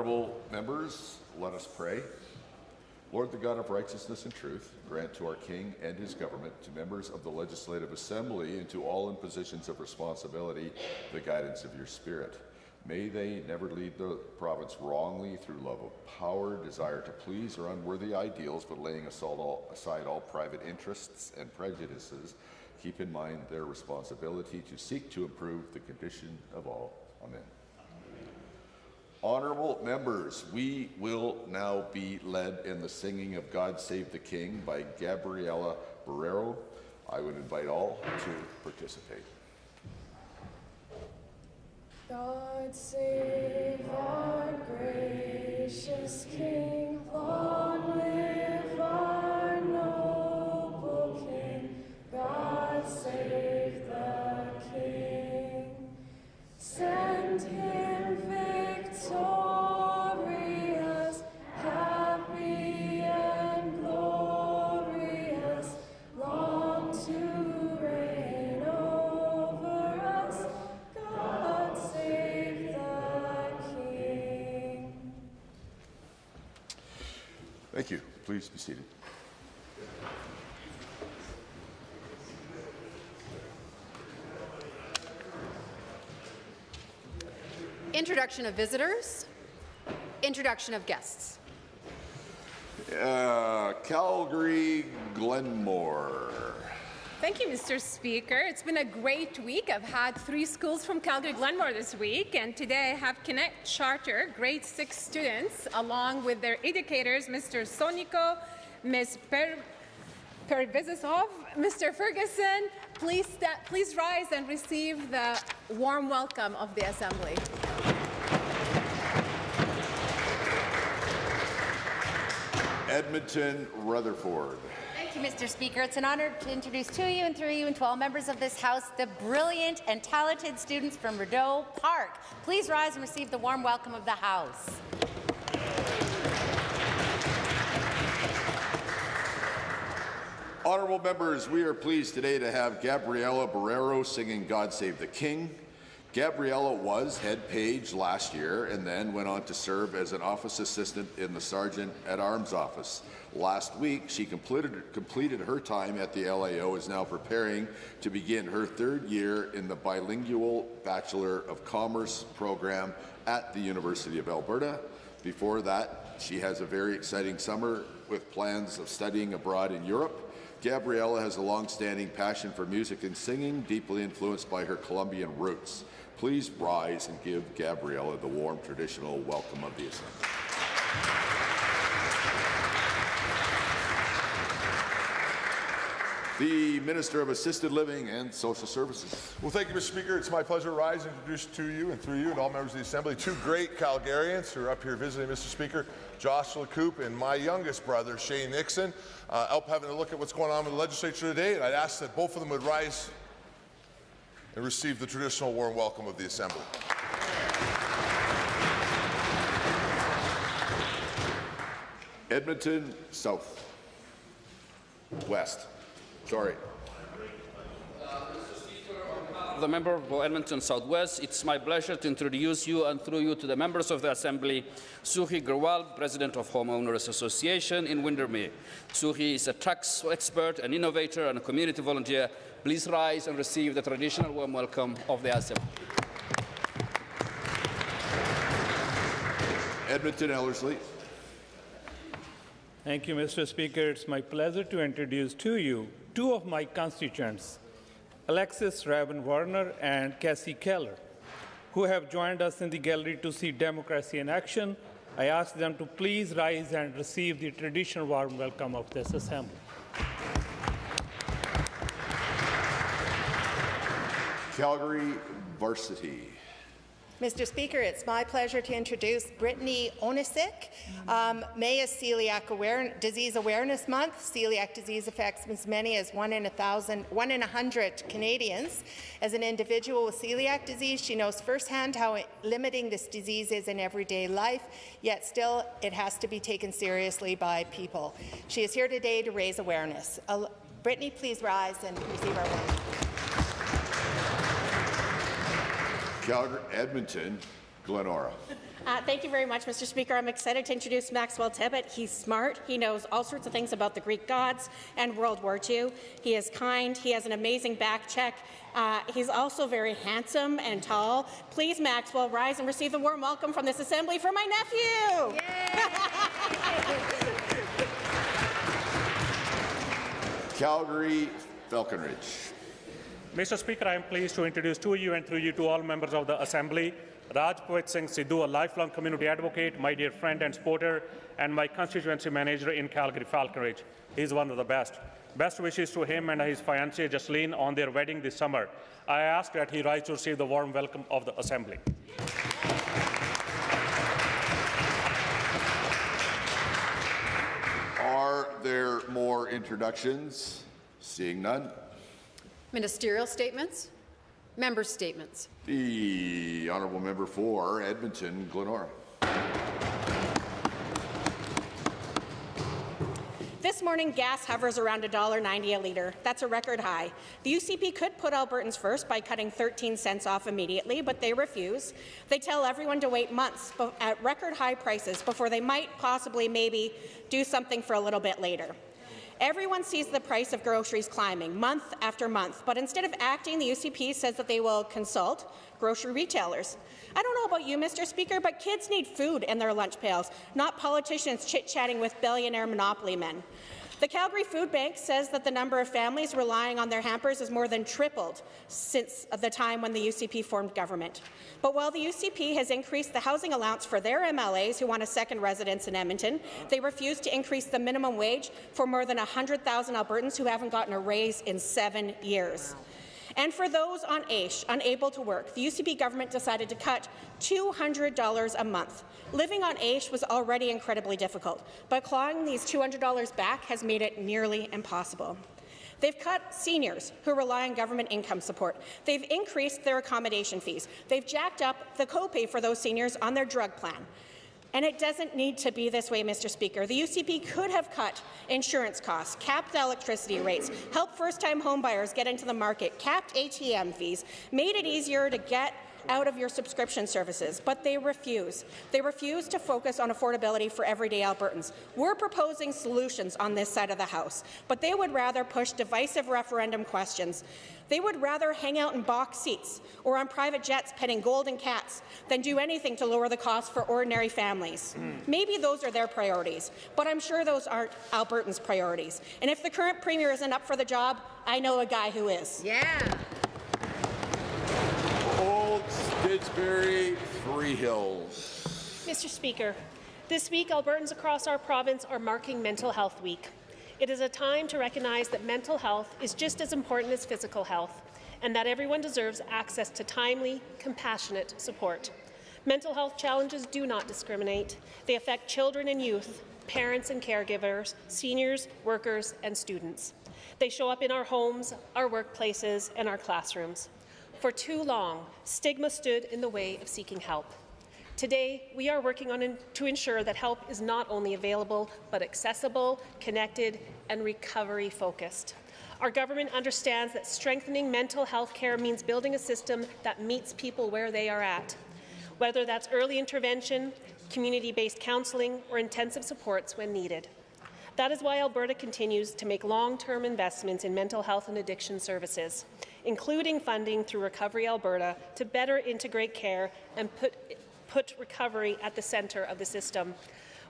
Honourable members, let us pray. Lord, the God of righteousness and truth, grant to our King and his government, to members of the Legislative Assembly, and to all in positions of responsibility, the guidance of your Spirit. May they never lead the province wrongly through love of power, desire to please, or unworthy ideals, but laying aside all private interests and prejudices, keep in mind their responsibility to seek to improve the condition of all. Amen. Honourable members, we will now be led in the singing of God Save the King by Gabriela Barrero. I would invite all to participate. God save our gracious King, long live our noble King. God save the King, send him victorious, happy and glorious, long to reign over us. God save the King. Thank you. Please be seated. Introduction of visitors. Introduction of guests. Calgary Glenmore. Thank you, Mr. Speaker. It's been a great week. I've had 3 schools from Calgary Glenmore this week, and today I have Connect Charter grade 6 students, along with their educators, Mr. Soniko, Ms. Pervizisov, Mr. Ferguson. Please rise and receive the warm welcome of the Assembly. Edmonton Rutherford. Thank you, Mr. Speaker. It's an honor to introduce to you and through you and to all members of this House the brilliant and talented students from Rideau Park. Please rise and receive the warm welcome of the House. Honourable members, we are pleased today to have Gabriela Barrero singing God Save the King. Gabriela was head page last year and then went on to serve as an office assistant in the Sergeant at Arms office. Last week, she completed her time at the LAO, is now preparing to begin her 3rd year in the bilingual Bachelor of Commerce program at the University of Alberta. Before that, she has a very exciting summer with plans of studying abroad in Europe. Gabriela has a long-standing passion for music and singing, deeply influenced by her Colombian roots. Please rise and give Gabriela the warm traditional welcome of the Assembly. The Minister of Assisted Living and Social Services. Well, thank you, Mr. Speaker. It's my pleasure to rise and introduce to you and through you and all members of the Assembly 2 great Calgarians who are up here visiting, Mr. Speaker. Joshua Coop and my youngest brother, Shane Nixon, out having a look at what's going on with the legislature today, and I'd ask that both of them would rise and receive the traditional warm welcome of the Assembly. Edmonton South. West. Sorry. The member for Edmonton Southwest, it's my pleasure to introduce you and through you to the members of the Assembly, Suhi Garwal, President of Homeowners Association in Windermere. Suhi is a tax expert, an innovator, and a community volunteer. Please rise and receive the traditional warm welcome of the Assembly. Edmonton Ellerslie. Thank you, Mr. Speaker. It's my pleasure to introduce to you 2 of my constituents, Alexis Rabin-Warner and Cassie Keller, who have joined us in the gallery to see democracy in action. I ask them to please rise and receive the traditional warm welcome of this Assembly. Calgary Varsity. Mr. Speaker, it's my pleasure to introduce Brittany Onisic. May is Disease Awareness Month. Celiac disease affects as many as 1 in 100 Canadians. As an individual with celiac disease, she knows firsthand how limiting this disease is in everyday life, yet still it has to be taken seriously by people. She is here today to raise awareness. Brittany, please rise and receive our warning. Calgary, Edmonton, Glenora. Thank you very much, Mr. Speaker. I'm excited to introduce Maxwell Tibbet. He's smart. He knows all sorts of things about the Greek gods and World War II. He is kind. He has an amazing back check. He's also very handsome and tall. Please, Maxwell, rise and receive the warm welcome from this assembly for my nephew. Calgary, Falconridge. Mr. Speaker, I am pleased to introduce to you and through you to all members of the Assembly, Rajput Singh Sidhu, a lifelong community advocate, my dear friend and supporter, and my constituency manager in Calgary, Falconridge. He is one of the best. Best wishes to him and his fiancée, Jasleen, on their wedding this summer. I ask that he rise to receive the warm welcome of the Assembly. Are there more introductions? Seeing none. Ministerial statements. Member statements. The honourable member for Edmonton, Glenora. This morning, gas hovers around $1.90 a litre. That's a record high. The UCP could put Albertans first by cutting 13 cents off immediately, but they refuse. They tell everyone to wait months at record high prices before they might possibly maybe do something for a little bit later. Everyone sees the price of groceries climbing month after month, but instead of acting, the UCP says that they will consult grocery retailers. I don't know about you, Mr. Speaker, but kids need food in their lunch pails, not politicians chit-chatting with billionaire monopoly men. The Calgary Food Bank says that the number of families relying on their hampers has more than tripled since the time when the UCP formed government. But while the UCP has increased the housing allowance for their MLAs who want a second residence in Edmonton, they refuse to increase the minimum wage for more than 100,000 Albertans who haven't gotten a raise in 7 years. And for those on AISH, unable to work, the UCP government decided to cut $200 a month. Living on AISH was already incredibly difficult, but clawing these $200 back has made it nearly impossible. They've cut seniors who rely on government income support. They've increased their accommodation fees. They've jacked up the copay for those seniors on their drug plan. And it doesn't need to be this way, Mr. Speaker. The UCP could have cut insurance costs, capped electricity rates, helped first-time homebuyers get into the market, capped ATM fees, made it easier to get out of your subscription services, but they refuse. They refuse to focus on affordability for everyday Albertans. We're proposing solutions on this side of the House, but they would rather push divisive referendum questions. They would rather hang out in box seats or on private jets petting golden cats than do anything to lower the cost for ordinary families. Maybe those are their priorities, but I'm sure those aren't Albertans' priorities. And if the current Premier isn't up for the job, I know a guy who is. Yeah. Old Didsbury, Three Hills. Mr. Speaker, this week Albertans across our province are marking Mental Health Week. It is a time to recognize that mental health is just as important as physical health, and that everyone deserves access to timely, compassionate support. Mental health challenges do not discriminate. They affect children and youth, parents and caregivers, seniors, workers, and students. They show up in our homes, our workplaces, and our classrooms. For too long, stigma stood in the way of seeking help. Today, we are working to ensure that help is not only available, but accessible, connected, and recovery-focused. Our government understands that strengthening mental health care means building a system that meets people where they are at, whether that's early intervention, community-based counselling, or intensive supports when needed. That is why Alberta continues to make long-term investments in mental health and addiction services, including funding through Recovery Alberta to better integrate care and put recovery at the centre of the system.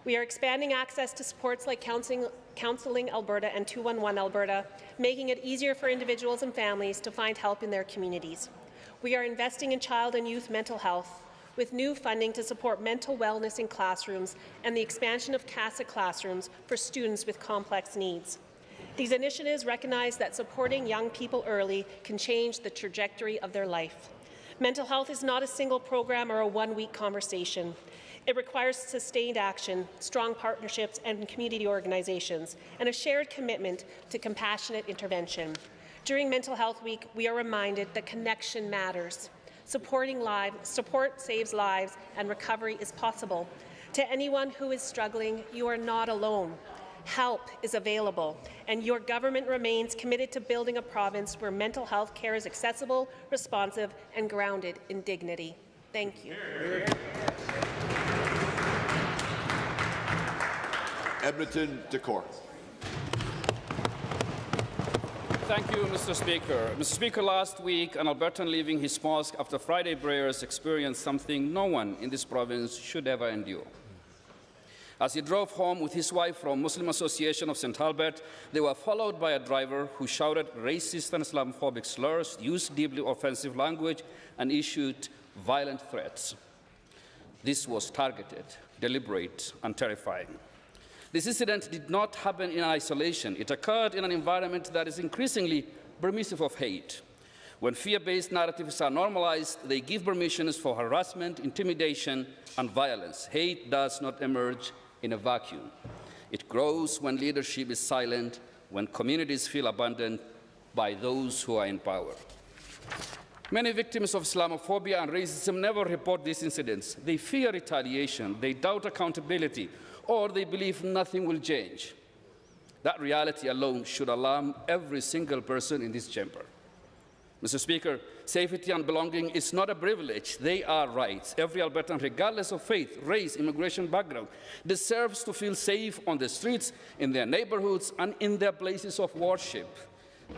We are expanding access to supports like Counselling Alberta and 211 Alberta, making it easier for individuals and families to find help in their communities. We are investing in child and youth mental health, with new funding to support mental wellness in classrooms and the expansion of CASA classrooms for students with complex needs. These initiatives recognize that supporting young people early can change the trajectory of their life. Mental health is not a single program or a one-week conversation. It requires sustained action, strong partnerships and community organizations, and a shared commitment to compassionate intervention. During Mental Health Week, we are reminded that connection matters. Support saves lives, and recovery is possible. To anyone who is struggling, you are not alone. Help is available, and your government remains committed to building a province where mental health care is accessible, responsive, and grounded in dignity. Thank you. Edmonton Decor. Thank you, Mr. Speaker. Mr. Speaker, last week, an Albertan leaving his mosque after Friday prayers experienced something no one in this province should ever endure. As he drove home with his wife from Muslim Association of St. Albert, they were followed by a driver who shouted racist and Islamophobic slurs, used deeply offensive language, and issued violent threats. This was targeted, deliberate, and terrifying. This incident did not happen in isolation. It occurred in an environment that is increasingly permissive of hate. When fear-based narratives are normalized, they give permissions for harassment, intimidation, and violence. Hate does not emerge in a vacuum. It grows when leadership is silent, when communities feel abandoned by those who are in power. Many victims of Islamophobia and racism never report these incidents. They fear retaliation, they doubt accountability, or they believe nothing will change. That reality alone should alarm every single person in this chamber. Mr. Speaker, safety and belonging is not a privilege. They are rights. Every Albertan, regardless of faith, race, immigration background, deserves to feel safe on the streets, in their neighborhoods, and in their places of worship.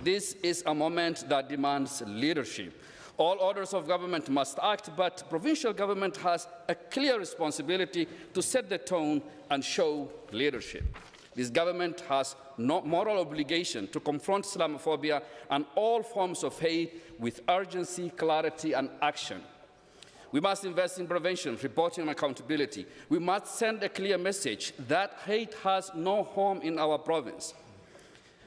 This is a moment that demands leadership. All orders of government must act, but provincial government has a clear responsibility to set the tone and show leadership. This government has no moral obligation to confront Islamophobia and all forms of hate with urgency, clarity, and action. We must invest in prevention, reporting, and accountability. We must send a clear message that hate has no home in our province.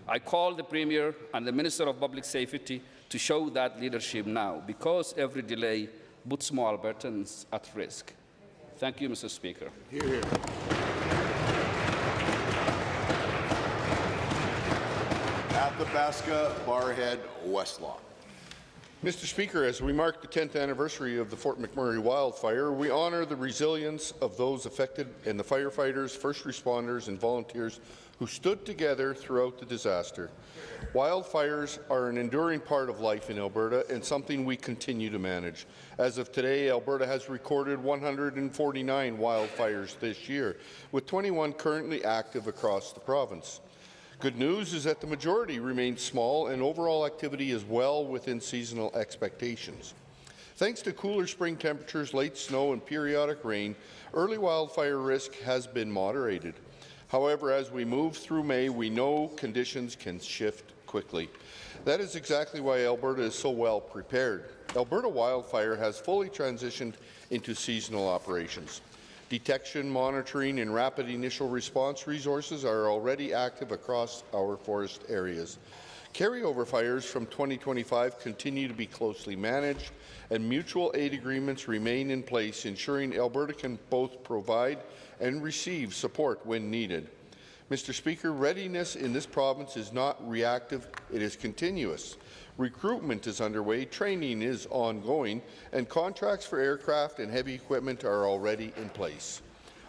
I call the Premier and the Minister of Public Safety to show that leadership now, because every delay puts more Albertans at risk. Thank you, Mr. Speaker. Hear, hear. Athabasca, Barrhead, Westlaw. Mr. Speaker, as we mark the 10th anniversary of the Fort McMurray wildfire, we honour the resilience of those affected and the firefighters, first responders and volunteers who stood together throughout the disaster. Wildfires are an enduring part of life in Alberta and something we continue to manage. As of today, Alberta has recorded 149 wildfires this year, with 21 currently active across the province. Good news is that the majority remain small and overall activity is well within seasonal expectations. Thanks to cooler spring temperatures, late snow and periodic rain, early wildfire risk has been moderated. However, as we move through May, we know conditions can shift quickly. That is exactly why Alberta is so well prepared. Alberta Wildfire has fully transitioned into seasonal operations. Detection, monitoring, and rapid initial response resources are already active across our forest areas. Carryover fires from 2025 continue to be closely managed, and mutual aid agreements remain in place, ensuring Alberta can both provide and receive support when needed. Mr. Speaker, readiness in this province is not reactive, it is continuous. Recruitment is underway, training is ongoing, and contracts for aircraft and heavy equipment are already in place.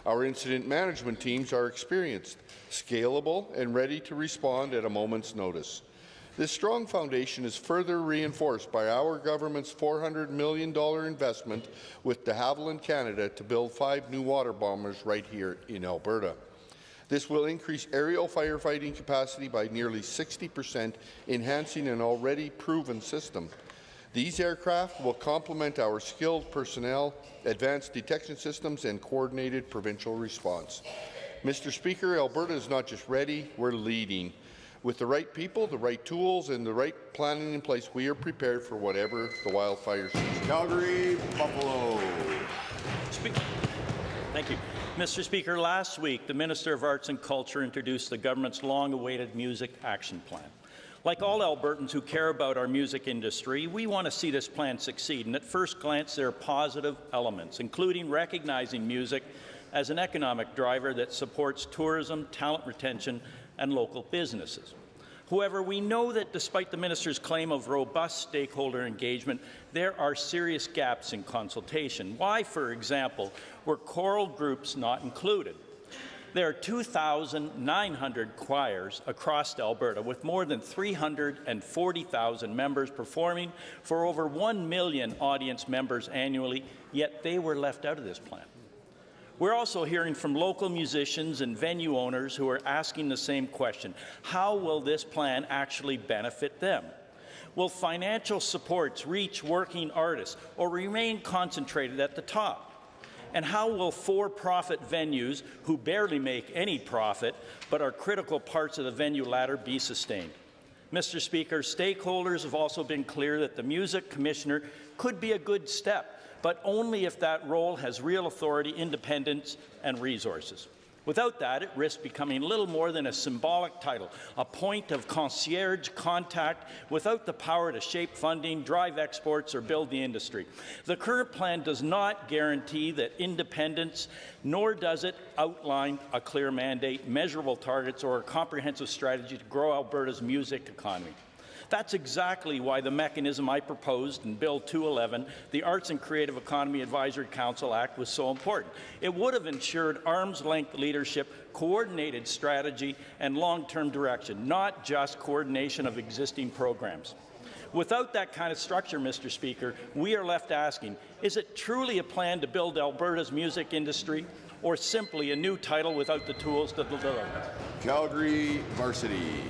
Our incident management teams are experienced, scalable, and ready to respond at a moment's notice. This strong foundation is further reinforced by our government's $400 million investment with de Havilland Canada to build 5 new water bombers right here in Alberta. This will increase aerial firefighting capacity by nearly 60%, enhancing an already proven system. These aircraft will complement our skilled personnel, advanced detection systems, and coordinated provincial response. Mr. Speaker, Alberta is not just ready, we're leading. With the right people, the right tools, and the right planning in place, we are prepared for whatever the wildfires season. Calgary, Buffalo. Thank you. Mr. Speaker, last week, the Minister of Arts and Culture introduced the government's long-awaited Music Action Plan. Like all Albertans who care about our music industry, we want to see this plan succeed, and at first glance, there are positive elements, including recognizing music as an economic driver that supports tourism, talent retention, and local businesses. However, we know that despite the minister's claim of robust stakeholder engagement, there are serious gaps in consultation. Why, for example, were choral groups not included? There are 2,900 choirs across Alberta with more than 340,000 members performing for over 1 million audience members annually, yet they were left out of this plan. We're also hearing from local musicians and venue owners who are asking the same question. How will this plan actually benefit them? Will financial supports reach working artists or remain concentrated at the top? And how will for-profit venues who barely make any profit but are critical parts of the venue ladder be sustained? Mr. Speaker, stakeholders have also been clear that the Music Commissioner could be a good step, but only if that role has real authority, independence, and resources. Without that, it risks becoming little more than a symbolic title, a point of concierge contact without the power to shape funding, drive exports, or build the industry. The current plan does not guarantee that independence, nor does it outline a clear mandate, measurable targets, or a comprehensive strategy to grow Alberta's music economy. That's exactly why the mechanism I proposed in Bill 211, the Arts and Creative Economy Advisory Council Act, was so important. It would have ensured arm's-length leadership, coordinated strategy, and long-term direction, not just coordination of existing programs. Without that kind of structure, Mr. Speaker, we are left asking, is it truly a plan to build Alberta's music industry, or simply a new title without the tools to deliver? Calgary Varsity.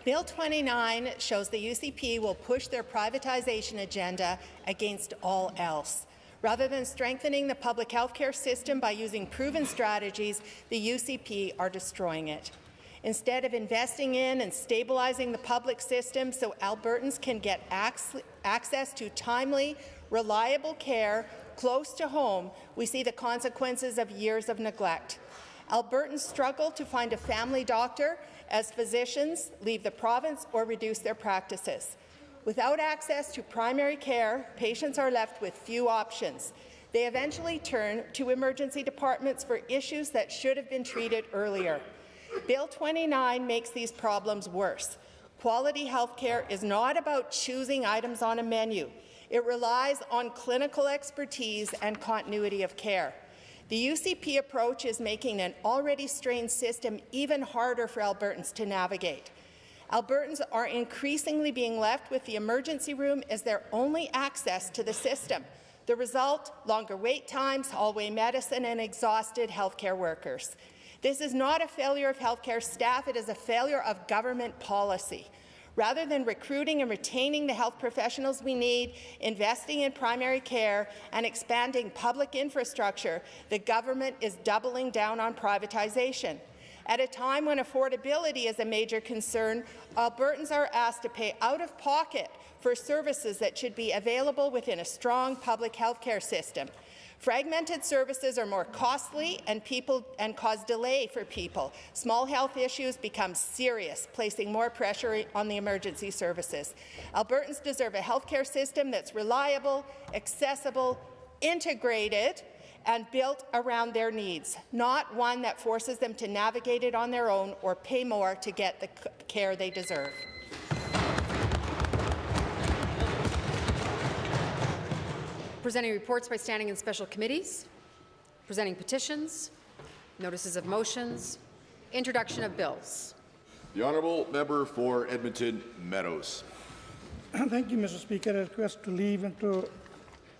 Bill 29 shows the UCP will push their privatization agenda against all else. Rather than strengthening the public health care system by using proven strategies, the UCP are destroying it. Instead of investing in and stabilizing the public system so Albertans can get access to timely, reliable care close to home, we see the consequences of years of neglect. Albertans struggle to find a family doctor as physicians leave the province or reduce their practices. Without access to primary care, patients are left with few options. They eventually turn to emergency departments for issues that should have been treated earlier. Bill 29 makes these problems worse. Quality health care is not about choosing items on a menu. It relies on clinical expertise and continuity of care. The UCP approach is making an already strained system even harder for Albertans to navigate. Albertans are increasingly being left with the emergency room as their only access to the system. The result, longer wait times, hallway medicine, and exhausted healthcare workers. This is not a failure of healthcare staff, it is a failure of government policy. Rather than recruiting and retaining the health professionals we need, investing in primary care, and expanding public infrastructure, the government is doubling down on privatization. At a time when affordability is a major concern, Albertans are asked to pay out of pocket for services that should be available within a strong public health care system. Fragmented services are more costly and cause delay for people. Small health issues become serious, placing more pressure on the emergency services. Albertans deserve a health care system that's reliable, accessible, integrated, and built around their needs, not one that forces them to navigate it on their own or pay more to get the care they deserve. Presenting reports by standing in special committees, presenting petitions, notices of motions, introduction of bills. The honourable member for Edmonton Meadows. Thank you, Mr. Speaker. I request to leave and to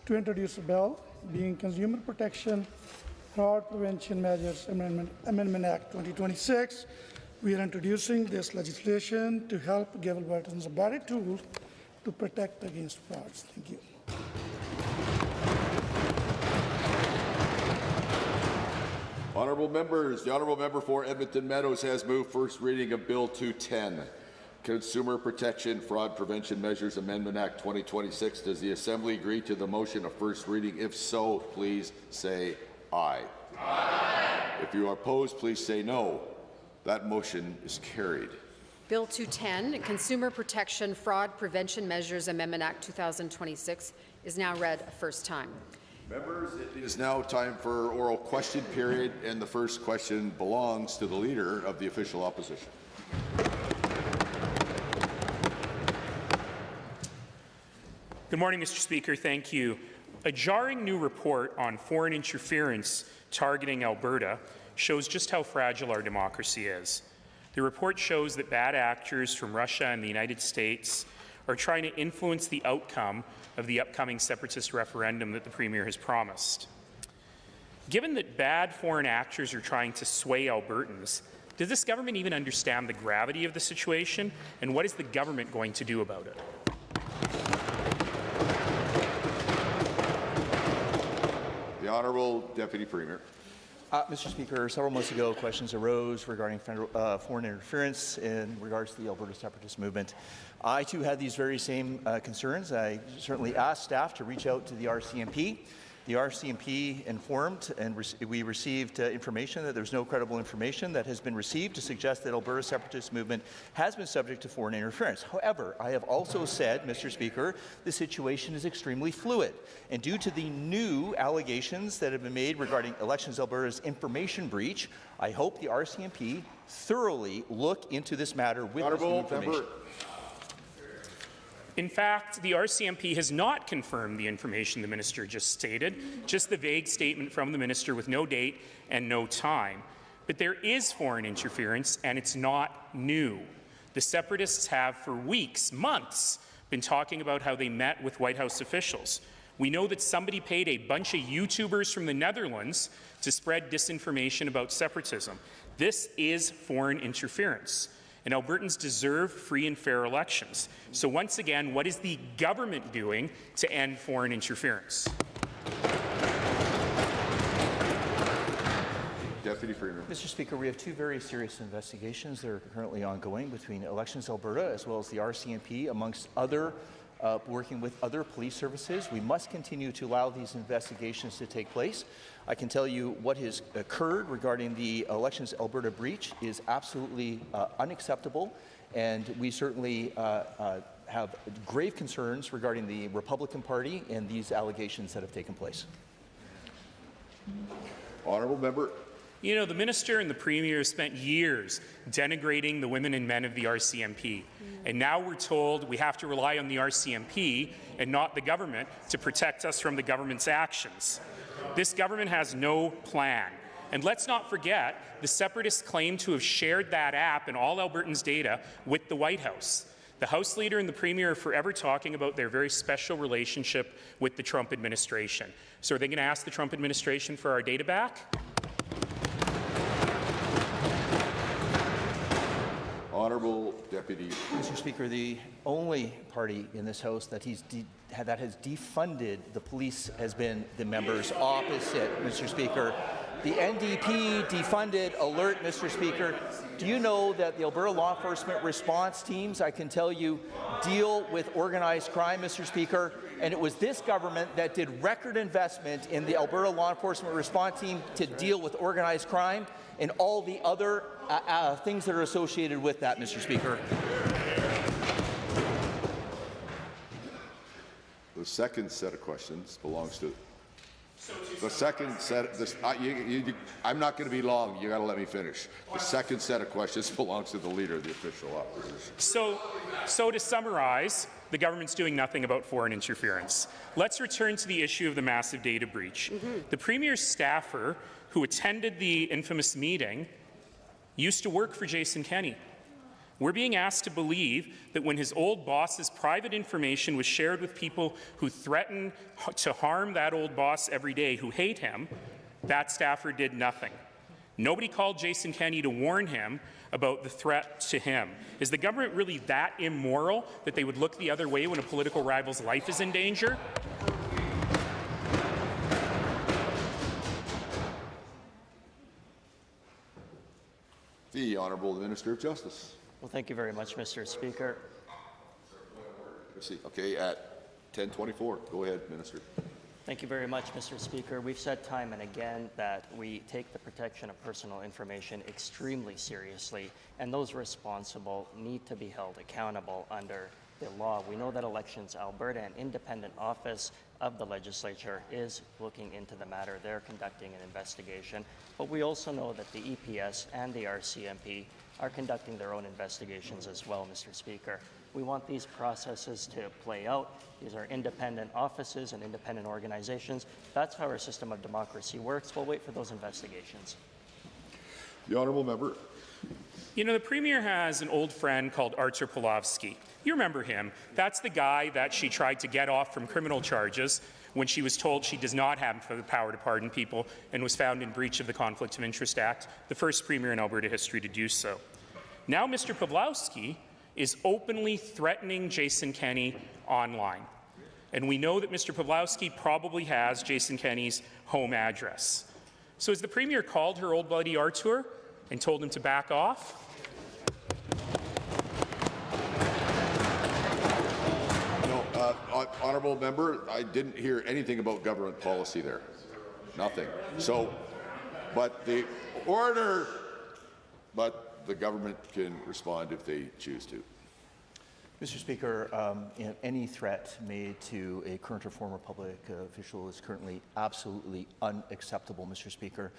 introduce a bill being Consumer Protection Fraud Prevention Measures Amendment Act 2026. We are introducing this legislation to help give Albertans a better tool to protect against frauds. Thank you. Honourable members, the honourable member for Edmonton Meadows has moved first reading of Bill 210, Consumer Protection Fraud Prevention Measures Amendment Act 2026. Does the Assembly agree to the motion of first reading? If so, please say aye. Aye. If you are opposed, please say no. That motion is carried. Bill 210, Consumer Protection Fraud Prevention Measures Amendment Act 2026, is now read a first time. Members, it is now time for oral question period, and the first question belongs to the Leader of the Official Opposition. Good morning, Mr. Speaker. Thank you. A jarring new report on foreign interference targeting Alberta shows just how fragile our democracy is. The report shows that bad actors from Russia and the United States are trying to influence the outcome of the upcoming separatist referendum that the Premier has promised. Given that bad foreign actors are trying to sway Albertans, does this government even understand the gravity of the situation, and what is the government going to do about it? The Honourable Deputy Premier. Mr. Speaker, several months ago, questions arose regarding foreign interference in regards to the Alberta separatist movement. I, too, had these very same concerns. I certainly asked staff to reach out to the RCMP. The RCMP informed, and we received information that there's no credible information that has been received to suggest that Alberta separatist movement has been subject to foreign interference. However, I have also said, Mr. Speaker, the situation is extremely fluid, and due to the new allegations that have been made regarding Elections Alberta's information breach, I hope the RCMP thoroughly look into this matter with this new information. In fact, the RCMP has not confirmed the information the minister just stated, just the vague statement from the minister with no date and no time. But there is foreign interference, and it's not new. The separatists have for weeks, months, been talking about how they met with White House officials. We know that somebody paid a bunch of YouTubers from the Netherlands to spread disinformation about separatism. This is foreign interference, and Albertans deserve free and fair elections. So once again, what is the government doing to end foreign interference? Deputy Premier. Mr. Speaker, we have two very serious investigations that are currently ongoing between Elections Alberta as well as the RCMP, amongst other working with other police services. We must continue to allow these investigations to take place. I can tell you what has occurred regarding the Elections Alberta breach is absolutely unacceptable, and we certainly have grave concerns regarding the Republican Party and these allegations that have taken place. Honourable member. You know, the minister and the premier spent years denigrating the women and men of the RCMP. And now we're told we have to rely on the RCMP and not the government to protect us from the government's actions. This government has no plan. And let's not forget, the separatists claim to have shared that app and all Albertans' data with the White House. The House Leader and the Premier are forever talking about their very special relationship with the Trump administration. So are they going to ask the Trump administration for our data back? Honourable Deputy. Mr. Speaker, the only party in this House that has defunded the police has been the members opposite, Mr. Speaker. The NDP defunded Alert, Mr. Speaker. Do you know that the Alberta law enforcement response teams, I can tell you, deal with organized crime, Mr. Speaker, and it was this government that did record investment in the Alberta law enforcement response team to deal with organized crime and all the other things that are associated with that, Mr. Speaker. The second set of questions belongs to the second set. I'm not going to be long. You got to let me finish. The second set of questions belongs to the Leader of the Official Opposition. So to summarize, the government's doing nothing about foreign interference. Let's return to the issue of the massive data breach. The Premier's staffer, who attended the infamous meeting, used to work for Jason Kenney. We're being asked to believe that when his old boss's private information was shared with people who threaten to harm that old boss every day, who hate him, that staffer did nothing. Nobody called Jason Kenney to warn him about the threat to him. Is the government really that immoral that they would look the other way when a political rival's life is in danger? The Honourable Minister of Justice. Well, thank you very much, Mr. Speaker. Okay, at 10:24. Go ahead, Minister. Thank you very much, Mr. Speaker. We've said time and again that we take the protection of personal information extremely seriously, and those responsible need to be held accountable under the law. We know that Elections Alberta, an independent office of the legislature, is looking into the matter. They're conducting an investigation. But we also know that the EPS and the RCMP are conducting their own investigations as well, Mr. Speaker. We want these processes to play out. These are independent offices and independent organizations. That's how our system of democracy works. We'll wait for those investigations. The honourable member. You know, the Premier has an old friend called Artur Pawlowski. You remember him. That's the guy that she tried to get off from criminal charges when she was told she does not have the power to pardon people and was found in breach of the Conflict of Interest Act, the first Premier in Alberta history to do so. Now Mr. Pawlowski is openly threatening Jason Kenney online. And we know that Mr. Pawlowski probably has Jason Kenney's home address. So has the Premier called her old buddy Artur and told him to back off? No, honourable member, I didn't hear anything about government policy there. Nothing. So, but the order, but the government can respond if they choose to. Mr. Speaker, any threat made to a current or former public official is currently absolutely unacceptable, Mr. Speaker.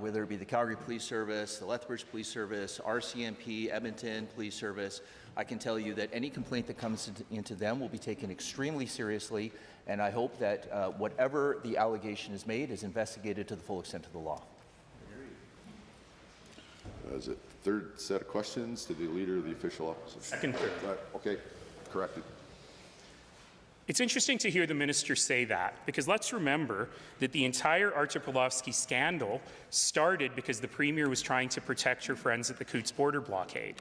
Whether it be the Calgary Police Service, the Lethbridge Police Service, RCMP, Edmonton Police Service, I can tell you that any complaint that comes into them will be taken extremely seriously, and I hope that whatever the allegation is made is investigated to the full extent of the law. Is it third set of questions to the Leader of the Official Opposition? Second, third. Okay, corrected. It's interesting to hear the minister say that, because let's remember that the entire Artur Pawlowski scandal started because the Premier was trying to protect her friends at the Coots border blockade.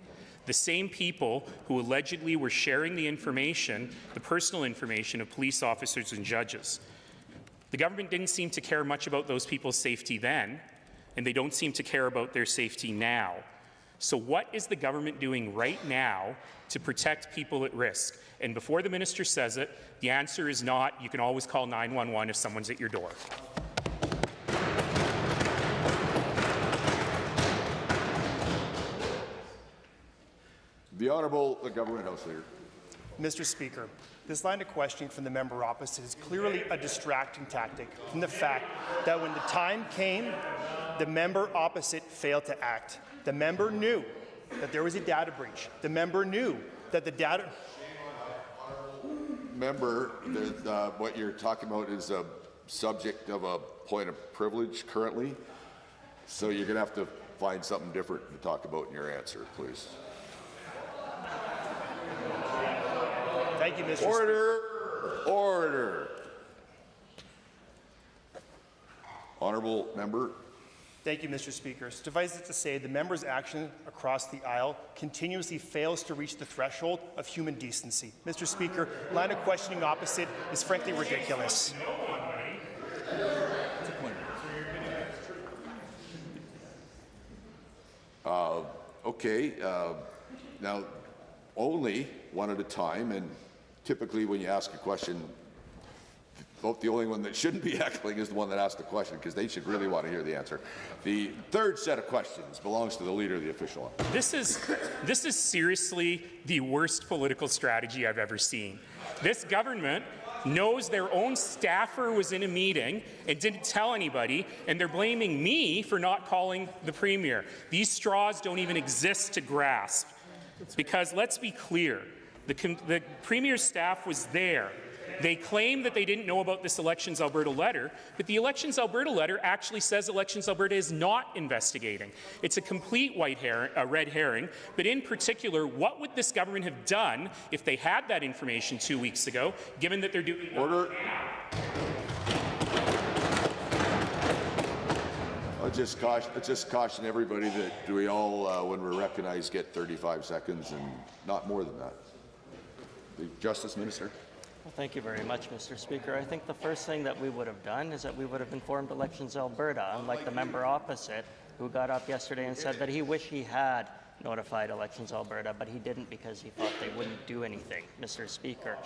The same people who allegedly were sharing the information, the personal information of police officers and judges. The government didn't seem to care much about those people's safety then, and they don't seem to care about their safety now. So what is the government doing right now to protect people at risk? And before the minister says it, the answer is not, you can always call 911 if someone's at your door. The Honourable Government House Leader. Mr. Speaker, this line of questioning from the member opposite is clearly a distracting tactic from the fact that when the time came, the member opposite failed to act. The member knew that there was a data breach. The member knew that the data... Member, what you're talking about is a subject of a point of privilege currently, so you're going to have to find something different to talk about in your answer, please. Thank you, Mr. Order. Order. Honourable member. Thank you, Mr. Speaker. Suffice it to say, the member's action across the aisle continuously fails to reach the threshold of human decency. Mr. Speaker, line of questioning opposite is frankly ridiculous. Okay. Now, only one at a time, and typically when you ask a question, the only one that shouldn't be heckling is the one that asked the question, because they should really want to hear the answer. The third set of questions belongs to the Leader of the Official Opposition. This is seriously the worst political strategy I've ever seen. This government knows their own staffer was in a meeting and didn't tell anybody, and they're blaming me for not calling the Premier. These straws don't even exist to grasp. Because let's be clear, the Premier's staff was there. They claim that they didn't know about this Elections Alberta letter, but the Elections Alberta letter actually says Elections Alberta is not investigating. It's a complete red herring, but in particular, what would this government have done if they had that information 2 weeks ago, given that they're doing... Order. I'll just caution everybody that we all, when we're recognized, get 35 seconds and not more than that. The Justice Minister. Well, thank you very much, Mr. Speaker. I think the first thing that we would have done is that we would have informed Elections Alberta, unlike the member opposite, who got up yesterday and said that he wished he had notified Elections Alberta, but he didn't because he thought they wouldn't do anything. Mr. Speaker,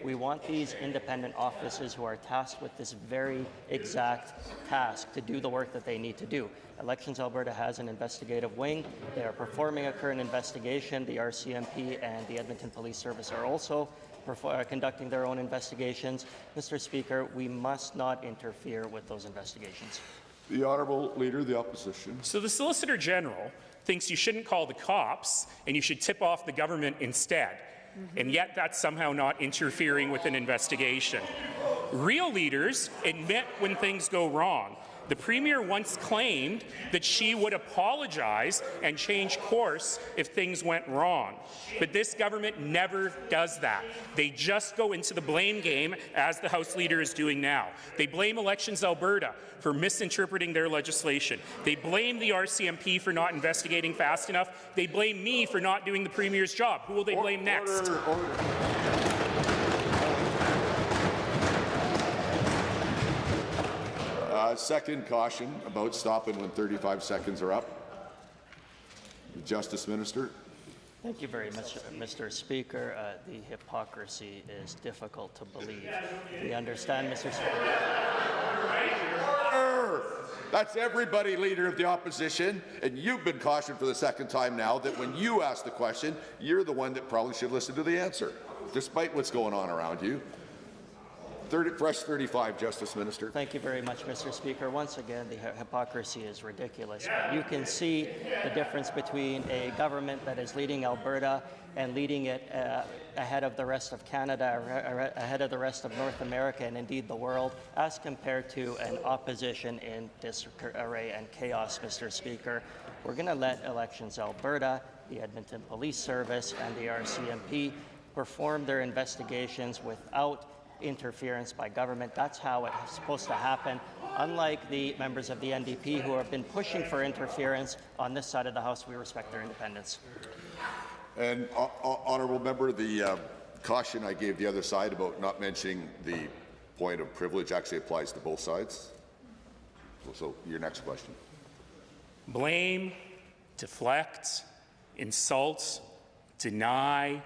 we want these independent offices who are tasked with this very exact task to do the work that they need to do. Elections Alberta has an investigative wing. They are performing a current investigation. The RCMP and the Edmonton Police Service are also conducting their own investigations. Mr. Speaker, we must not interfere with those investigations. The Honourable Leader of the Opposition. So the Solicitor General thinks you shouldn't call the cops and you should tip off the government instead. and yet that's somehow not interfering with an investigation. Real leaders admit when things go wrong. The Premier once claimed that she would apologize and change course if things went wrong. But this government never does that. They just go into the blame game, as the House Leader is doing now. They blame Elections Alberta for misinterpreting their legislation. They blame the RCMP for not investigating fast enough. They blame me for not doing the Premier's job. Who will they blame next? Second caution about stopping when 35 seconds are up. Justice Minister. Thank you very much, Mr. Speaker. The hypocrisy is difficult to believe. We understand, Mr. Speaker. That's everybody, Leader of the Opposition, and you've been cautioned for the second time now that when you ask the question, you're the one that probably should listen to the answer, despite what's going on around you. Fresh 35, Justice Minister. Thank you very much, Mr. Speaker. Once again, the hypocrisy is ridiculous. You can see the difference between a government that is leading Alberta and leading it ahead of the rest of Canada, ahead of the rest of North America, and indeed the world, as compared to an opposition in disarray and chaos, Mr. Speaker. We're going to let Elections Alberta, the Edmonton Police Service, and the RCMP perform their investigations without interference by government. That's how it's supposed to happen. Unlike the members of the NDP who have been pushing for interference on this side of the House, we respect their independence. And honourable member, the caution I gave the other side about not mentioning the point of privilege actually applies to both sides. So your next question. Blame, deflect, insult, deny,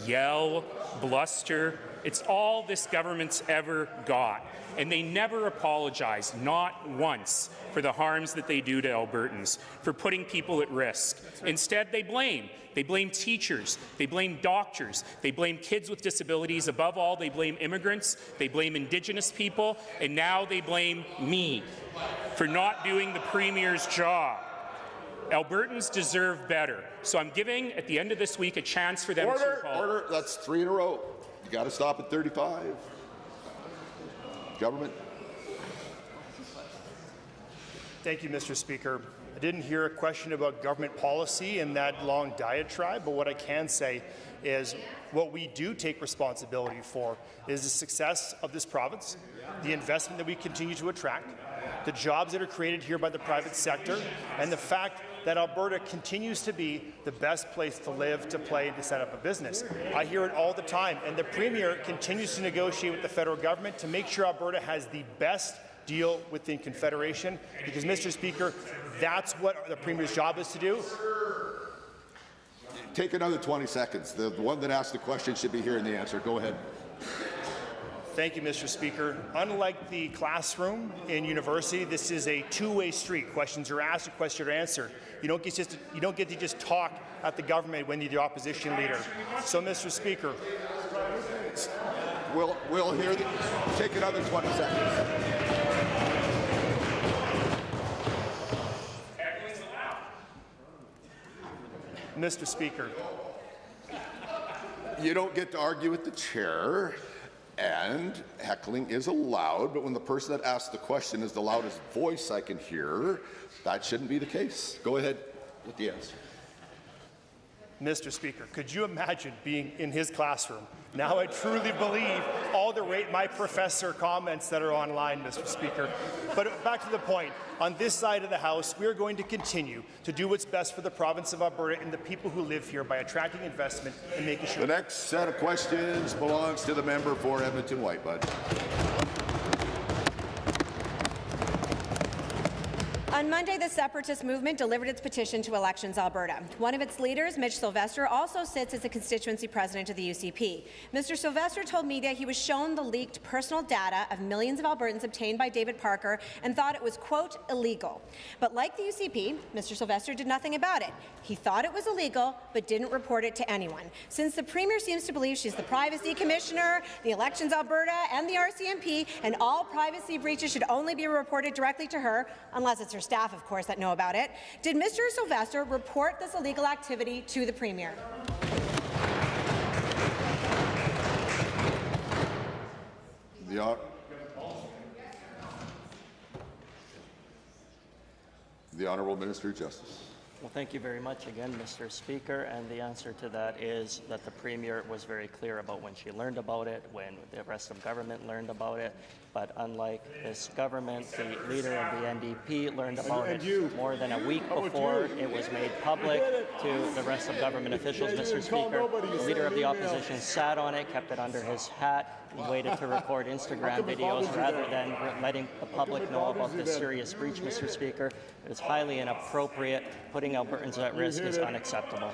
yell, bluster. It's all this government's ever got. And they never apologize, not once, for the harms that they do to Albertans, for putting people at risk. Instead, they blame. They blame teachers. They blame doctors. They blame kids with disabilities. Above all, they blame immigrants. They blame Indigenous people. And now they blame me for not doing the Premier's job. Albertans deserve better. So I'm giving, at the end of this week, a chance for them to apologize. Order. That's 3 in a row. You got to stop at 35. Government. Thank you, Mr. Speaker. I didn't hear a question about government policy in that long diatribe, but what I can say is what we do take responsibility for is the success of this province, the investment that we continue to attract, the jobs that are created here by the private sector, and the fact that Alberta continues to be the best place to live, to play, and to set up a business. I hear it all the time, and the Premier continues to negotiate with the federal government to make sure Alberta has the best deal within Confederation, because, Mr. Speaker, that's what the Premier's job is to do. Take another 20 seconds. The one that asked the question should be hearing the answer. Go ahead. Thank you, Mr. Speaker. Unlike the classroom in university, this is a two-way street. Questions are asked, and questions are answered. You don't get to just talk at the government when you're the opposition leader. So, Mr. Speaker, we'll hear. Take another 20 seconds. Mr. Speaker, you don't get to argue with the chair. And heckling is allowed, but when the person that asked the question is the loudest voice I can hear, that shouldn't be the case. Go ahead with the answer. Mr. Speaker, could you imagine being in his classroom? Now I truly believe all the rate my professor comments that are online, Mr. Speaker. But back to the point, on this side of the House, we are going to continue to do what's best for the province of Alberta and the people who live here by attracting investment and making sure— The next set of questions belongs to the member for Edmonton Whitebud. On Monday, the separatist movement delivered its petition to Elections Alberta. One of its leaders, Mitch Sylvester, also sits as the constituency president of the UCP. Mr. Sylvester told media he was shown the leaked personal data of millions of Albertans obtained by David Parker and thought it was, quote, illegal. But like the UCP, Mr. Sylvester did nothing about it. He thought it was illegal, but didn't report it to anyone. Since the Premier seems to believe she's the Privacy Commissioner, the Elections Alberta, and the RCMP, and all privacy breaches should only be reported directly to her, unless it's her staff, of course, that know about it. Did Mr. Sylvester report this illegal activity to the Premier? The Honourable Minister of Justice. Well, thank you very much again, Mr. Speaker, and the answer to that is that the Premier was very clear about when she learned about it, when the rest of government learned about it, but unlike this government, the leader of the NDP learned about it more than a week before it was made public to the rest of government officials, Mr. Speaker. The leader of the opposition sat on it, kept it under his hat, and waited to record Instagram videos rather than letting the public know about this serious breach, Mr. Speaker. It is highly inappropriate. Putting Albertans at risk is unacceptable.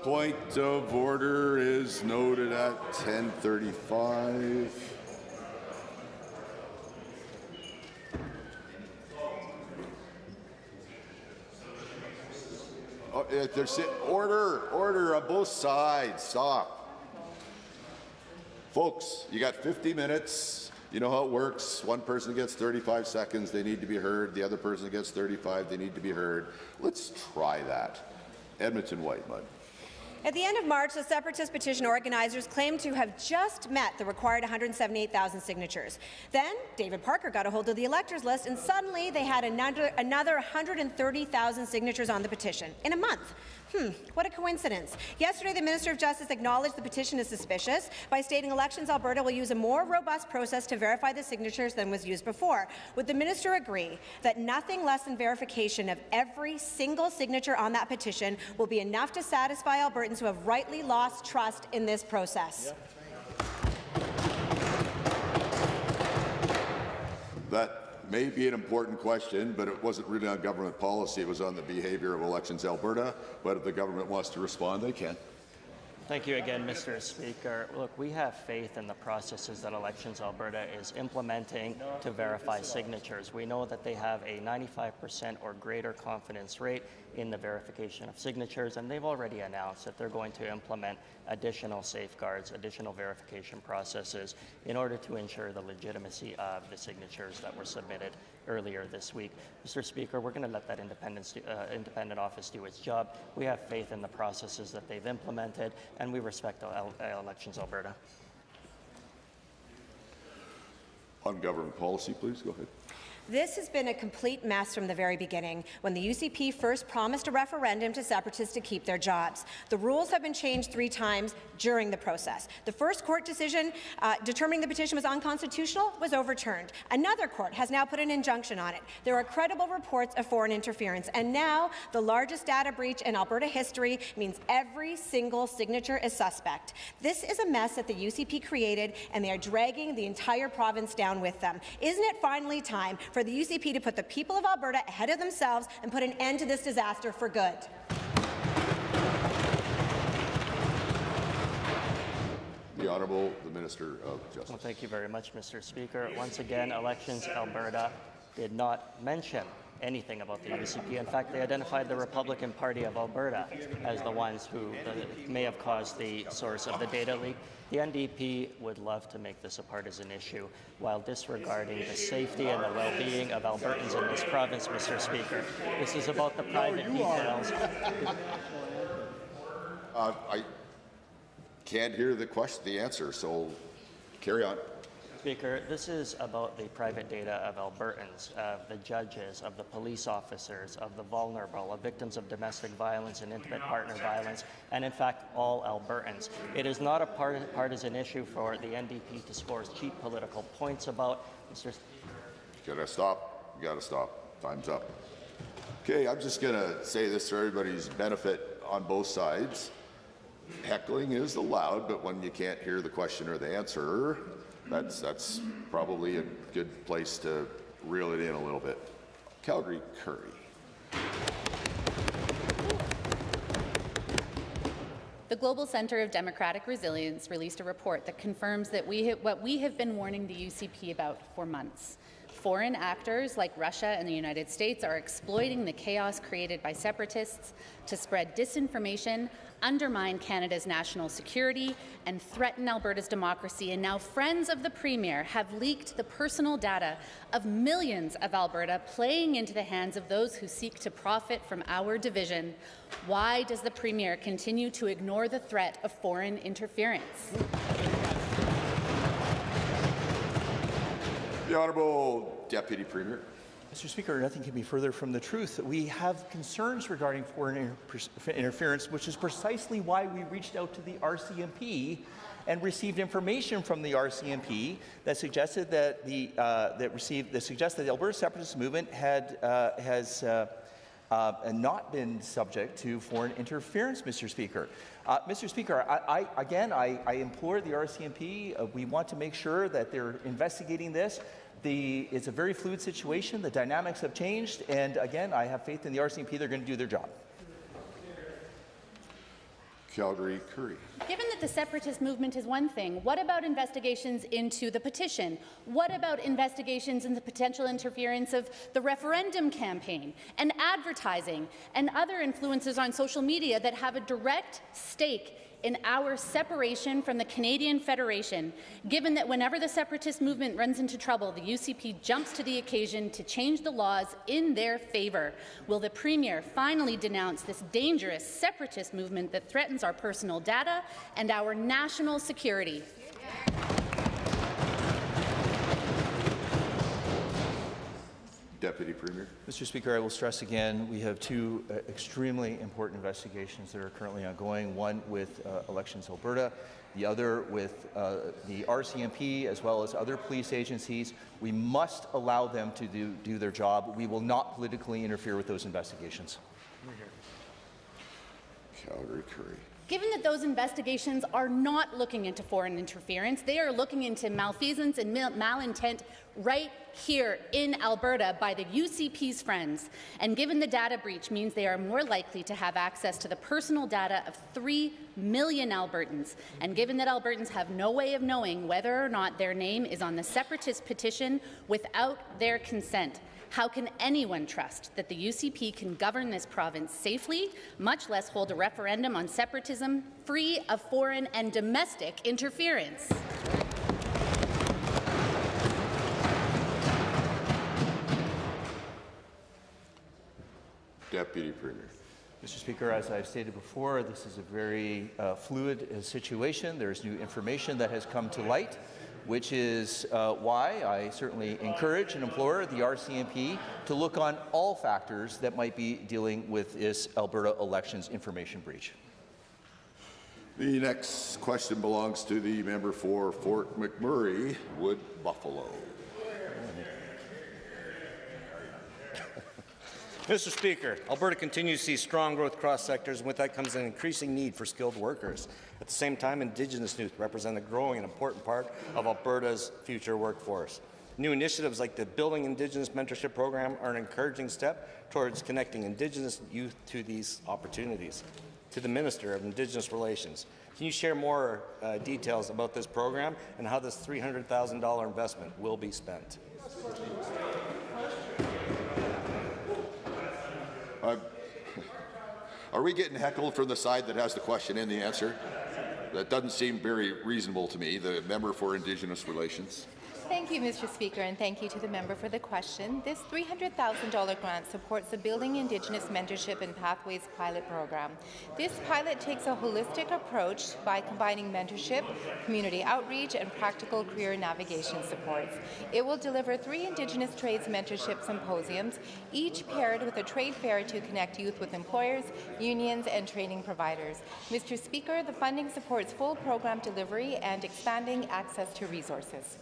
Point of order is noted at 10:35. There's order on both sides. Stop. Folks, you got 50 minutes. You know how it works. One person gets 35 seconds. They need to be heard. The other person gets 35. They need to be heard. Let's try that. Edmonton Whitemud. At the end of March, the Separatist petition organizers claimed to have just met the required 178,000 signatures. Then David Parker got a hold of the electors list, and suddenly they had another 130,000 signatures on the petition in a month. What a coincidence. Yesterday, the Minister of Justice acknowledged the petition is suspicious by stating Elections Alberta will use a more robust process to verify the signatures than was used before. Would the minister agree that nothing less than verification of every single signature on that petition will be enough to satisfy Albertans who have rightly lost trust in this process? That may be an important question, but it wasn't really on government policy. It was on the behaviour of Elections Alberta. But if the government wants to respond, they can. Thank you again, Mr. Speaker. Look, we have faith in the processes that Elections Alberta is implementing to verify signatures. We know that they have a 95% or greater confidence rate in the verification of signatures, and they've already announced that they're going to implement additional safeguards, additional verification processes in order to ensure the legitimacy of the signatures that were submitted earlier this week. Mr. Speaker, we're going to let that independent office do its job. We have faith in the processes that they've implemented, and we respect Elections Alberta. On government policy, please go ahead. This has been a complete mess from the very beginning, when the UCP first promised a referendum to separatists to keep their jobs. The rules have been changed 3 times during the process. The first court decision determining the petition was unconstitutional was overturned. Another court has now put an injunction on it. There are credible reports of foreign interference, and now the largest data breach in Alberta history means every single signature is suspect. This is a mess that the UCP created, and they are dragging the entire province down with them. Isn't it finally time for the UCP to put the people of Alberta ahead of themselves and put an end to this disaster for good? The Honourable, the Minister of Justice. Well, thank you very much, Mr. Speaker. Once again, Elections Alberta did not mention anything about the UCP. In fact, they identified the Republican Party of Alberta as the ones who may have caused the source of the data leak. The NDP would love to make this a partisan issue while disregarding the safety and the well-being of Albertans in this province, Mr. Speaker. This is about the private details. I can't hear the answer, so carry on. Speaker, this is about the private data of Albertans, of the judges, of the police officers, of the vulnerable, of victims of domestic violence and intimate partner violence, and in fact, all Albertans. It is not a partisan issue for the NDP to score cheap political points about. Mr. You gotta stop. You gotta stop. Time's up. Okay, I'm just gonna say this for everybody's benefit on both sides. Heckling is allowed, but when you can't hear the question or the answer, that's probably a good place to reel it in a little bit. Calgary Curry. The Global Centre of Democratic Resilience released a report that confirms that what we have been warning the UCP about for months. foreign actors like Russia and the United States are exploiting the chaos created by separatists to spread disinformation, undermine Canada's national security, and threaten Alberta's democracy. And now friends of the Premier have leaked the personal data of millions of Alberta, playing into the hands of those who seek to profit from our division. Why does the Premier continue to ignore the threat of foreign interference? The Honourable Deputy Premier. Mr. Speaker, nothing can be further from the truth. We have concerns regarding foreign interference, which is precisely why we reached out to the RCMP and received information from the RCMP that suggested that the Alberta separatist movement has not been subject to foreign interference, Mr. Speaker. Mr. Speaker, I implore the RCMP. We want to make sure that they're investigating this. It's a very fluid situation. The dynamics have changed, and again, I have faith in the RCMP. They're going to do their job. Calgary Curry. Given that the separatist movement is one thing, what about investigations into the petition? What about investigations into the potential interference of the referendum campaign and advertising and other influences on social media that have a direct stake in our separation from the Canadian Federation, given that whenever the separatist movement runs into trouble, the UCP jumps to the occasion to change the laws in their favour? Will the Premier finally denounce this dangerous separatist movement that threatens our personal data and our national security? Deputy Premier. Mr. Speaker, I will stress again, we have two extremely important investigations that are currently ongoing, one with Elections Alberta, the other with the RCMP as well as other police agencies. We must allow them to do their job. We will not politically interfere with those investigations. Calgary Curry. Given that those investigations are not looking into foreign interference, they are looking into malfeasance and malintent right here in Alberta by the UCP's friends, and given the data breach means they are more likely to have access to the personal data of 3 million Albertans, and given that Albertans have no way of knowing whether or not their name is on the separatist petition without their consent, how can anyone trust that the UCP can govern this province safely, much less hold a referendum on separatism free of foreign and domestic interference? Deputy Premier. Mr. Speaker, as I've stated before, this is a very fluid situation. There's new information that has come to light, which is why I certainly encourage and implore the RCMP to look on all factors that might be dealing with this Alberta elections information breach. The next question belongs to the member for Fort McMurray, Wood Buffalo. Mr. Speaker, Alberta continues to see strong growth across sectors, and with that comes an increasing need for skilled workers. At the same time, Indigenous youth represent a growing and important part of Alberta's future workforce. New initiatives like the Building Indigenous Mentorship Program are an encouraging step towards connecting Indigenous youth to these opportunities. To the Minister of Indigenous Relations, can you share more details about this program and how this $300,000 investment will be spent? Are we getting heckled from the side that has the question and the answer? That doesn't seem very reasonable to me. The member for Indigenous Relations. Thank you, Mr. Speaker, and thank you to the member for the question. This $300,000 grant supports the Building Indigenous Mentorship and Pathways pilot program. This pilot takes a holistic approach by combining mentorship, community outreach, and practical career navigation supports. It will deliver 3 Indigenous trades mentorship symposiums, each paired with a trade fair to connect youth with employers, unions, and training providers. Mr. Speaker, the funding supports full program delivery and expanding access to resources.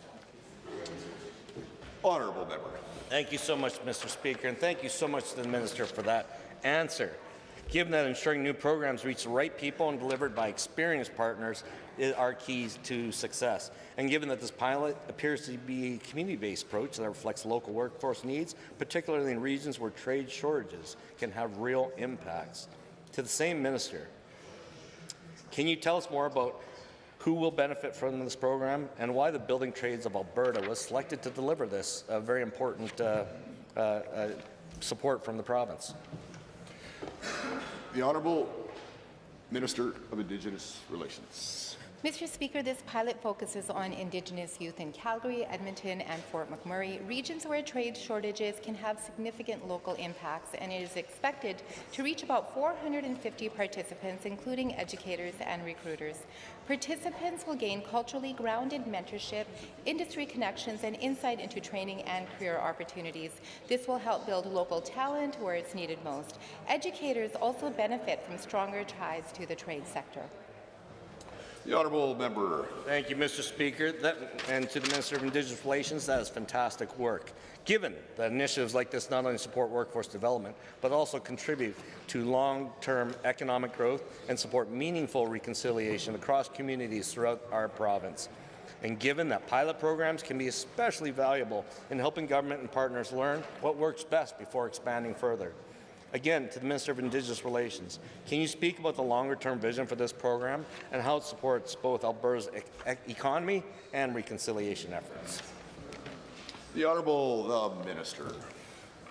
Honourable member. Thank you so much, Mr. Speaker, and thank you so much to the Minister for that answer. Given that ensuring new programs reach the right people and delivered by experienced partners are keys to success, and given that this pilot appears to be a community-based approach that reflects local workforce needs, particularly in regions where trade shortages can have real impacts. To the same Minister, can you tell us more about who will benefit from this program, and why the building trades of Alberta was selected to deliver this very important support from the province. The Honourable Minister of Indigenous Relations. Mr. Speaker, this pilot focuses on Indigenous youth in Calgary, Edmonton, and Fort McMurray, regions where trade shortages can have significant local impacts, and it is expected to reach about 450 participants, including educators and recruiters. Participants will gain culturally grounded mentorship, industry connections, and insight into training and career opportunities. This will help build local talent where it's needed most. Educators also benefit from stronger ties to the trade sector. The Honourable Member. Thank you, Mr. Speaker. And to the Minister of Indigenous Relations, that is fantastic work. Given that initiatives like this not only support workforce development, but also contribute to long-term economic growth and support meaningful reconciliation across communities throughout our province. And given that pilot programs can be especially valuable in helping government and partners learn what works best before expanding further. Again, to the Minister of Indigenous Relations, can you speak about the longer-term vision for this program and how it supports both Alberta's economy and reconciliation efforts? The Honourable Minister.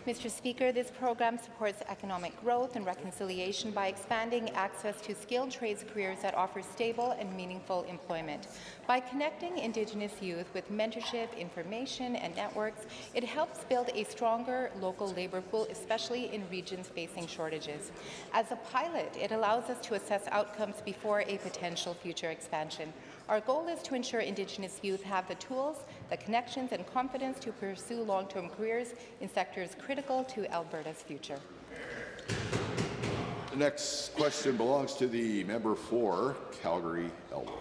Mr. Speaker, this program supports economic growth and reconciliation by expanding access to skilled trades careers that offer stable and meaningful employment. By connecting Indigenous youth with mentorship, information, and networks, it helps build a stronger local labour pool, especially in regions facing shortages. As a pilot, it allows us to assess outcomes before a potential future expansion. Our goal is to ensure Indigenous youth have the tools, the connections, and confidence to pursue long-term careers in sectors critical to Alberta's future. The next question belongs to the member for Calgary-Elbow.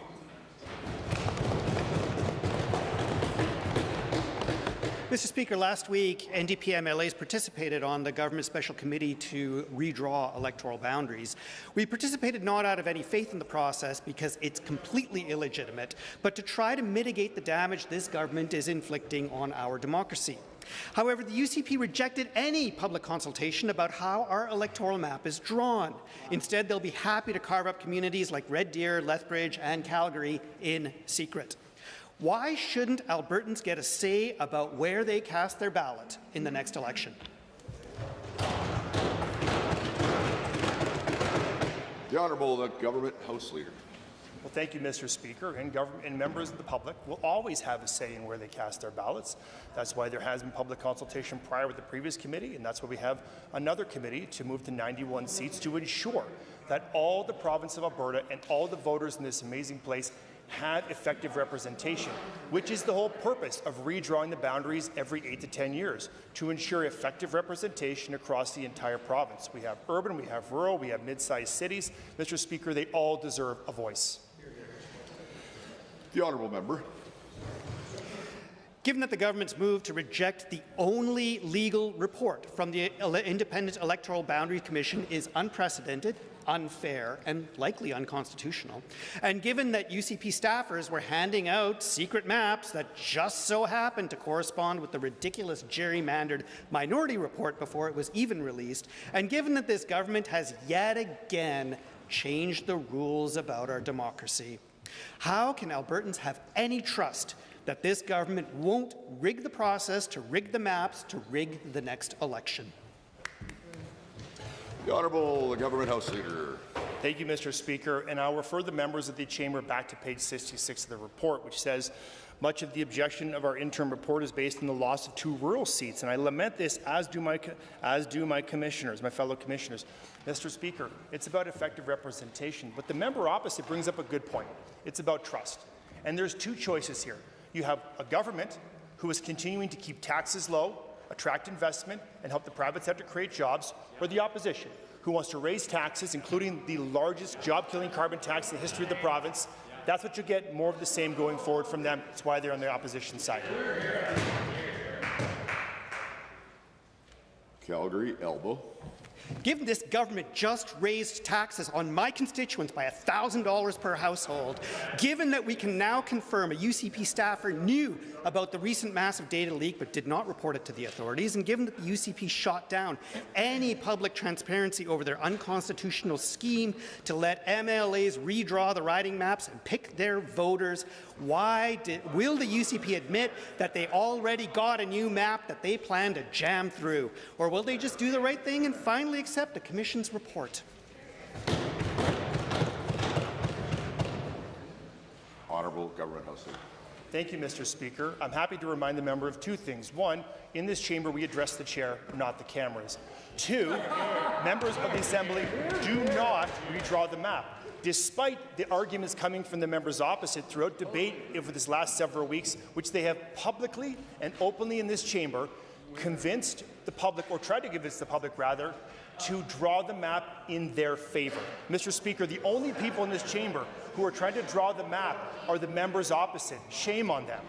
Mr. Speaker, last week, NDP MLAs participated on the government special committee to redraw electoral boundaries. We participated not out of any faith in the process because it's completely illegitimate, but to try to mitigate the damage this government is inflicting on our democracy. However, the UCP rejected any public consultation about how our electoral map is drawn. Instead, they'll be happy to carve up communities like Red Deer, Lethbridge, and Calgary in secret. Why shouldn't Albertans get a say about where they cast their ballot in the next election? The Honourable Government House Leader. Well, thank you, Mr. Speaker, and members of the public will always have a say in where they cast their ballots. That's why there has been public consultation prior with the previous committee, and that's why we have another committee to move to 91 seats to ensure that all the province of Alberta and all the voters in this amazing place have effective representation, which is the whole purpose of redrawing the boundaries every 8 to 10 years, to ensure effective representation across the entire province. We have urban, we have rural, we have mid-sized cities. Mr. Speaker, they all deserve a voice. The Honourable Member. Given that the government's move to reject the only legal report from the Independent Electoral Boundary Commission is unprecedented, unfair, and likely unconstitutional, and given that UCP staffers were handing out secret maps that just so happened to correspond with the ridiculous gerrymandered minority report before it was even released, and given that this government has yet again changed the rules about our democracy, how can Albertans have any trust that this government won't rig the process to rig the maps to rig the next election? The Honourable Government House Leader. Thank you, Mr. Speaker, and I'll refer the members of the Chamber back to page 66 of the report, which says, much of the objection of our interim report is based on the loss of 2 rural seats, and I lament this, as do my commissioners, my fellow commissioners. Mr. Speaker, it's about effective representation, but the member opposite brings up a good point. It's about trust, and there's 2 choices here. You have a government who is continuing to keep taxes low, attract investment, and help the private sector create jobs, or the opposition, who wants to raise taxes, including the largest job-killing carbon tax in the history of the province. That's what you get, more of the same going forward from them. That's why they're on the opposition side. Calgary-Elbow. Given this government just raised taxes on my constituents by $1,000 per household, given that we can now confirm a UCP staffer knew about the recent massive data leak but did not report it to the authorities, and given that the UCP shot down any public transparency over their unconstitutional scheme to let MLAs redraw the riding maps and pick their voters, will the UCP admit that they already got a new map that they plan to jam through? Or will they just do the right thing and finally accept the Commission's report? Honourable Government House Leader. Thank you, Mr. Speaker. I'm happy to remind the member of two things. One, in this chamber we address the chair, not the cameras. Two, members of the Assembly do not redraw the map. Despite the arguments coming from the members opposite throughout debate over this last several weeks, which they have publicly and openly in this chamber convinced the public, or tried to convince the public rather, to draw the map in their favor. Mr. Speaker, the only people in this chamber who are trying to draw the map are the members opposite. Shame on them.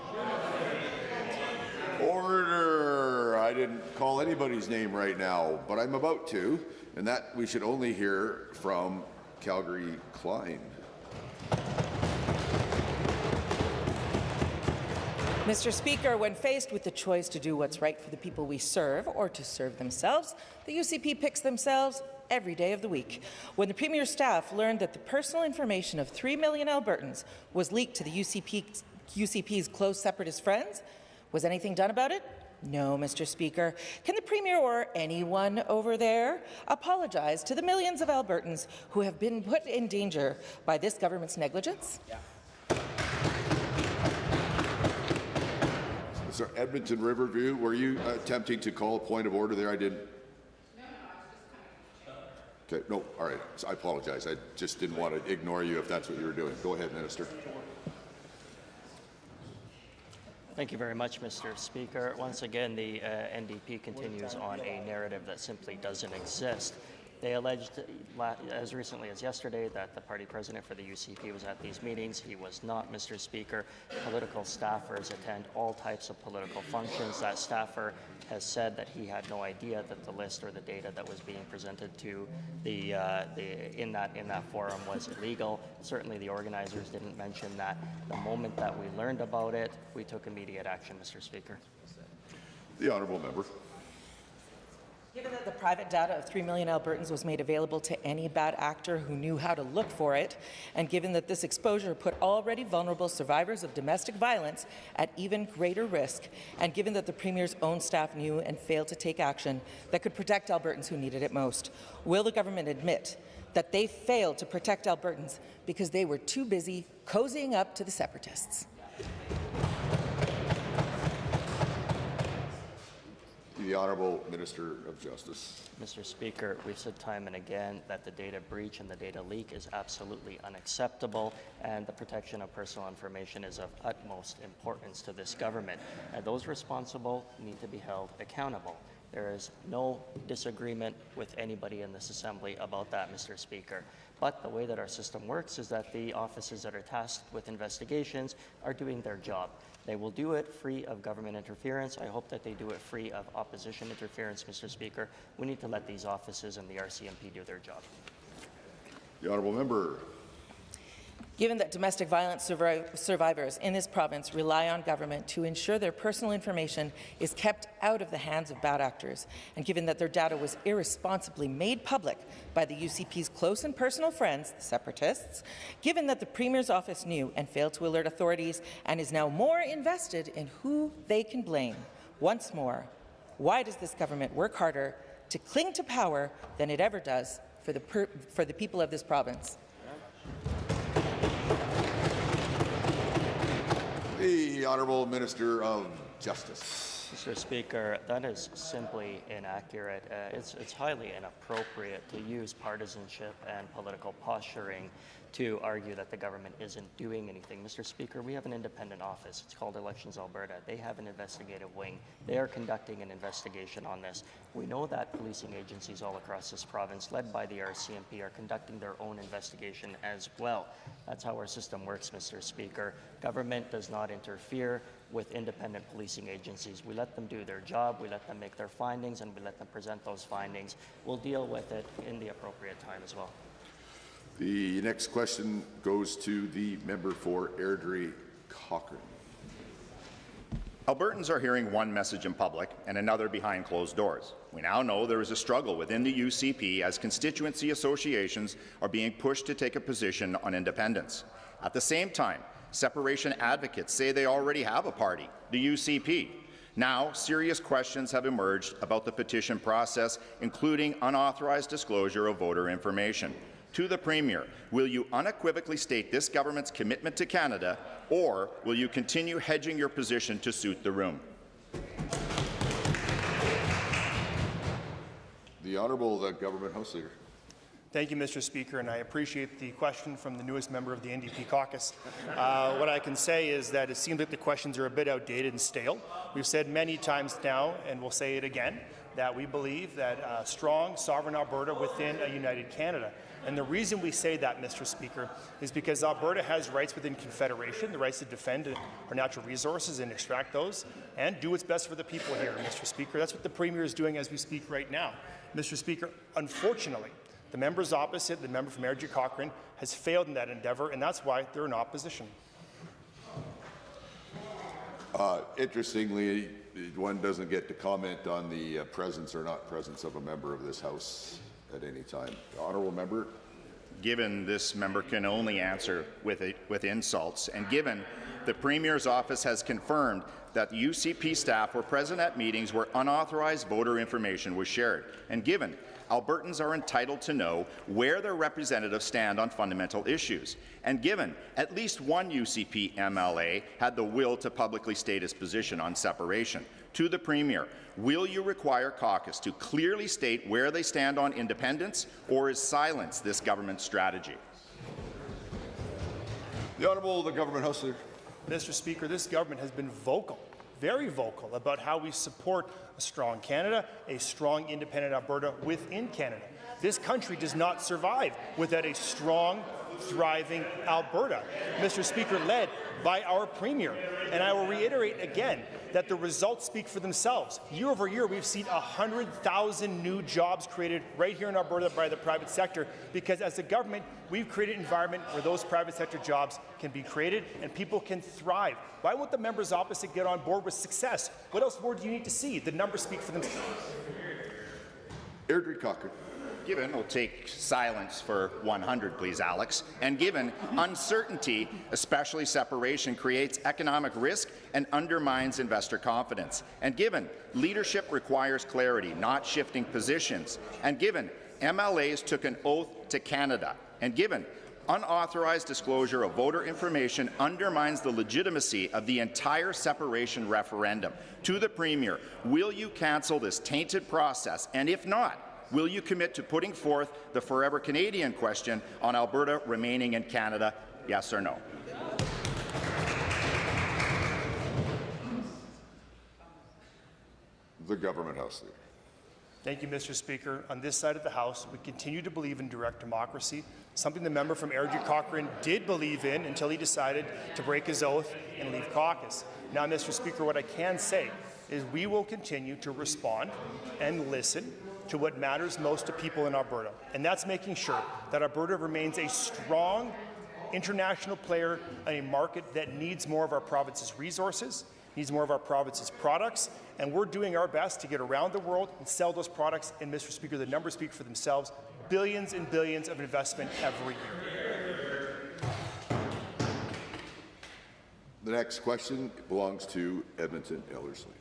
Order! I didn't call anybody's name right now, but I'm about to, and that we should only hear from Calgary Klein. Mr. Speaker, when faced with the choice to do what's right for the people we serve or to serve themselves, the UCP picks themselves every day of the week. When the Premier's staff learned that the personal information of 3 million Albertans was leaked to the UCP's close separatist friends, was anything done about it? No, Mr. Speaker. Can the Premier or anyone over there apologize to the millions of Albertans who have been put in danger by this government's negligence? Yeah. Sir, Edmonton Riverview, were you attempting to call a point of order there? I didn't. Okay, no, all right. So I apologize. I just didn't want to ignore you if that's what you were doing. Go ahead, Minister. Thank you very much, Mr. Speaker. Once again, the NDP continues on a narrative that simply doesn't exist. They alleged as recently as yesterday that the party president for the UCP was at these meetings. He was not, Mr. Speaker. Political staffers attend all types of political functions. That staffer has said that he had no idea that the list or the data that was being presented to in that forum was illegal. Certainly the organizers didn't mention that. The moment that we learned about it, we took immediate action, Mr. Speaker. The honourable member. Given that the private data of 3 million Albertans was made available to any bad actor who knew how to look for it, and given that this exposure put already vulnerable survivors of domestic violence at even greater risk, and given that the Premier's own staff knew and failed to take action that could protect Albertans who needed it most, will the government admit that they failed to protect Albertans because they were too busy cozying up to the separatists? The Honourable Minister of Justice. Mr. Speaker, we've said time and again that the data breach and the data leak is absolutely unacceptable, and the protection of personal information is of utmost importance to this government. And those responsible need to be held accountable. There is no disagreement with anybody in this Assembly about that, Mr. Speaker. But the way that our system works is that the offices that are tasked with investigations are doing their job. They will do it free of government interference. I hope that they do it free of opposition interference, Mr. Speaker. We need to let these offices and the RCMP do their job. The honourable member. Given that domestic violence survivors in this province rely on government to ensure their personal information is kept out of the hands of bad actors, and given that their data was irresponsibly made public by the UCP's close and personal friends, the separatists, given that the Premier's office knew and failed to alert authorities and is now more invested in who they can blame, once more, why does this government work harder to cling to power than it ever does for the people of this province? The Honourable Minister of Justice. Mr. Speaker, that is simply inaccurate. It's highly inappropriate to use partisanship and political posturing to argue that the government isn't doing anything. Mr. Speaker, we have an independent office. It's called Elections Alberta. They have an investigative wing. They are conducting an investigation on this. We know that policing agencies all across this province, led by the RCMP, are conducting their own investigation as well. That's how our system works, Mr. Speaker. Government does not interfere with independent policing agencies. We let them do their job, we let them make their findings, and we let them present those findings. We'll deal with it in the appropriate time as well. The next question goes to the member for Airdrie Cochrane. Albertans are hearing one message in public and another behind closed doors. We now know there is a struggle within the UCP as constituency associations are being pushed to take a position on independence. At the same time, separation advocates say they already have a party, the UCP. Now, serious questions have emerged about the petition process, including unauthorized disclosure of voter information. To the Premier, will you unequivocally state this government's commitment to Canada, or will you continue hedging your position to suit the room? The Honourable Government House Leader. Thank you, Mr. Speaker, and I appreciate the question from the newest member of the NDP caucus. What I can say is that it seems like the questions are a bit outdated and stale. We've said many times now, and we'll say it again, that we believe that a strong, sovereign Alberta within a united Canada. And the reason we say that, Mr. Speaker, is because Alberta has rights within Confederation, the rights to defend our natural resources and extract those, and do what's best for the people here, Mr. Speaker. That's what the Premier is doing as we speak right now. Mr. Speaker, unfortunately, the members opposite, the member from Airdrie Cochrane, has failed in that endeavour, and that's why they're in opposition. Interestingly, one doesn't get to comment on the presence or not presence of a member of this House at any time. The Honourable Member. Given this member can only answer with insults, and given the Premier's office has confirmed that the UCP staff were present at meetings where unauthorized voter information was shared, and given Albertans are entitled to know where their representatives stand on fundamental issues, and given at least one UCP MLA had the will to publicly state his position on separation, to the Premier, will you require caucus to clearly state where they stand on independence, or is silence this government's strategy? The Honourable Government House Leader. Mr. Speaker, this government has been vocal, very vocal, about how we support a strong Canada, a strong independent Alberta within Canada. This country does not survive without a strong, thriving Alberta. Mr. Speaker, led by our Premier. And I will reiterate again that the results speak for themselves. Year over year, we've seen 100,000 new jobs created right here in Alberta by the private sector, because as a government, we've created an environment where those private sector jobs can be created and people can thrive. Why won't the members opposite get on board with success? What else more do you need to see? The numbers speak for themselves. Airdrie Cochrane. Given, we'll take silence for 100, please, Alex. And given uncertainty, especially separation, creates economic risk and undermines investor confidence. And given leadership requires clarity, not shifting positions. And given MLAs took an oath to Canada. And given unauthorized disclosure of voter information undermines the legitimacy of the entire separation referendum. To the Premier, will you cancel this tainted process? And if not, will you commit to putting forth the Forever Canadian question on Alberta remaining in Canada, yes or no? The Government House Leader. Thank you, Mr. Speaker. On this side of the House, we continue to believe in direct democracy, something the member from Airdrie Cochrane did believe in until he decided to break his oath and leave caucus. Now, Mr. Speaker, what I can say is we will continue to respond and listen to what matters most to people in Alberta, and that's making sure that Alberta remains a strong international player in a market that needs more of our province's resources, needs more of our province's products, and we're doing our best to get around the world and sell those products. And, Mr. Speaker, the numbers speak for themselves. Billions and billions of investment every year. The next question belongs to Edmonton Ellerslie.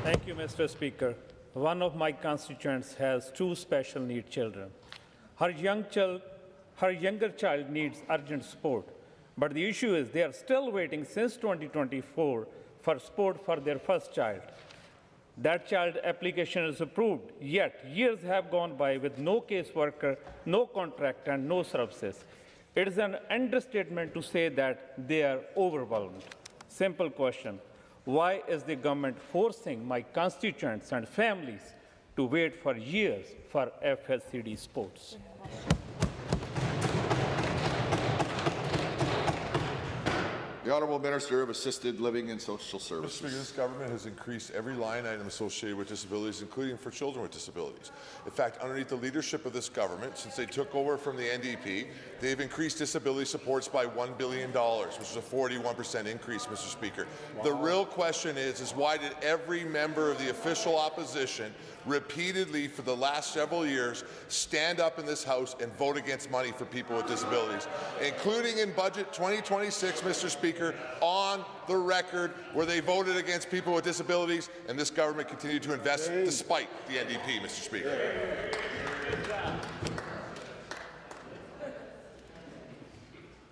Thank you, Mr. Speaker. One of my constituents has 2 special needs children. Her younger child needs urgent support, but the issue is they are still waiting since 2024 for support for their first child. That child application is approved, yet years have gone by with no caseworker, no contract, and no services. It is an understatement to say that they are overwhelmed. Simple question. Why is the government forcing my constituents and families to wait for years for FSCD sports. The Honourable Minister of Assisted Living and Social Services. Mr. Speaker, this government has increased every line item associated with disabilities, including for children with disabilities. In fact, underneath the leadership of this government, since they took over from the NDP, they've increased disability supports by $1 billion, which is a 41% increase, Mr. Speaker. Wow. The real question is why did every member of the official opposition repeatedly for the last several years stand up in this House and vote against money for people with disabilities, including in Budget 2026, Mr. Speaker, on the record where they voted against people with disabilities, and this government continued to invest despite the NDP, Mr. Speaker.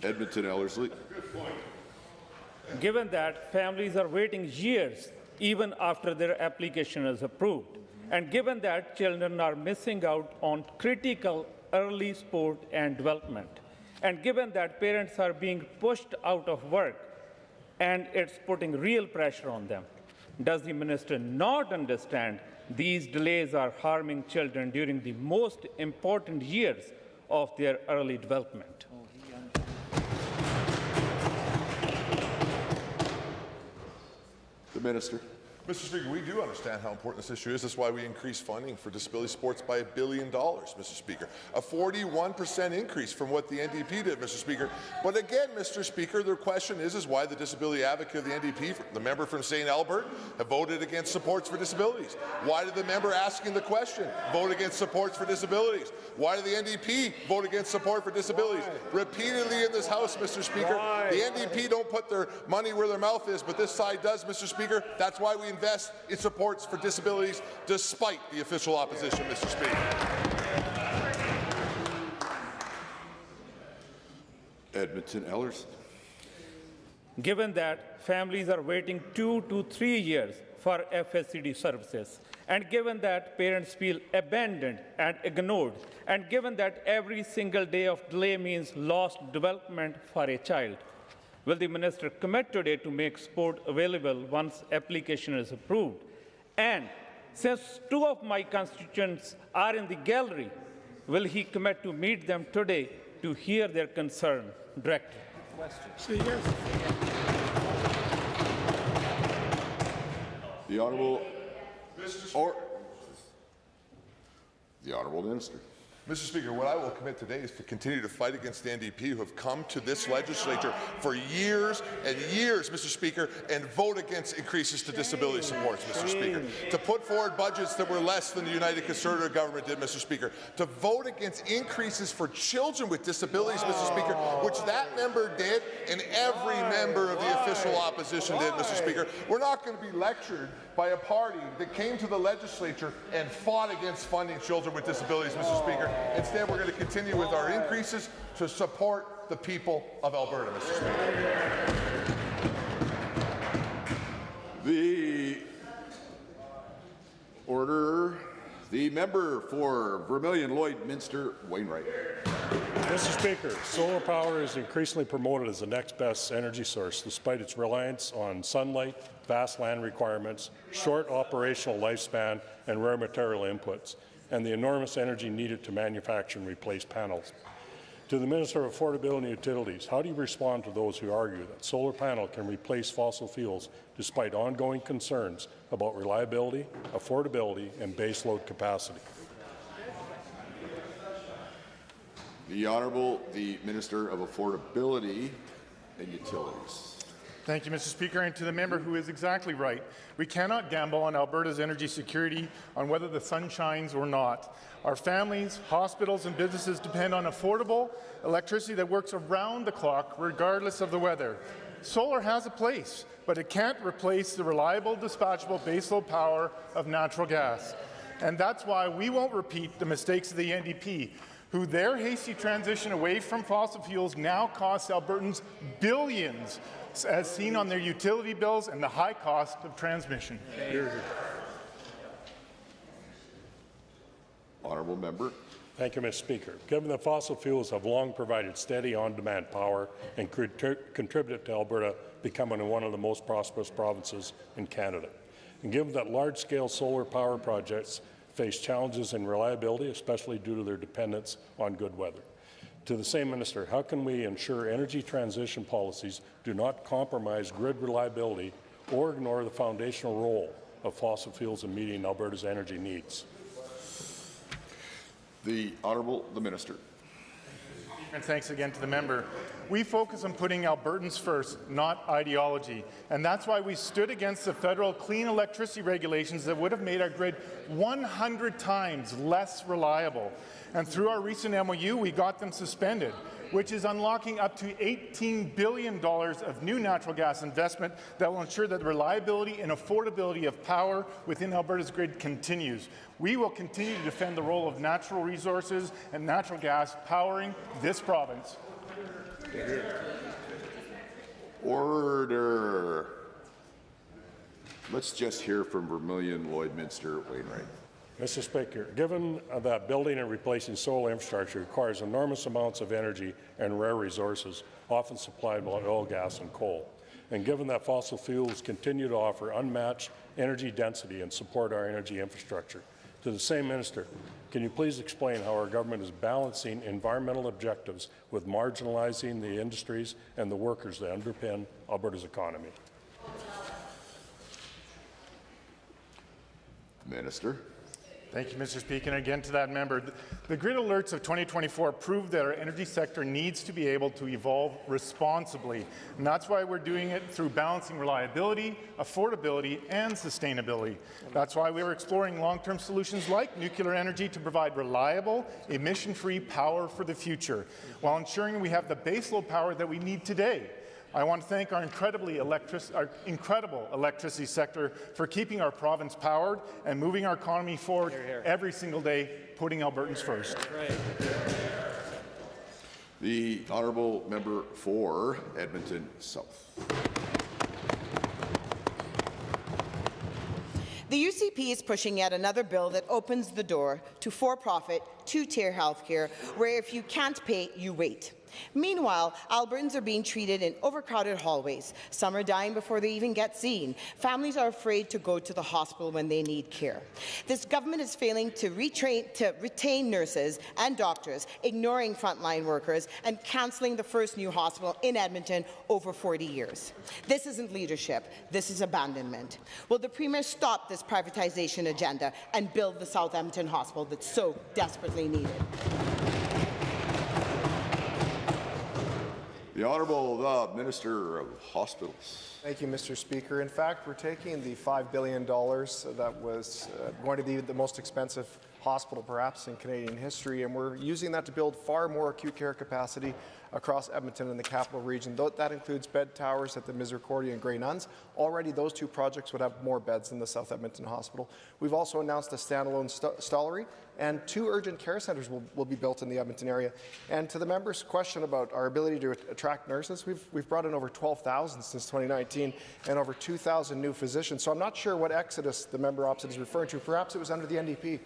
Edmonton Ellerslie. Given that families are waiting years even after their application is approved, and given that children are missing out on critical early sport and development, and given that parents are being pushed out of work and it's putting real pressure on them, does the minister not understand these delays are harming children during the most important years of their early development? The Minister. Mr. Speaker, we do understand how important this issue is. That's why we increased funding for disability sports by $1 billion, Mr. Speaker. A 41% increase from what the NDP did, Mr. Speaker. But again, Mr. Speaker, the question is why the disability advocate of the NDP, the member from St. Albert, have voted against supports for disabilities. Why did the member asking the question vote against supports for disabilities? Why did the NDP vote against support for disabilities? Why? Repeatedly in this House, Mr. Speaker. Why? The NDP don't put their money where their mouth is, but this side does, Mr. Speaker. That's why we invest in supports for disabilities despite the official opposition, Mr. Speaker. Edmonton Ellerslie. Given that families are waiting 2 to 3 years for FSCD services, and given that parents feel abandoned and ignored, and given that every single day of delay means lost development for a child, will the minister commit today to make sport available once application is approved? And since 2 of my constituents are in the gallery, will he commit to meet them today to hear their concern directly? Say yes. The Honourable Minister. Mr. Speaker, what I will commit today is to continue to fight against the NDP who have come to this legislature for years and years, Mr. Speaker, and vote against increases to disability supports, Mr. Speaker. To put forward budgets that were less than the United Conservative government did, Mr. Speaker. To vote against increases for children with disabilities, Mr. Speaker, which that member did and every member of the official opposition did, Mr. Speaker. We're not going to be lectured by a party that came to the legislature and fought against funding children with disabilities, Mr. Speaker. Instead, we're going to continue with our increases to support the people of Alberta, Mr. Speaker. The order. The member for Vermilion Lloyd-Minster, Wainwright. Mr. Speaker, solar power is increasingly promoted as the next best energy source, despite its reliance on sunlight, vast land requirements, short operational lifespan, and rare material inputs, and the enormous energy needed to manufacture and replace panels. To the Minister of Affordability and Utilities, how do you respond to those who argue that solar panel can replace fossil fuels despite ongoing concerns about reliability, affordability, and baseload capacity? The Honourable the Minister of Affordability and Utilities. Thank you, Mr. Speaker, and to the member who is exactly right. We cannot gamble on Alberta's energy security on whether the sun shines or not. Our families, hospitals, and businesses depend on affordable electricity that works around the clock, regardless of the weather. Solar has a place, but it can't replace the reliable, dispatchable baseload power of natural gas. And that's why we won't repeat the mistakes of the NDP, who their hasty transition away from fossil fuels now costs Albertans billions, as seen on their utility bills and the high cost of transmission. Honourable member. Thank you, Mr. Speaker. Given that fossil fuels have long provided steady on-demand power and contributed to Alberta becoming one of the most prosperous provinces in Canada, and given that large-scale solar power projects face challenges in reliability, especially due to their dependence on good weather. To the same minister, how can we ensure energy transition policies do not compromise grid reliability or ignore the foundational role of fossil fuels in meeting Alberta's energy needs? The Honourable the Minister. And thanks again to the member. We focus on putting Albertans first, not ideology. And that's why we stood against the federal clean electricity regulations that would have made our grid 100 times less reliable. And through our recent MOU, we got them suspended, which is unlocking up to $18 billion of new natural gas investment that will ensure that the reliability and affordability of power within Alberta's grid continues. We will continue to defend the role of natural resources and natural gas powering this province. Order. Let's just hear from Vermilion, Lloydminster, Wainwright. Mr. Speaker, given that building and replacing solar infrastructure requires enormous amounts of energy and rare resources, often supplied by oil, gas, and coal, and given that fossil fuels continue to offer unmatched energy density and support our energy infrastructure, to the same minister, can you please explain how our government is balancing environmental objectives with marginalizing the industries and the workers that underpin Alberta's economy? Minister. Thank you, Mr. Speaker. And again to that member, the grid alerts of 2024 prove that our energy sector needs to be able to evolve responsibly. And that's why we're doing it through balancing reliability, affordability, and sustainability. That's why we are exploring long-term solutions like nuclear energy to provide reliable, emission-free power for the future, while ensuring we have the baseload power that we need today. I want to thank our incredible electricity sector for keeping our province powered and moving our economy forward every single day, putting Albertans first. The Honourable Member for Edmonton South. The UCP is pushing yet another bill that opens the door to for-profit, two-tier healthcare, where if you can't pay, you wait. Meanwhile, Albertans are being treated in overcrowded hallways. Some are dying before they even get seen. Families are afraid to go to the hospital when they need care. This government is failing to retain nurses and doctors, ignoring frontline workers, and cancelling the first new hospital in Edmonton over 40 years. This isn't leadership. This is abandonment. Will the Premier stop this privatization agenda and build the South Edmonton Hospital that's so desperately needed? The Honourable Minister of Hospitals. Thank you, Mr. Speaker. In fact, we're taking the $5 billion that was going to be the most expensive hospital perhaps in Canadian history, and we're using that to build far more acute care capacity across Edmonton and the capital region. That includes bed towers at the Misericordia and Grey Nuns. Already those two projects would have more beds than the South Edmonton Hospital. We've also announced a standalone stollery, and 2 urgent care centres will be built in the Edmonton area. And to the member's question about our ability to attract nurses, we've brought in over 12,000 since 2019 and over 2,000 new physicians. So I'm not sure what exodus the member opposite is referring to. Perhaps it was under the NDP.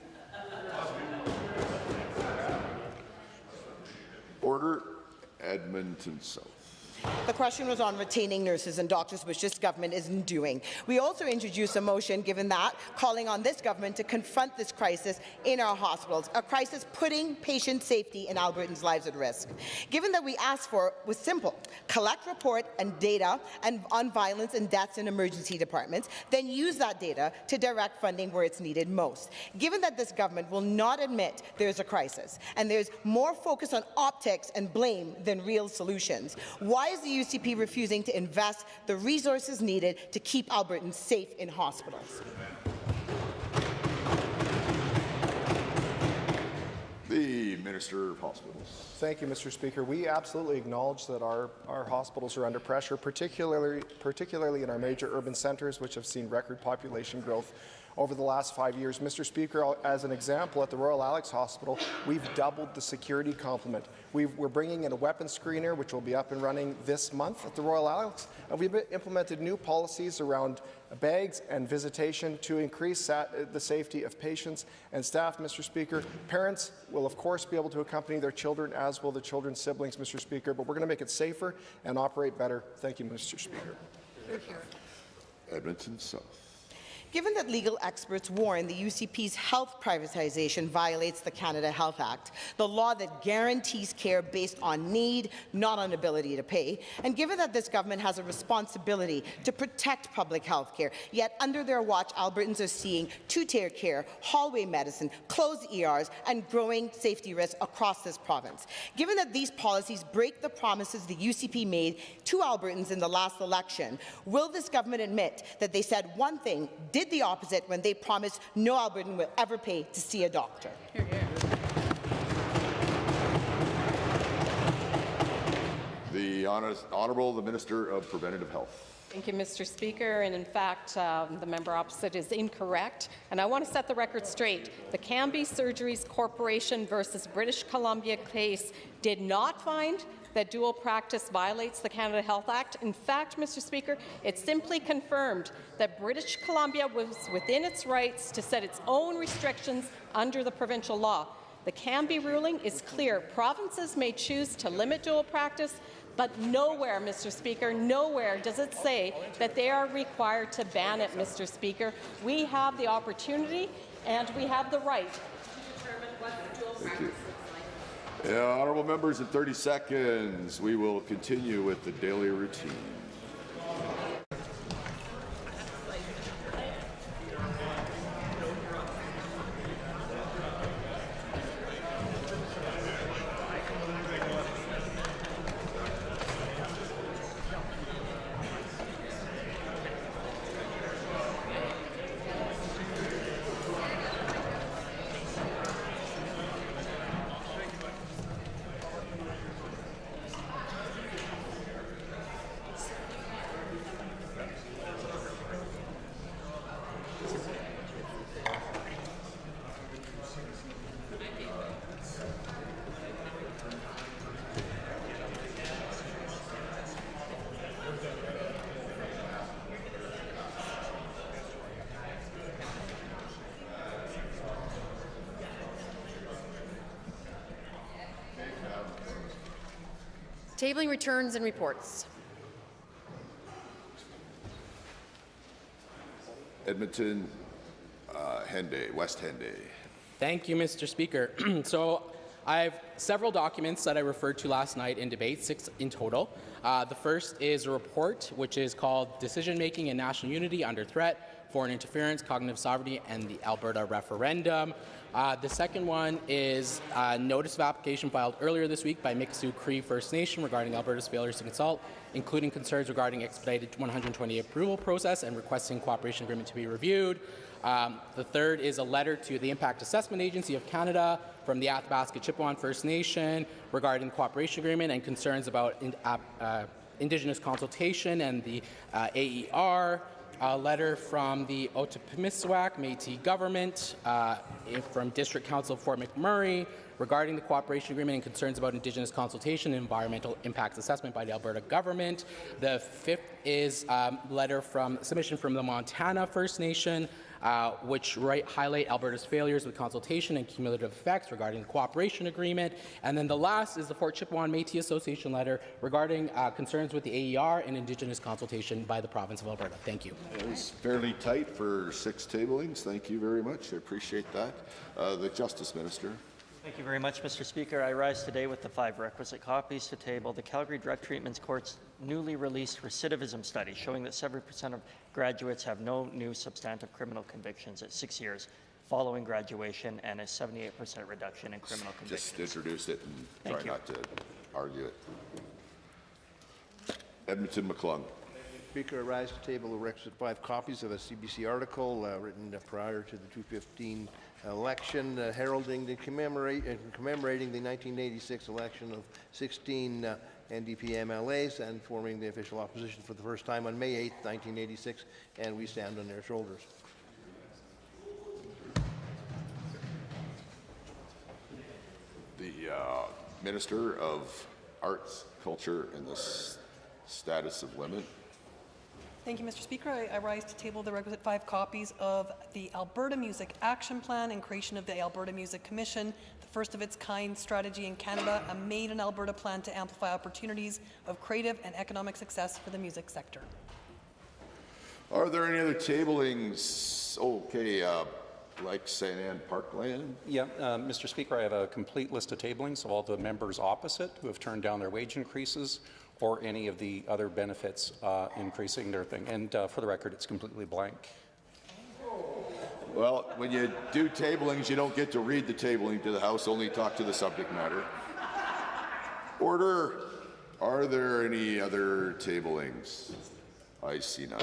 Order. Edmonton South. The question was on retaining nurses and doctors, which this government isn't doing. We also introduced a motion, given that, calling on this government to confront this crisis in our hospitals, a crisis putting patient safety and Albertans' lives at risk. Given that we asked for was simple, collect report and data on violence and deaths in emergency departments, then use that data to direct funding where it's needed most. Given that this government will not admit there's a crisis, and there's more focus on optics and blame than real solutions, why is the UCP refusing to invest the resources needed to keep Albertans safe in hospitals? The Minister of Hospitals. Thank you, Mr. Speaker. We absolutely acknowledge that our hospitals are under pressure, particularly in our major urban centres, which have seen record population growth over the last 5 years. Mr. Speaker, as an example, at the Royal Alex Hospital, we've doubled the security complement. We're bringing in a weapons screener, which will be up and running this month at the Royal Alex, and we've implemented new policies around bags and visitation to increase the safety of patients and staff, Mr. Speaker. Parents will, of course, be able to accompany their children, as will the children's siblings, Mr. Speaker, but we're going to make it safer and operate better. Thank you, Mr. Speaker. Edmonton South. Given that legal experts warn the UCP's health privatization violates the Canada Health Act, the law that guarantees care based on need, not on ability to pay, and given that this government has a responsibility to protect public health care, yet under their watch, Albertans are seeing two-tier care, hallway medicine, closed ERs, and growing safety risks across this province. Given that these policies break the promises the UCP made to Albertans in the last election, will this government admit that they said one thing, did the opposite when they promised no Albertan will ever pay to see a doctor? Hear, hear. The Honourable the Minister of Preventative Health. Thank you, Mr. Speaker. And in fact, the member opposite is incorrect. And I want to set the record straight. The Cambie Surgeries Corporation versus British Columbia case did not find that dual practice violates the Canada Health Act. In fact, Mr. Speaker, it simply confirmed that British Columbia was within its rights to set its own restrictions under the provincial law. The Cambie ruling is clear. Provinces may choose to limit dual practice, but nowhere, Mr. Speaker, nowhere does it say that they are required to ban it, Mr. Speaker. We have the opportunity and we have the right to determine what the dual practice looks like. Yeah, honourable members, in 30 seconds, we will continue with the daily routine. Tabling returns and reports. Edmonton, Henday, West Henday. Thank you, Mr. Speaker. So I have several documents that I referred to last night in debate, 6 in total. The first is a report which is called Decision Making and National Unity Under Threat, Foreign Interference, Cognitive Sovereignty, and the Alberta Referendum. The second one is a notice of application filed earlier this week by Mikisew Cree First Nation regarding Alberta's failures to consult, including concerns regarding expedited 120 approval process and requesting cooperation agreement to be reviewed. The third is a letter to the Impact Assessment Agency of Canada from the Athabasca Chippewa First Nation regarding the cooperation agreement and concerns about Indigenous consultation and the AER. A letter from the Otipemisiwak Métis government, from District Council Fort McMurray regarding the cooperation agreement and concerns about Indigenous consultation and environmental impacts assessment by the Alberta government. The fifth is a letter from submission from the Montana First Nation, which highlight Alberta's failures with consultation and cumulative effects regarding the cooperation agreement. And then the last is the Fort Chippewa Métis Association letter regarding concerns with the AER and Indigenous consultation by the province of Alberta. Thank you. It was fairly tight for 6 tablings. Thank you very much. I appreciate that. The Justice Minister. Thank you very much, Mr. Speaker. I rise today with the 5 requisite copies to table the Calgary Drug Treatment Court's newly released recidivism study showing that 70% of graduates have no new substantive criminal convictions at 6 years following graduation and a 78% reduction in criminal convictions. Just introduce it and Thank try you. not to argue it. Edmonton McClung. Speaker, I rise to table the requisite 5 copies of a CBC article written prior to the 2015 election, heralding the commemorating the 1986 election of 16 NDP MLAs and forming the official opposition for the first time on May 8, 1986, and we stand on their shoulders. The Minister of Arts, Culture, and the Status of Women. Thank you, Mr. Speaker. I rise to table the requisite 5 copies of the Alberta Music Action Plan and creation of the Alberta Music Commission, the first of its kind strategy in Canada, a Made in Alberta plan to amplify opportunities of creative and economic success for the music sector. Are there any other tablings? Okay, like St. Anne Parkland? Yeah, Mr. Speaker, I have a complete list of tablings of all the members opposite who have turned down their wage increases or any of the other benefits increasing their thing. And for the record, it's completely blank. Well, when you do tablings, you don't get to read the tabling to the House, only talk to the subject matter. Order. Are there any other tablings? I see none.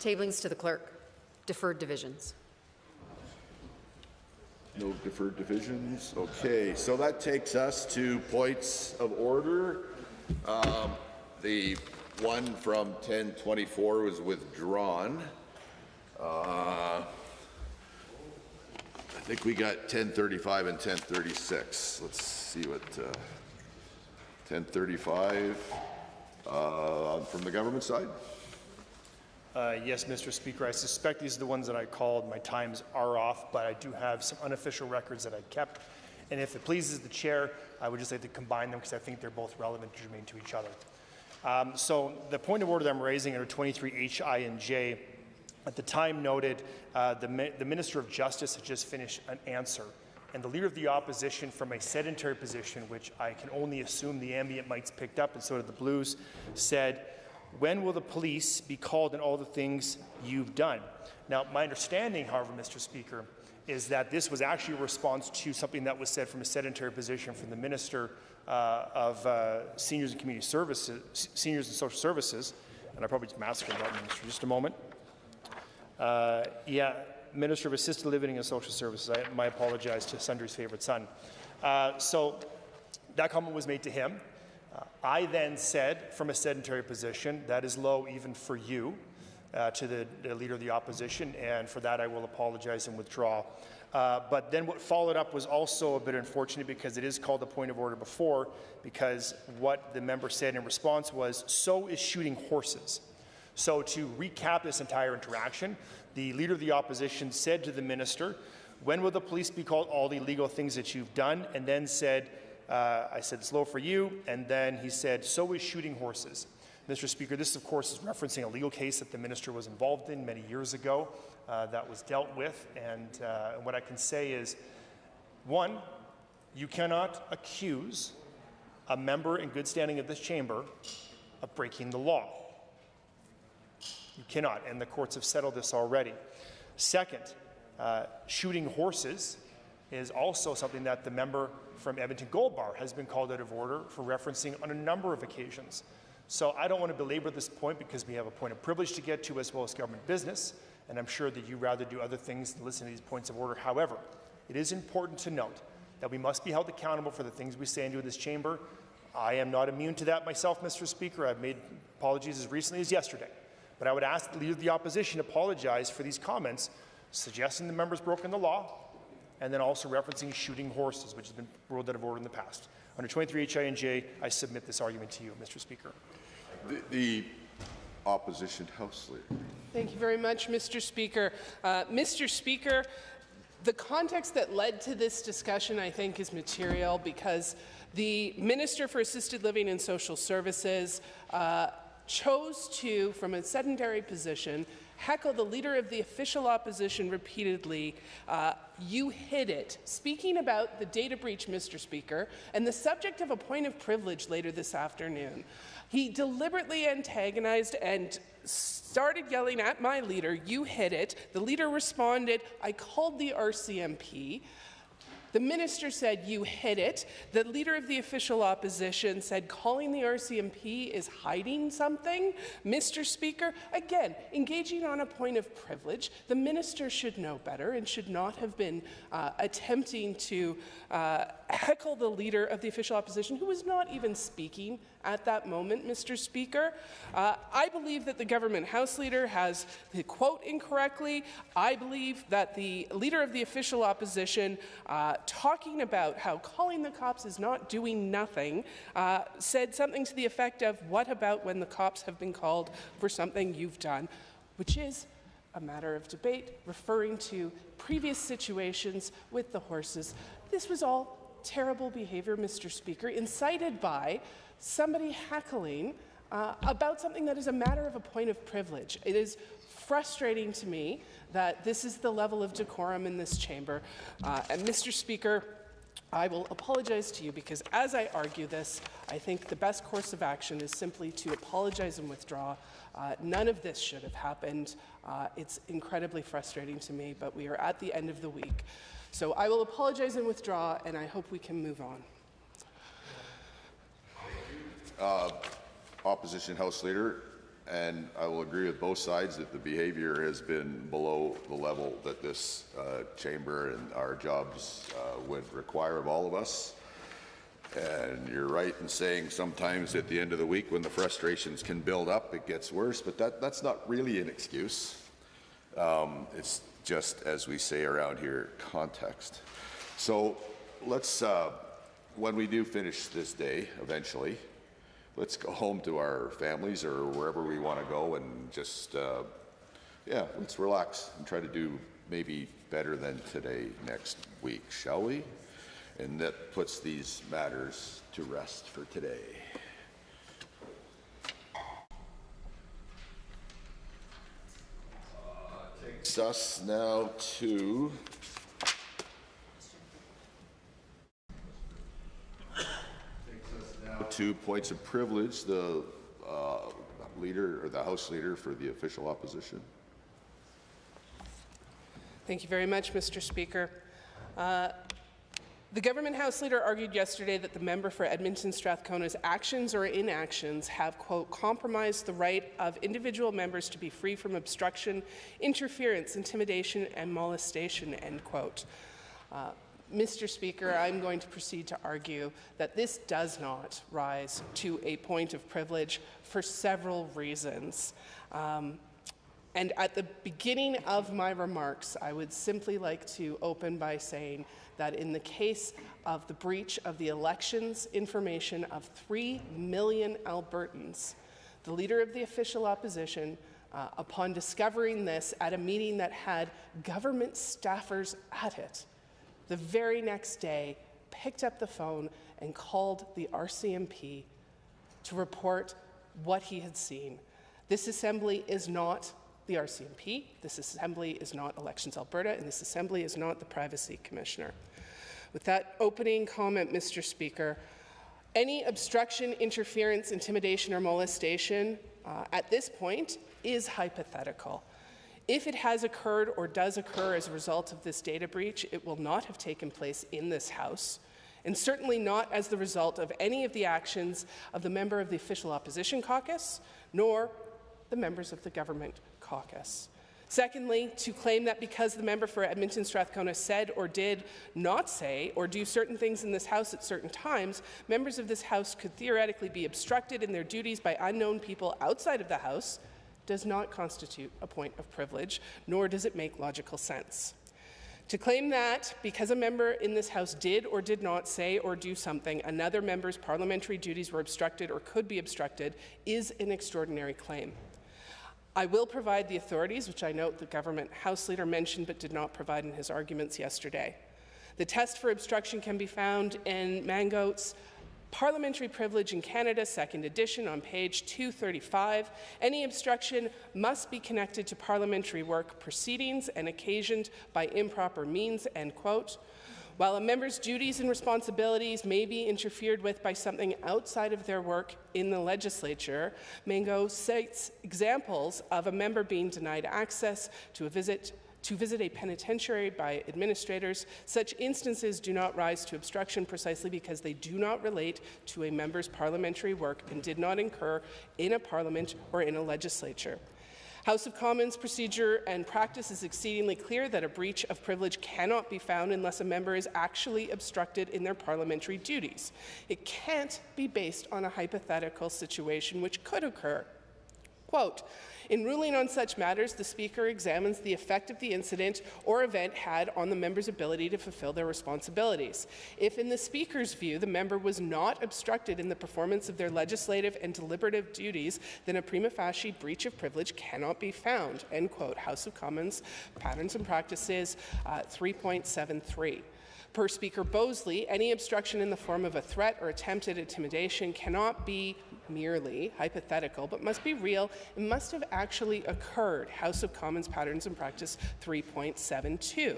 Tablings to the clerk. Deferred divisions. No deferred divisions. Okay, so that takes us to points of order. The one from 1024 was withdrawn. I think we got 1035 and 1036. Let's see what 1035 from the government side. Yes, Mr. Speaker. I suspect these are the ones that I called. My times are off, but I do have some unofficial records that I kept. And if it pleases the chair, I would just like to combine them because I think they're both relevant and germane to each other. So the point of order that I'm raising under 23H, I, and J, at the time noted the Minister of Justice had just finished an answer. And the Leader of the Opposition, from a sedentary position, which I can only assume the ambient mics picked up, and so did the Blues, said, when will the police be called on all the things you've done? Now, my understanding, however, Mr. Speaker, is that this was actually a response to something that was said from a sedentary position from the Minister of Seniors and Community Services, Seniors and Social Services, and I probably just massacred that minister for just a moment. Yeah, Minister of Assisted Living and Social Services. My apologize to Sundry's favourite son. So that comment was made to him. I then said, from a sedentary position, that is low even for you, to the Leader of the Opposition, and for that I will apologize and withdraw. But then what followed up was also a bit unfortunate because it is called a point of order before, because what the member said in response was, so is shooting horses. So to recap this entire interaction, the Leader of the Opposition said to the Minister, when will the police be called all the illegal things that you've done? And then said, I said, it's low for you. And then he said, so is shooting horses. Mr. Speaker, this, of course, is referencing a legal case that the minister was involved in many years ago that was dealt with. And what I can say is, one, you cannot accuse a member in good standing of this chamber of breaking the law. You cannot, and the courts have settled this already. Second, shooting horses is also something that the member from Edmonton Gold Bar has been called out of order for referencing on a number of occasions. So I don't want to belabor this point because we have a point of privilege to get to as well as government business, and I'm sure that you rather do other things than listen to these points of order. However, it is important to note that we must be held accountable for the things we say and do in this chamber. I am not immune to that myself, Mr. Speaker. I've made apologies as recently as yesterday. But I would ask the Leader of the Opposition apologize for these comments, suggesting the member's broken the law, and then also referencing shooting horses, which has been ruled out of order in the past. Under 23HI and J, I submit this argument to you, Mr. Speaker. The Opposition House Leader. Thank you very much, Mr. Speaker. Mr. Speaker, the context that led to this discussion, I think, is material because the Minister for Assisted Living and Social Services chose to, from a sedentary position, heckle the Leader of the Official Opposition repeatedly. You hid it. Speaking about the data breach, Mr. Speaker, and the subject of a point of privilege later this afternoon, he deliberately antagonized and started yelling at my leader, you hid it. The leader responded, I called the RCMP. The minister said, you hid it. The Leader of the Official Opposition said, calling the RCMP is hiding something. Mr. Speaker, again, engaging on a point of privilege, the minister should know better and should not have been attempting to heckle the Leader of the Official Opposition, who was not even speaking at that moment, Mr. Speaker. I believe that the government House Leader has the quote incorrectly. I believe that the Leader of the Official Opposition, talking about how calling the cops is not doing nothing, said something to the effect of, what about when the cops have been called for something you've done, which is a matter of debate, referring to previous situations with the horses. This was all terrible behavior, Mr. Speaker, incited by somebody heckling about something that is a matter of a point of privilege. It is frustrating to me that this is the level of decorum in this chamber. And Mr. Speaker, I will apologize to you because as I argue this, I think the best course of action is simply to apologize and withdraw. None of this should have happened. It's incredibly frustrating to me, but we are at the end of the week. So I will apologize and withdraw, and I hope we can move on. Opposition House Leader, and I will agree with both sides that the behavior has been below the level that this chamber and our jobs would require of all of us. And you're right in saying sometimes at the end of the week when the frustrations can build up, it gets worse, but that's not really an excuse. It's just, as we say around here, context. So let's, when we do finish this day eventually, let's go home to our families or wherever we want to go and just, yeah, let's relax and try to do maybe better than today next week, shall we? And that puts these matters to rest for today. Takes us now to points of privilege. The leader or the House Leader for the official opposition. Thank you very much, Mr. Speaker. The Government House Leader argued yesterday that the member for Edmonton Strathcona's actions or inactions have, quote, compromised the right of individual members to be free from obstruction, interference, intimidation, and molestation, end quote. Mr. Speaker, I'm going to proceed to argue that this does not rise to a point of privilege for several reasons. And at the beginning of my remarks, I would simply like to open by saying that in the case of the breach of the elections information of 3 million Albertans, the Leader of the official opposition, upon discovering this at a meeting that had government staffers at it, the very next day picked up the phone and called the RCMP to report what he had seen. This assembly is not the RCMP, this assembly is not Elections Alberta, and this assembly is not the Privacy Commissioner. With that opening comment, Mr. Speaker, any obstruction, interference, intimidation, or molestation at this point is hypothetical. If it has occurred or does occur as a result of this data breach, it will not have taken place in this House, and certainly not as the result of any of the actions of the member of the Official Opposition Caucus, nor the members of the Government Caucus. Secondly, to claim that because the member for Edmonton Strathcona said or did not say or do certain things in this House at certain times, members of this House could theoretically be obstructed in their duties by unknown people outside of the House does not constitute a point of privilege, nor does it make logical sense. To claim that because a member in this House did or did not say or do something, another member's parliamentary duties were obstructed or could be obstructed is an extraordinary claim. I will provide the authorities, which I note the Government House Leader mentioned but did not provide in his arguments yesterday. The test for obstruction can be found in Mangoat's Parliamentary Privilege in Canada, 2nd edition, on page 235. Any obstruction must be connected to parliamentary work proceedings and occasioned by improper means, end quote. While a member's duties and responsibilities may be interfered with by something outside of their work in the legislature, Mango cites examples of a member being denied access to visit a penitentiary by administrators. Such instances do not rise to obstruction precisely because they do not relate to a member's parliamentary work and did not occur in a parliament or in a legislature. House of Commons procedure and practice is exceedingly clear that a breach of privilege cannot be found unless a member is actually obstructed in their parliamentary duties. It can't be based on a hypothetical situation which could occur. Quote, in ruling on such matters, the Speaker examines the effect of the incident or event had on the member's ability to fulfill their responsibilities. If, in the Speaker's view, the member was not obstructed in the performance of their legislative and deliberative duties, then a prima facie breach of privilege cannot be found, end quote. House of Commons Patterns and Practices 3.73. Per Speaker Bosley, any obstruction in the form of a threat or attempted intimidation cannot be merely hypothetical, but must be real and must have actually occurred. House of Commons Patterns and Practice 3.72.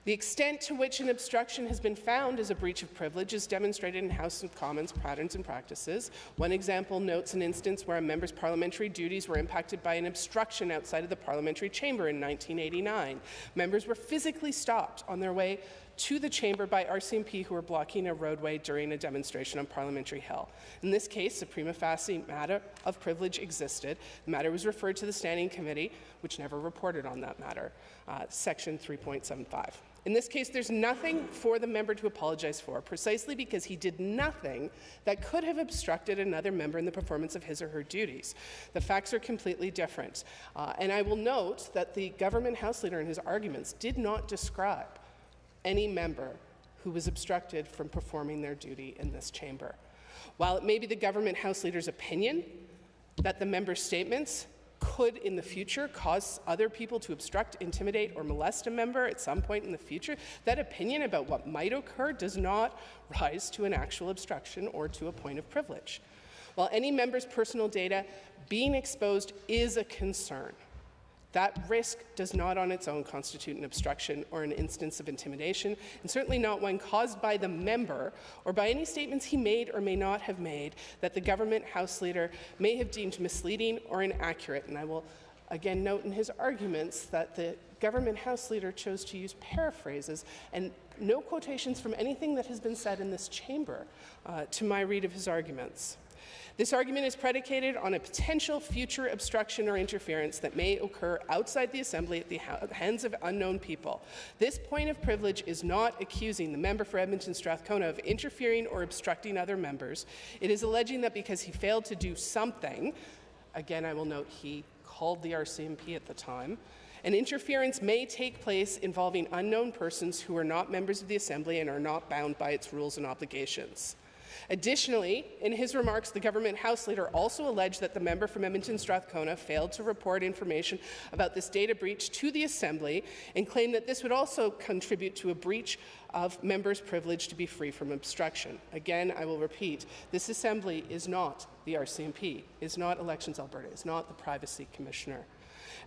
The extent to which an obstruction has been found as a breach of privilege is demonstrated in House of Commons Patterns and Practices. One example notes an instance where a member's parliamentary duties were impacted by an obstruction outside of the parliamentary chamber in 1989. Members were physically stopped on their way to the chamber by RCMP who were blocking a roadway during a demonstration on Parliamentary Hill. In this case, the prima facie matter of privilege existed. The matter was referred to the Standing Committee, which never reported on that matter, Section 3.75. In this case, there's nothing for the member to apologize for, precisely because he did nothing that could have obstructed another member in the performance of his or her duties. The facts are completely different. And I will note that the government House Leader in his arguments did not describe any member who was obstructed from performing their duty in this chamber. While it may be the government House Leader's opinion that the member's statements could in the future cause other people to obstruct, intimidate, or molest a member at some point in the future, that opinion about what might occur does not rise to an actual obstruction or to a point of privilege. While any member's personal data being exposed is a concern, that risk does not on its own constitute an obstruction or an instance of intimidation, and certainly not one caused by the member or by any statements he made or may not have made that the government House Leader may have deemed misleading or inaccurate. And I will again note in his arguments that the government House Leader chose to use paraphrases and no quotations from anything that has been said in this chamber to my read of his arguments. This argument is predicated on a potential future obstruction or interference that may occur outside the Assembly at the hands of unknown people. This point of privilege is not accusing the member for Edmonton Strathcona of interfering or obstructing other members. It is alleging that because he failed to do something, again I will note he called the RCMP at the time, an interference may take place involving unknown persons who are not members of the Assembly and are not bound by its rules and obligations. Additionally, in his remarks, the government House Leader also alleged that the member from Edmonton Strathcona failed to report information about this data breach to the Assembly and claimed that this would also contribute to a breach of members' privilege to be free from obstruction. Again, I will repeat, this Assembly is not the RCMP, is not Elections Alberta, is not the Privacy Commissioner.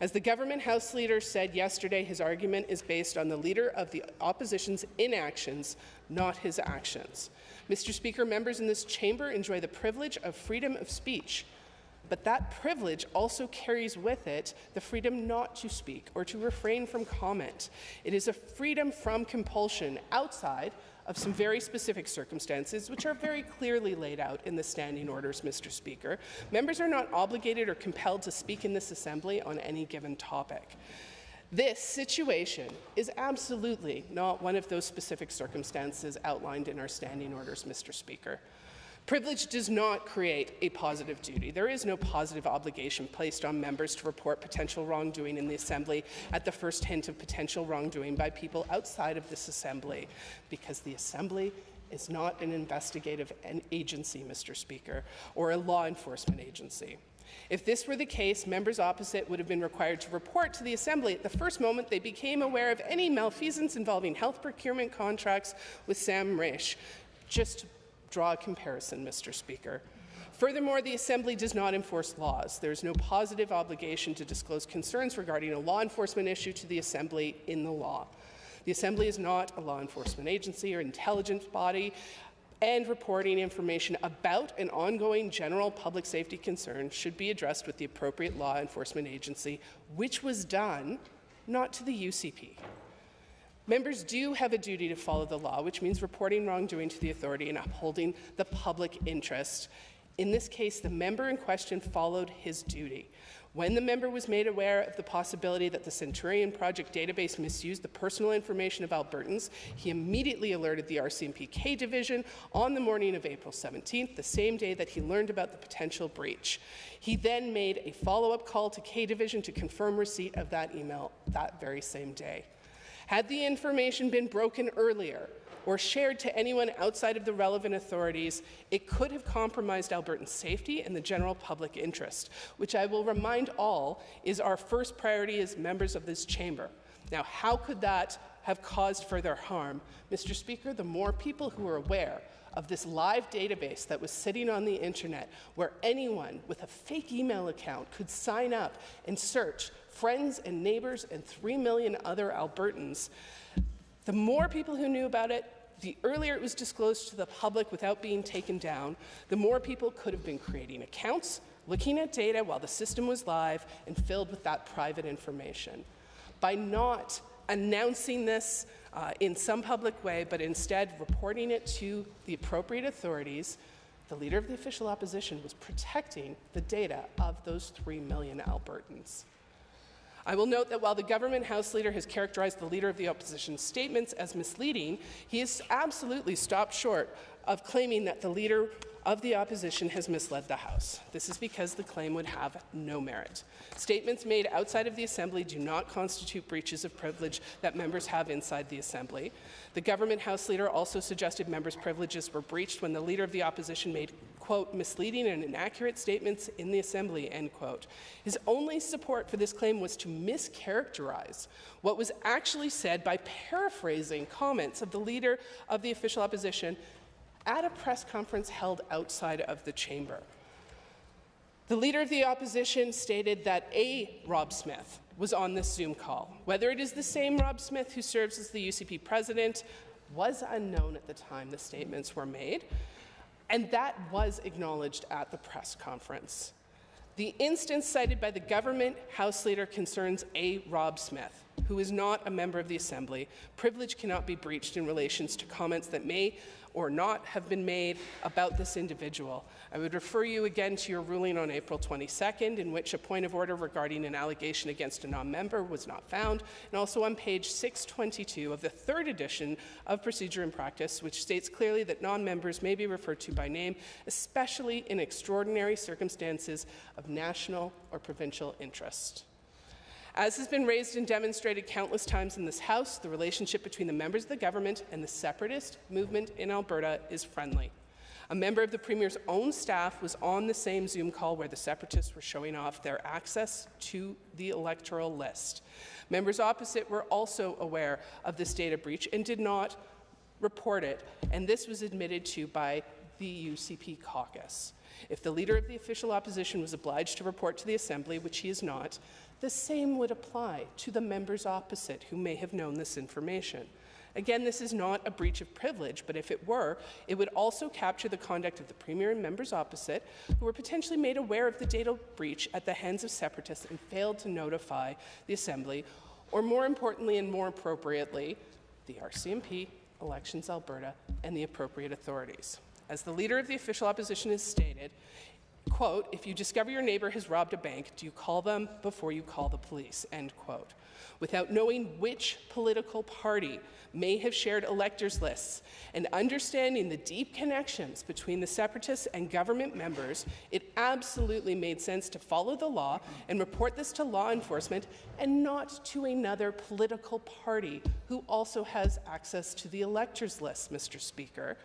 As the government House Leader said yesterday, his argument is based on the Leader of the Opposition's inactions, not his actions. Mr. Speaker, members in this chamber enjoy the privilege of freedom of speech, but that privilege also carries with it the freedom not to speak or to refrain from comment. It is a freedom from compulsion outside of some very specific circumstances, which are very clearly laid out in the standing orders, Mr. Speaker. Members are not obligated or compelled to speak in this Assembly on any given topic. This situation is absolutely not one of those specific circumstances outlined in our standing orders, Mr. Speaker. Privilege does not create a positive duty. There is no positive obligation placed on members to report potential wrongdoing in the Assembly at the first hint of potential wrongdoing by people outside of this Assembly, because the Assembly is not an investigative agency, Mr. Speaker, or a law enforcement agency. If this were the case, members opposite would have been required to report to the Assembly at the first moment they became aware of any malfeasance involving health procurement contracts with Sam Risch. Just to draw a comparison, Mr. Speaker. Furthermore, the Assembly does not enforce laws. There is no positive obligation to disclose concerns regarding a law enforcement issue to the Assembly in the law. The Assembly is not a law enforcement agency or intelligence body, and reporting information about an ongoing general public safety concern should be addressed with the appropriate law enforcement agency, which was done not to the UCP. Members do have a duty to follow the law, which means reporting wrongdoing to the authority and upholding the public interest. In this case, the member in question followed his duty. When the member was made aware of the possibility that the Centurion Project database misused the personal information of Albertans, he immediately alerted the RCMP K Division on the morning of April 17th, the same day that he learned about the potential breach. He then made a follow-up call to K Division to confirm receipt of that email that very same day. Had the information been broken earlier or shared to anyone outside of the relevant authorities, it could have compromised Albertan safety and the general public interest, which I will remind all is our first priority as members of this chamber. Now, how could that have caused further harm. Mr. Speaker, the more people who are aware of this live database that was sitting on the internet where anyone with a fake email account could sign up and search friends and neighbors and 3 million other Albertans, the more people who knew about it, the earlier it was disclosed to the public without being taken down, the more people could have been creating accounts, looking at data while the system was live and filled with that private information. By not announcing this in some public way, but instead reporting it to the appropriate authorities, the Leader of the Official Opposition was protecting the data of those 3 million Albertans. I will note that while the government House Leader has characterized the Leader of the Opposition's statements as misleading, he has absolutely stopped short of claiming that the Leader of the Opposition has misled the House. This is because the claim would have no merit. Statements made outside of the Assembly do not constitute breaches of privilege that members have inside the Assembly. The government House Leader also suggested members' privileges were breached when the Leader of the Opposition made, quote, misleading and inaccurate statements in the Assembly, end quote. His only support for this claim was to mischaracterize what was actually said by paraphrasing comments of the Leader of the Official Opposition at a press conference held outside of the chamber. The Leader of the Opposition stated that a Rob Smith was on this Zoom call. Whether it is the same Rob Smith who serves as the UCP president was unknown at the time the statements were made, and that was acknowledged at the press conference. The instance cited by the government House Leader concerns a Rob Smith, who is not a member of the Assembly. Privilege cannot be breached in relation to comments that may or not have been made about this individual. I would refer you again to your ruling on April 22nd, in which a point of order regarding an allegation against a non-member was not found, and also on page 622 of the third edition of Procedure and Practice, which states clearly that non-members may be referred to by name, especially in extraordinary circumstances of national or provincial interest. As has been raised and demonstrated countless times in this House, the relationship between the members of the government and the separatist movement in Alberta is friendly. A member of the Premier's own staff was on the same Zoom call where the separatists were showing off their access to the electoral list. Members opposite were also aware of this data breach and did not report it, and this was admitted to by the UCP caucus. If the Leader of the Official Opposition was obliged to report to the Assembly, which he is not, the same would apply to the members opposite who may have known this information. Again, this is not a breach of privilege, but if it were, it would also capture the conduct of the Premier and members opposite who were potentially made aware of the data breach at the hands of separatists and failed to notify the Assembly, or more importantly and more appropriately, the RCMP, Elections Alberta, and the appropriate authorities. As the Leader of the Official Opposition has stated, quote, if you discover your neighbour has robbed a bank, do you call them before you call the police, end quote. Without knowing which political party may have shared electors' lists and understanding the deep connections between the separatists and government members, it absolutely made sense to follow the law and report this to law enforcement and not to another political party who also has access to the electors' list, Mr. Speaker.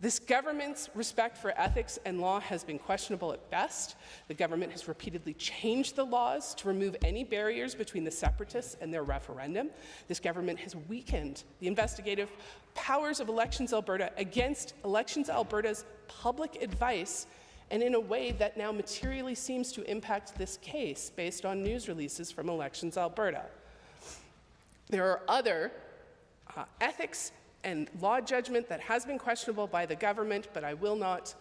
This government's respect for ethics and law has been questionable at best. The government has repeatedly changed the laws to remove any barriers between the separatists and their referendum. This government has weakened the investigative powers of Elections Alberta against Elections Alberta's public advice, and in a way that now materially seems to impact this case based on news releases from Elections Alberta. There are other ethics and law judgment that has been questionable by the government, but I will not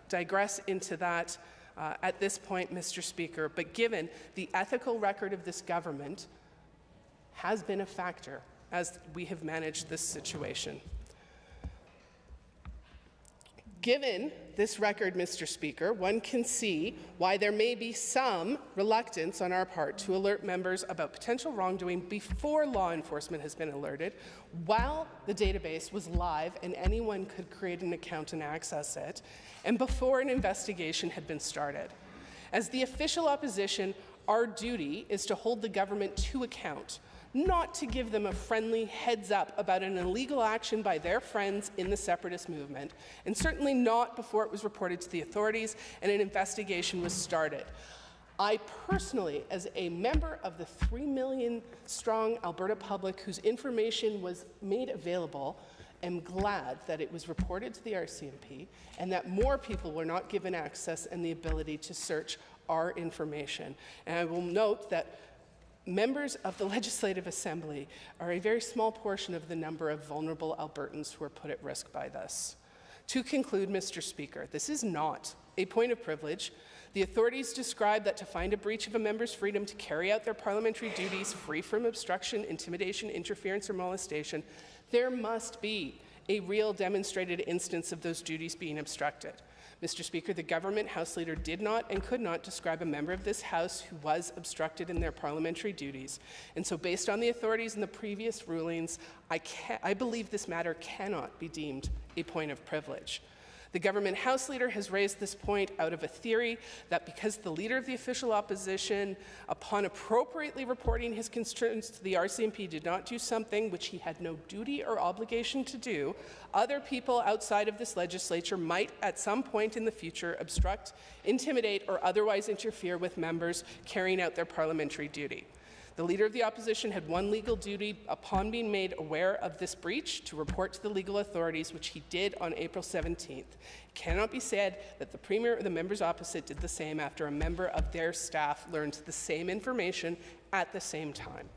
digress into that at this point, Mr. Speaker. But given the ethical record of this government has been a factor as we have managed this situation. Given this record, Mr. Speaker, one can see why there may be some reluctance on our part to alert members about potential wrongdoing before law enforcement has been alerted, while the database was live and anyone could create an account and access it, and before an investigation had been started. As the official opposition, our duty is to hold the government to account, not to give them a friendly heads up about an illegal action by their friends in the separatist movement, and certainly not before it was reported to the authorities and an investigation was started. I personally, as a member of the 3 million strong Alberta public whose information was made available, am glad that it was reported to the RCMP and that more people were not given access and the ability to search our information. And I will note that members of the Legislative Assembly are a very small portion of the number of vulnerable Albertans who are put at risk by this. To conclude, Mr. Speaker, this is not a point of privilege. The authorities describe that to find a breach of a member's freedom to carry out their parliamentary duties free from obstruction, intimidation, interference, or molestation, there must be a real demonstrated instance of those duties being obstructed. Mr. Speaker, the government House Leader did not and could not describe a member of this House who was obstructed in their parliamentary duties. And so based on the authorities in the previous rulings, I believe this matter cannot be deemed a point of privilege. The government House Leader has raised this point out of a theory that because the Leader of the Official Opposition, upon appropriately reporting his concerns to the RCMP, did not do something which he had no duty or obligation to do, other people outside of this legislature might at some point in the future obstruct, intimidate, or otherwise interfere with members carrying out their parliamentary duty. The Leader of the Opposition had one legal duty upon being made aware of this breach to report to the legal authorities, which he did on April 17th. It cannot be said that the Premier or the members opposite did the same after a member of their staff learned the same information at the same time.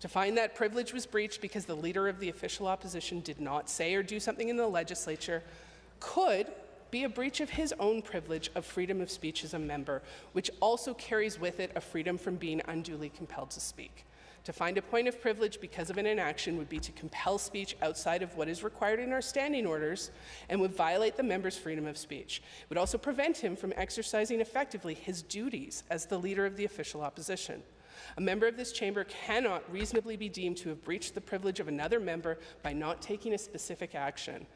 To find that privilege was breached because the Leader of the Official Opposition did not say or do something in the legislature could be a breach of his own privilege of freedom of speech as a member, which also carries with it a freedom from being unduly compelled to speak. To find a point of privilege because of an inaction would be to compel speech outside of what is required in our standing orders and would violate the member's freedom of speech. It would also prevent him from exercising effectively his duties as the Leader of the Official Opposition. A member of this chamber cannot reasonably be deemed to have breached the privilege of another member by not taking a specific action.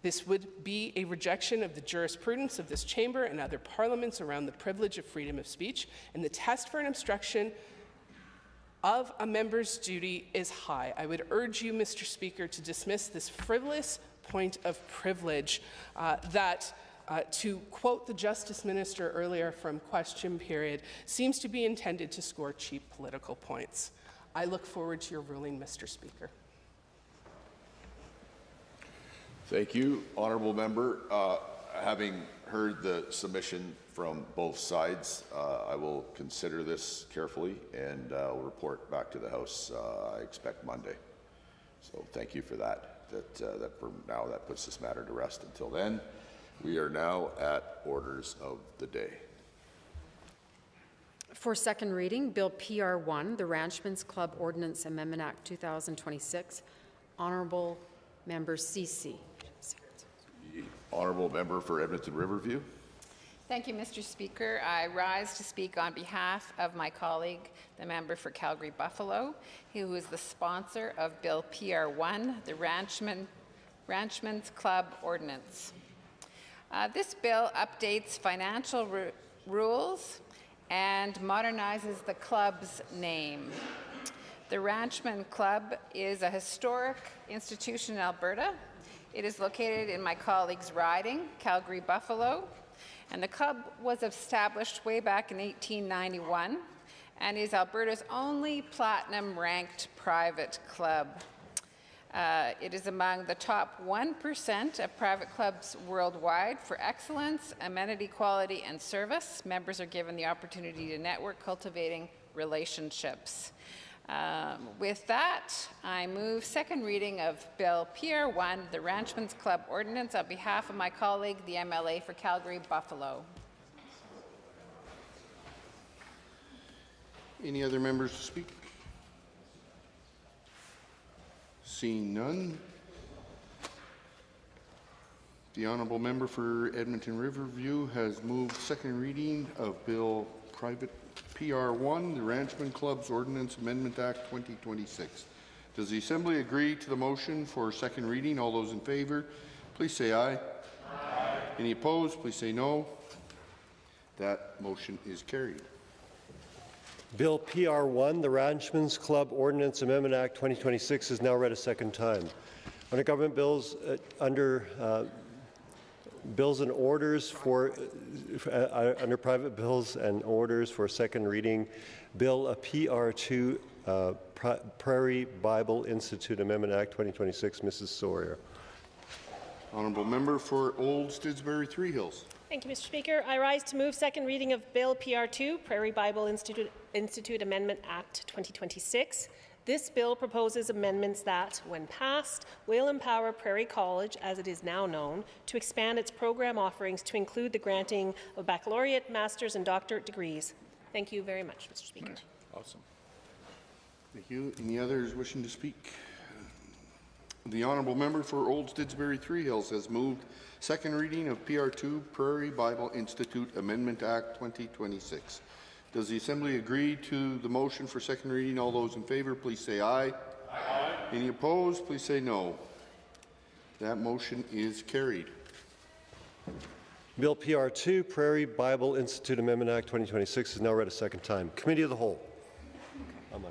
This would be a rejection of the jurisprudence of this chamber and other parliaments around the privilege of freedom of speech, and the test for an obstruction of a member's duty is high. I would urge you, Mr. Speaker, to dismiss this frivolous point of privilege that, to quote the Justice Minister earlier from question period, seems to be intended to score cheap political points. I look forward to your ruling, Mr. Speaker. Thank you, Honourable Member. Having heard the submission from both sides, I will consider this carefully and will report back to the House, I expect Monday. So thank you for that. That for now, that puts this matter to rest. Until then, we are now at orders of the day. For second reading, Bill PR1, the Ranchmen's Club Ordinance Amendment Act 2026. Honourable Member CC. The Honourable Member for Edmonton Riverview. Thank you, Mr. Speaker. I rise to speak on behalf of my colleague, the member for Calgary Buffalo, who is the sponsor of Bill PR1, the Ranchmen's Club Ordinance. This bill updates financial rules and modernizes the club's name. The Ranchman Club is a historic institution in Alberta. It is located in my colleague's riding, Calgary Buffalo, and the club was established way back in 1891 and is Alberta's only platinum-ranked private club. It is among the top 1% of private clubs worldwide for excellence, amenity quality, and service. Members are given the opportunity to network, cultivating relationships. With that, I move second reading of Bill PR1, the Ranchmen's Club Ordinance, on behalf of my colleague, the MLA for Calgary Buffalo. Any other members to speak? Seeing none, the Honourable Member for Edmonton Riverview has moved second reading of Bill PR1, the Ranchman Clubs Ordinance Amendment Act 2026. Does the Assembly agree to the motion for second reading? All those in favour, please say aye. Aye. Any opposed, please say no. That motion is carried. Bill PR1, the Ranchmen's Club Ordinance Amendment Act 2026, is now read a second time. Under government bills, under bills and orders for under private bills and orders for second reading. Bill PR2, Prairie Bible Institute Amendment Act 2026. Mrs. Sawyer. Honourable member for Old Stibsbury Three Hills. Thank you, Mr. Speaker. I rise to move second reading of Bill PR2, Prairie Bible Institute Amendment Act 2026. This bill proposes amendments that, when passed, will empower Prairie College, as it is now known, to expand its program offerings to include the granting of baccalaureate, master's, and doctorate degrees. Thank you very much, Mr. Speaker. Awesome. Thank you. Any others wishing to speak? The honourable member for Old Stibsbury Three Hills has moved second reading of PR2, Prairie Bible Institute Amendment Act 2026. Does the Assembly agree to the motion for second reading? All those in favour, please say aye. Aye. Any opposed, please say no. That motion is carried. Bill PR2, Prairie Bible Institute Amendment Act 2026 is now read a second time. Committee of the Whole. I'm on here.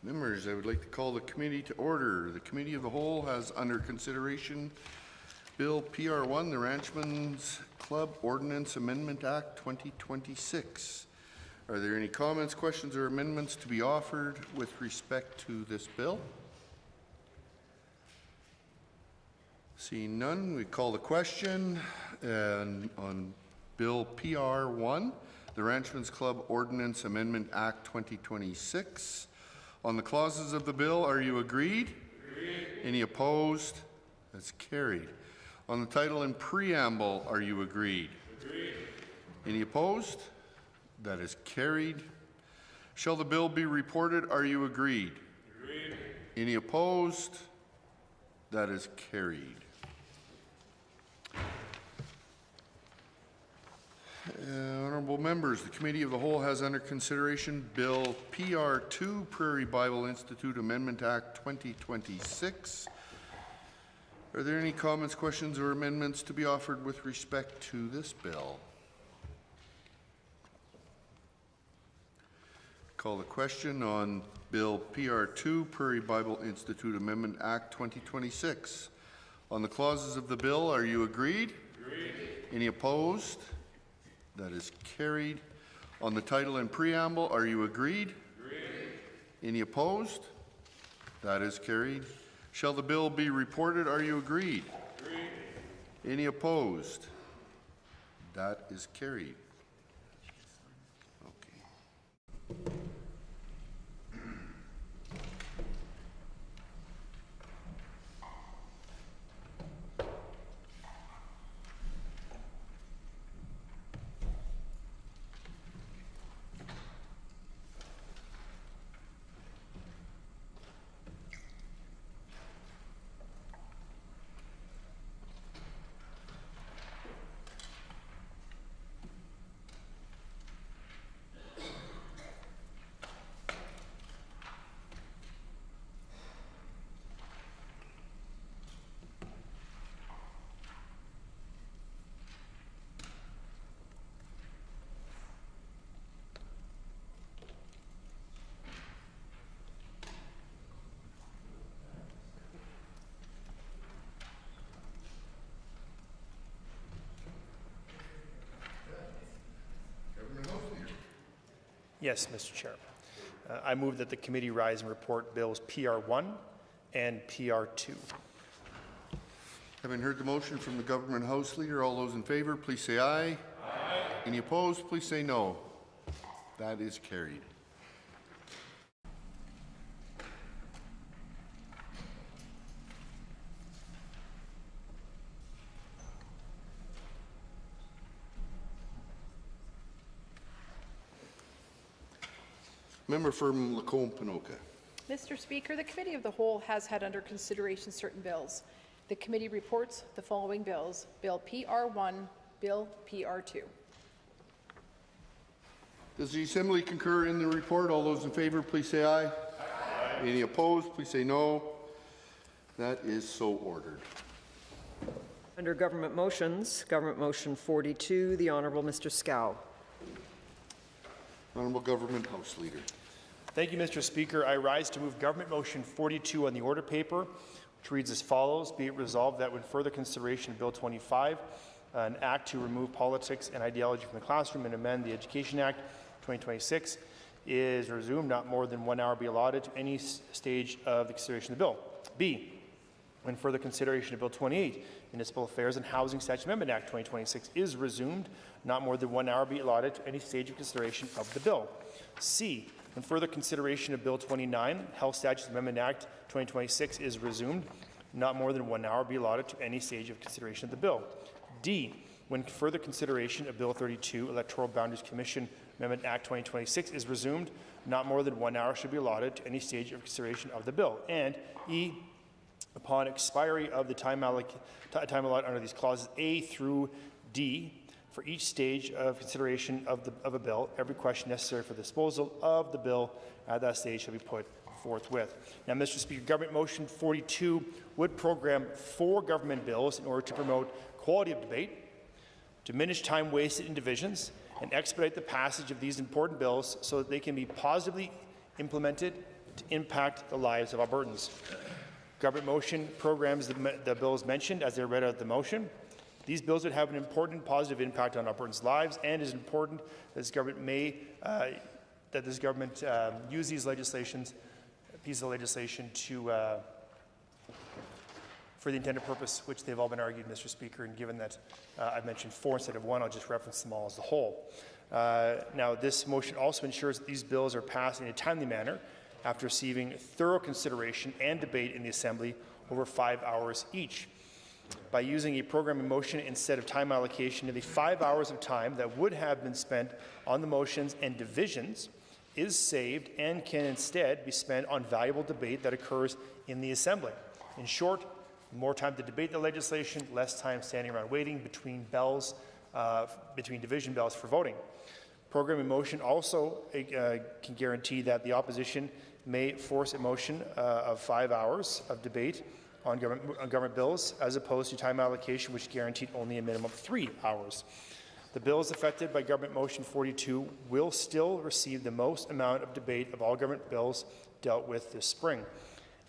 Members, I would like to call the committee to order. The Committee of the Whole has under consideration Bill PR1, the Ranchmen's Club Ordinance Amendment Act 2026. Are there any comments, questions, or amendments to be offered with respect to this bill? Seeing none, we call the question on Bill PR1, the Ranchmen's Club Ordinance Amendment Act 2026. On the clauses of the bill, are you agreed? Agreed. Any opposed? That's carried. On the title and preamble, are you agreed? Agreed. Any opposed? That is carried. Shall the bill be reported? Are you agreed? Agreed. Any opposed? That is carried. Honourable members, the Committee of the Whole has under consideration Bill PR2, Prairie Bible Institute Amendment Act 2026. Are there any comments, questions, or amendments to be offered with respect to this bill? Call the question on Bill PR2, Prairie Bible Institute Amendment Act 2026. On the clauses of the bill, are you agreed? Agreed. Any opposed? That is carried. On the title and preamble, are you agreed? Agreed. Any opposed? That is carried. Shall the bill be reported? Are you agreed? Agreed. Any opposed? That is carried. Okay. Yes, Mr. Chair. I move that the committee rise and report bills PR1 and PR2. Having heard the motion from the Government House Leader, all those in favour, please say aye. Aye. Any opposed, please say no. That is carried. Member from Lacombe-Panoka. Mr. Speaker, the Committee of the Whole has had under consideration certain bills. The committee reports the following bills: Bill PR1, Bill PR2. Does the Assembly concur in the report? All those in favour, please say aye. Aye. Any opposed, please say no. That is so ordered. Under Government Motions, Government Motion 42, the Honourable Mr. Scow. Honourable Government House Leader. Thank you, Mr. Speaker. I rise to move Government Motion 42 on the order paper, which reads as follows. Be it resolved that when further consideration of Bill 25, an act to remove politics and ideology from the classroom and amend the Education Act 2026 is resumed, not more than 1 hour be allotted to any stage of the consideration of the bill. B, when further consideration of Bill 28, Municipal Affairs and Housing Statute Amendment Act 2026 is resumed, not more than 1 hour be allotted to any stage of consideration of the bill. C, when further consideration of Bill 29, Health Statutes Amendment Act 2026 is resumed, not more than 1 hour be allotted to any stage of consideration of the bill. D, when further consideration of Bill 32, Electoral Boundaries Commission Amendment Act 2026 is resumed, not more than 1 hour should be allotted to any stage of consideration of the bill. And E, upon expiry of the time allotted under these clauses A through D, for each stage of consideration of a bill, every question necessary for the disposal of the bill at that stage shall be put forthwith. Now, Mr. Speaker, Government Motion 42 would program 4 government bills in order to promote quality of debate, diminish time wasted in divisions, and expedite the passage of these important bills so that they can be positively implemented to impact the lives of Albertans. Government Motion programs the bills mentioned as they're read out of the motion. These bills would have an important positive impact on Albertans' lives, and it is important that this government use these pieces of legislation for the intended purpose which they've all been argued, Mr. Speaker, and given that I've mentioned 4 instead of 1, I'll just reference them all as a whole. Now, this motion also ensures that these bills are passed in a timely manner after receiving thorough consideration and debate in the Assembly over 5 hours each. By using a programming motion instead of time allocation, nearly 5 hours of time that would have been spent on the motions and divisions is saved and can instead be spent on valuable debate that occurs in the Assembly. In short, more time to debate the legislation, less time standing around waiting between division bells for voting. Programming motion also can guarantee that the opposition may force a motion of 5 hours of debate on government bills, as opposed to time allocation, which guaranteed only a minimum of 3 hours. The bills affected by Government Motion 42 will still receive the most amount of debate of all government bills dealt with this spring.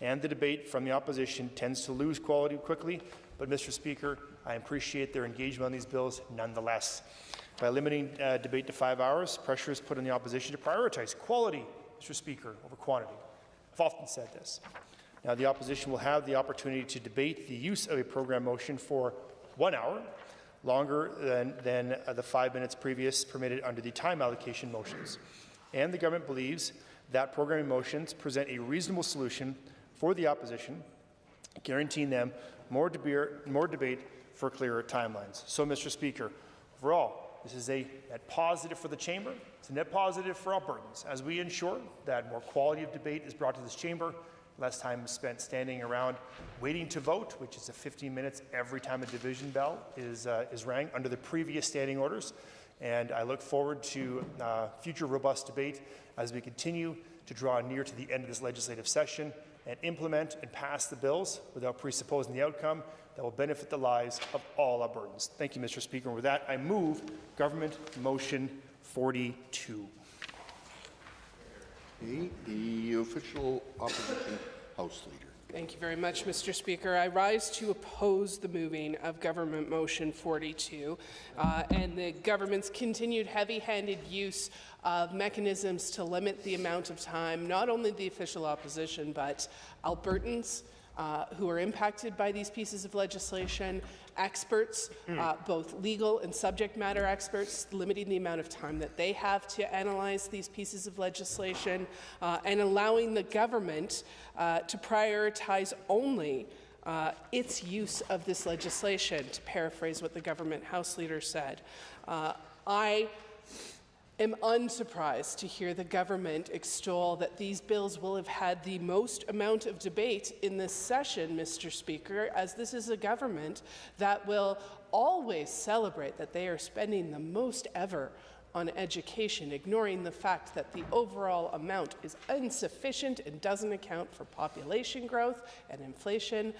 And the debate from the opposition tends to lose quality quickly, but Mr. Speaker, I appreciate their engagement on these bills nonetheless. By limiting debate to 5 hours, pressure is put on the opposition to prioritize quality, Mr. Speaker, over quantity. I've often said this. Now, the opposition will have the opportunity to debate the use of a program motion for 1 hour, longer than the 5 minutes previous permitted under the time allocation motions. And the government believes that programming motions present a reasonable solution for the opposition, guaranteeing them more debate for clearer timelines. So, Mr. Speaker, overall, this is a net positive for the chamber. It's a net positive for Albertans as we ensure that more quality of debate is brought to this chamber, less time spent standing around waiting to vote, which is 15 minutes every time a division bell is rang under the previous standing orders. And I look forward to future robust debate as we continue to draw near to the end of this legislative session and implement and pass the bills without presupposing the outcome that will benefit the lives of all Albertans. Thank you, Mr. Speaker. And with that, I move Government Motion 42. The official opposition House Leader. Thank you very much, Mr. Speaker. I rise to oppose the moving of Government Motion 42 and the government's continued heavy-handed use of mechanisms to limit the amount of time, not only the official opposition, but Albertans who are impacted by these pieces of legislation, experts, both legal and subject matter experts, limiting the amount of time that they have to analyze these pieces of legislation, and allowing the government to prioritize only its use of this legislation, to paraphrase what the government House Leader said. I am unsurprised to hear the government extol that these bills will have had the most amount of debate in this session, Mr. Speaker, as this is a government that will always celebrate that they are spending the most ever on education, ignoring the fact that the overall amount is insufficient and doesn't account for population growth and inflation.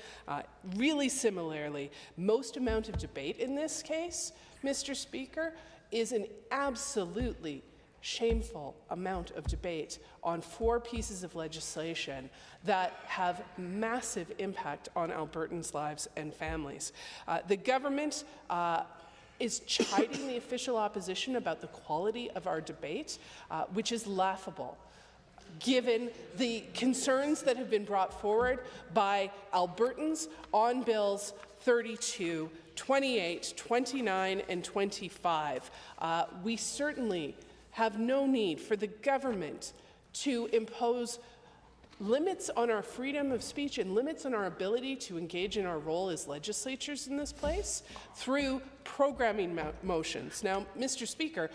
Really similarly, most amount of debate in this case, Mr. Speaker, is an absolutely shameful amount of debate on 4 pieces of legislation that have massive impact on Albertans' lives and families. The government is chiding the official opposition about the quality of our debate, which is laughable, given the concerns that have been brought forward by Albertans on Bills 32, 28, 29, and 25. We certainly have no need for the government to impose limits on our freedom of speech and limits on our ability to engage in our role as legislatures in this place through programming motions. Now, Mr. Speaker,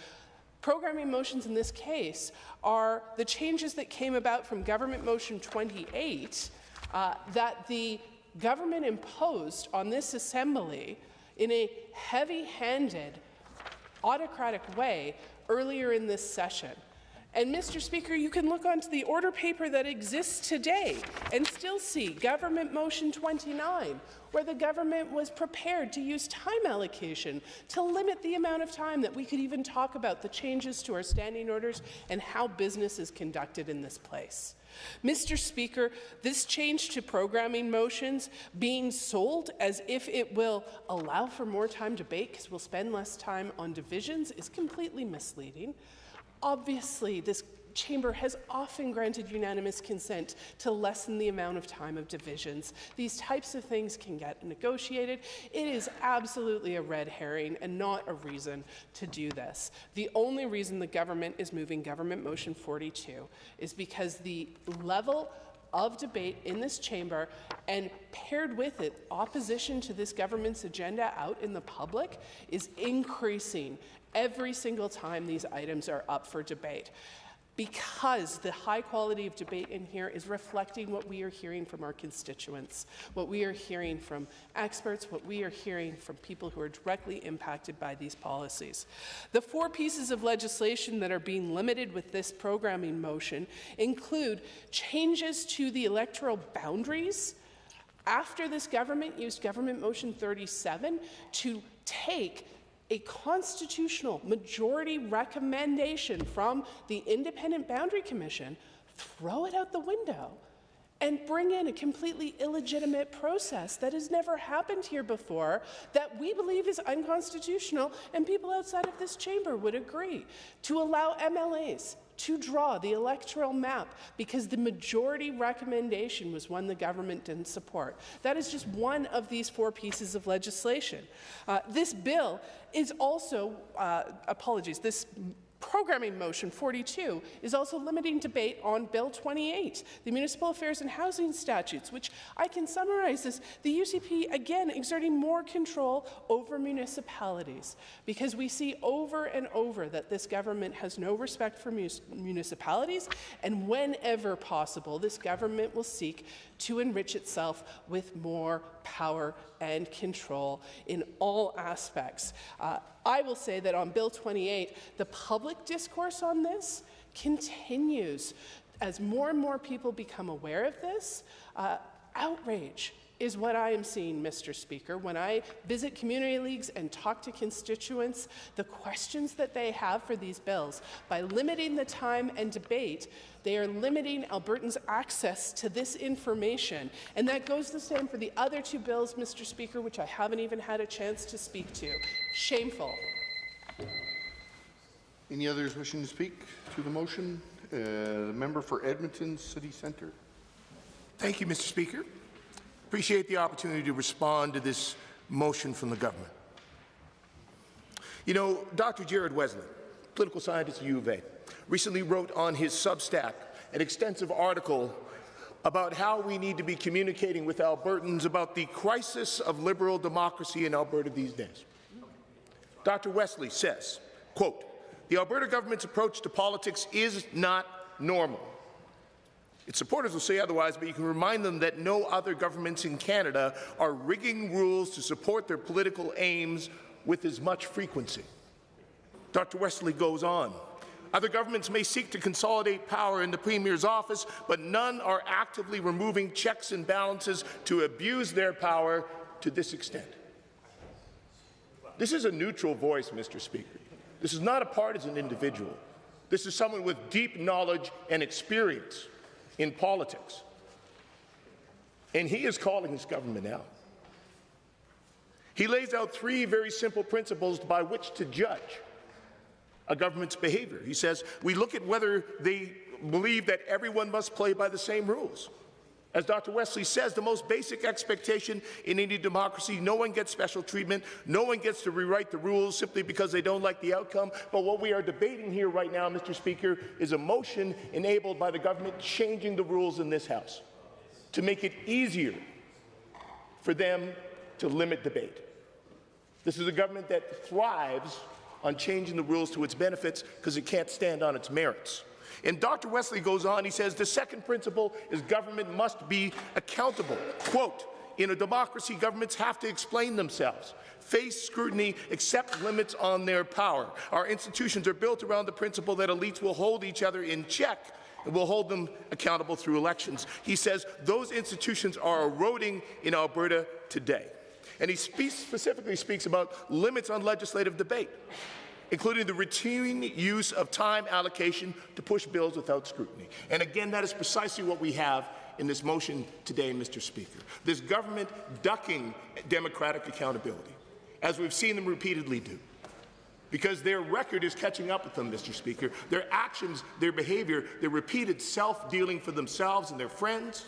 programming motions in this case are the changes that came about from Government Motion 28 that the government imposed on this Assembly in a heavy-handed, autocratic way earlier in this session. And, Mr. Speaker, you can look onto the order paper that exists today and still see Government Motion 29, where the government was prepared to use time allocation to limit the amount of time that we could even talk about the changes to our standing orders and how business is conducted in this place. Mr. Speaker, this change to programming motions being sold as if it will allow for more time debate because we'll spend less time on divisions is completely misleading. Obviously, this chamber has often granted unanimous consent to lessen the amount of time of divisions. These types of things can get negotiated. It is absolutely a red herring and not a reason to do this. The only reason the government is moving Government Motion 42 is because the level of debate in this chamber and paired with it opposition to this government's agenda out in the public is increasing every single time these items are up for debate, because the high quality of debate in here is reflecting what we are hearing from our constituents, what we are hearing from experts, what we are hearing from people who are directly impacted by these policies. The 4 pieces of legislation that are being limited with this programming motion include changes to the electoral boundaries after this government used Government Motion 37 to take a constitutional majority recommendation from the Independent Boundary Commission, throw it out the window, and bring in a completely illegitimate process that has never happened here before, that we believe is unconstitutional, and people outside of this chamber would agree, to allow MLAs to draw the electoral map because the majority recommendation was one the government didn't support. That is just one of these 4 pieces of legislation. This bill is also, this programming motion 42 is also limiting debate on Bill 28, the Municipal Affairs and Housing Statutes, which I can summarize as the UCP, again, exerting more control over municipalities, because we see over and over that this government has no respect for municipalities, and whenever possible, this government will seek to enrich itself with more power and control in all aspects. I will say that on Bill 28, the public discourse on this continues. As more and more people become aware of this, outrage is what I am seeing, Mr. Speaker. When I visit community leagues and talk to constituents, the questions that they have for these bills, by limiting the time and debate, they are limiting Albertans' access to this information. And that goes the same for the other 2 bills, Mr. Speaker, which I haven't even had a chance to speak to. Shameful. Any others wishing to speak to the motion? The member for Edmonton City Centre. Thank you, Mr. Speaker. Appreciate the opportunity to respond to this motion from the government. You know, Dr. Jared Wesley, political scientist at U of A, recently wrote on his Substack an extensive article about how we need to be communicating with Albertans about the crisis of liberal democracy in Alberta these days. Dr. Wesley says, quote, "The Alberta government's approach to politics is not normal. Its supporters will say otherwise, but you can remind them that no other governments in Canada are rigging rules to support their political aims with as much frequency." Dr. Wesley goes on. Other governments may seek to consolidate power in the Premier's office, but none are actively removing checks and balances to abuse their power to this extent. This is a neutral voice, Mr. Speaker. This is not a partisan individual. This is someone with deep knowledge and experience in politics. And he is calling his government out. He lays out three very simple principles by which to judge a government's behavior. He says, we look at whether they believe that everyone must play by the same rules. As Dr. Wesley says, the most basic expectation in any democracy, no one gets special treatment, no one gets to rewrite the rules simply because they don't like the outcome. But what we are debating here right now, Mr. Speaker, is a motion enabled by the government changing the rules in this House to make it easier for them to limit debate. This is a government that thrives on changing the rules to its benefits because it can't stand on its merits. And Dr. Wesley goes on, he says, the second principle is government must be accountable. Quote, in a democracy, governments have to explain themselves, face scrutiny, accept limits on their power. Our institutions are built around the principle that elites will hold each other in check and will hold them accountable through elections. He says those institutions are eroding in Alberta today. And he specifically speaks about limits on legislative debate, including the routine use of time allocation to push bills without scrutiny. And again, that is precisely what we have in this motion today, Mr. Speaker. This government ducking democratic accountability, as we've seen them repeatedly do, because their record is catching up with them, Mr. Speaker. Their actions, their behavior, their repeated self-dealing for themselves and their friends.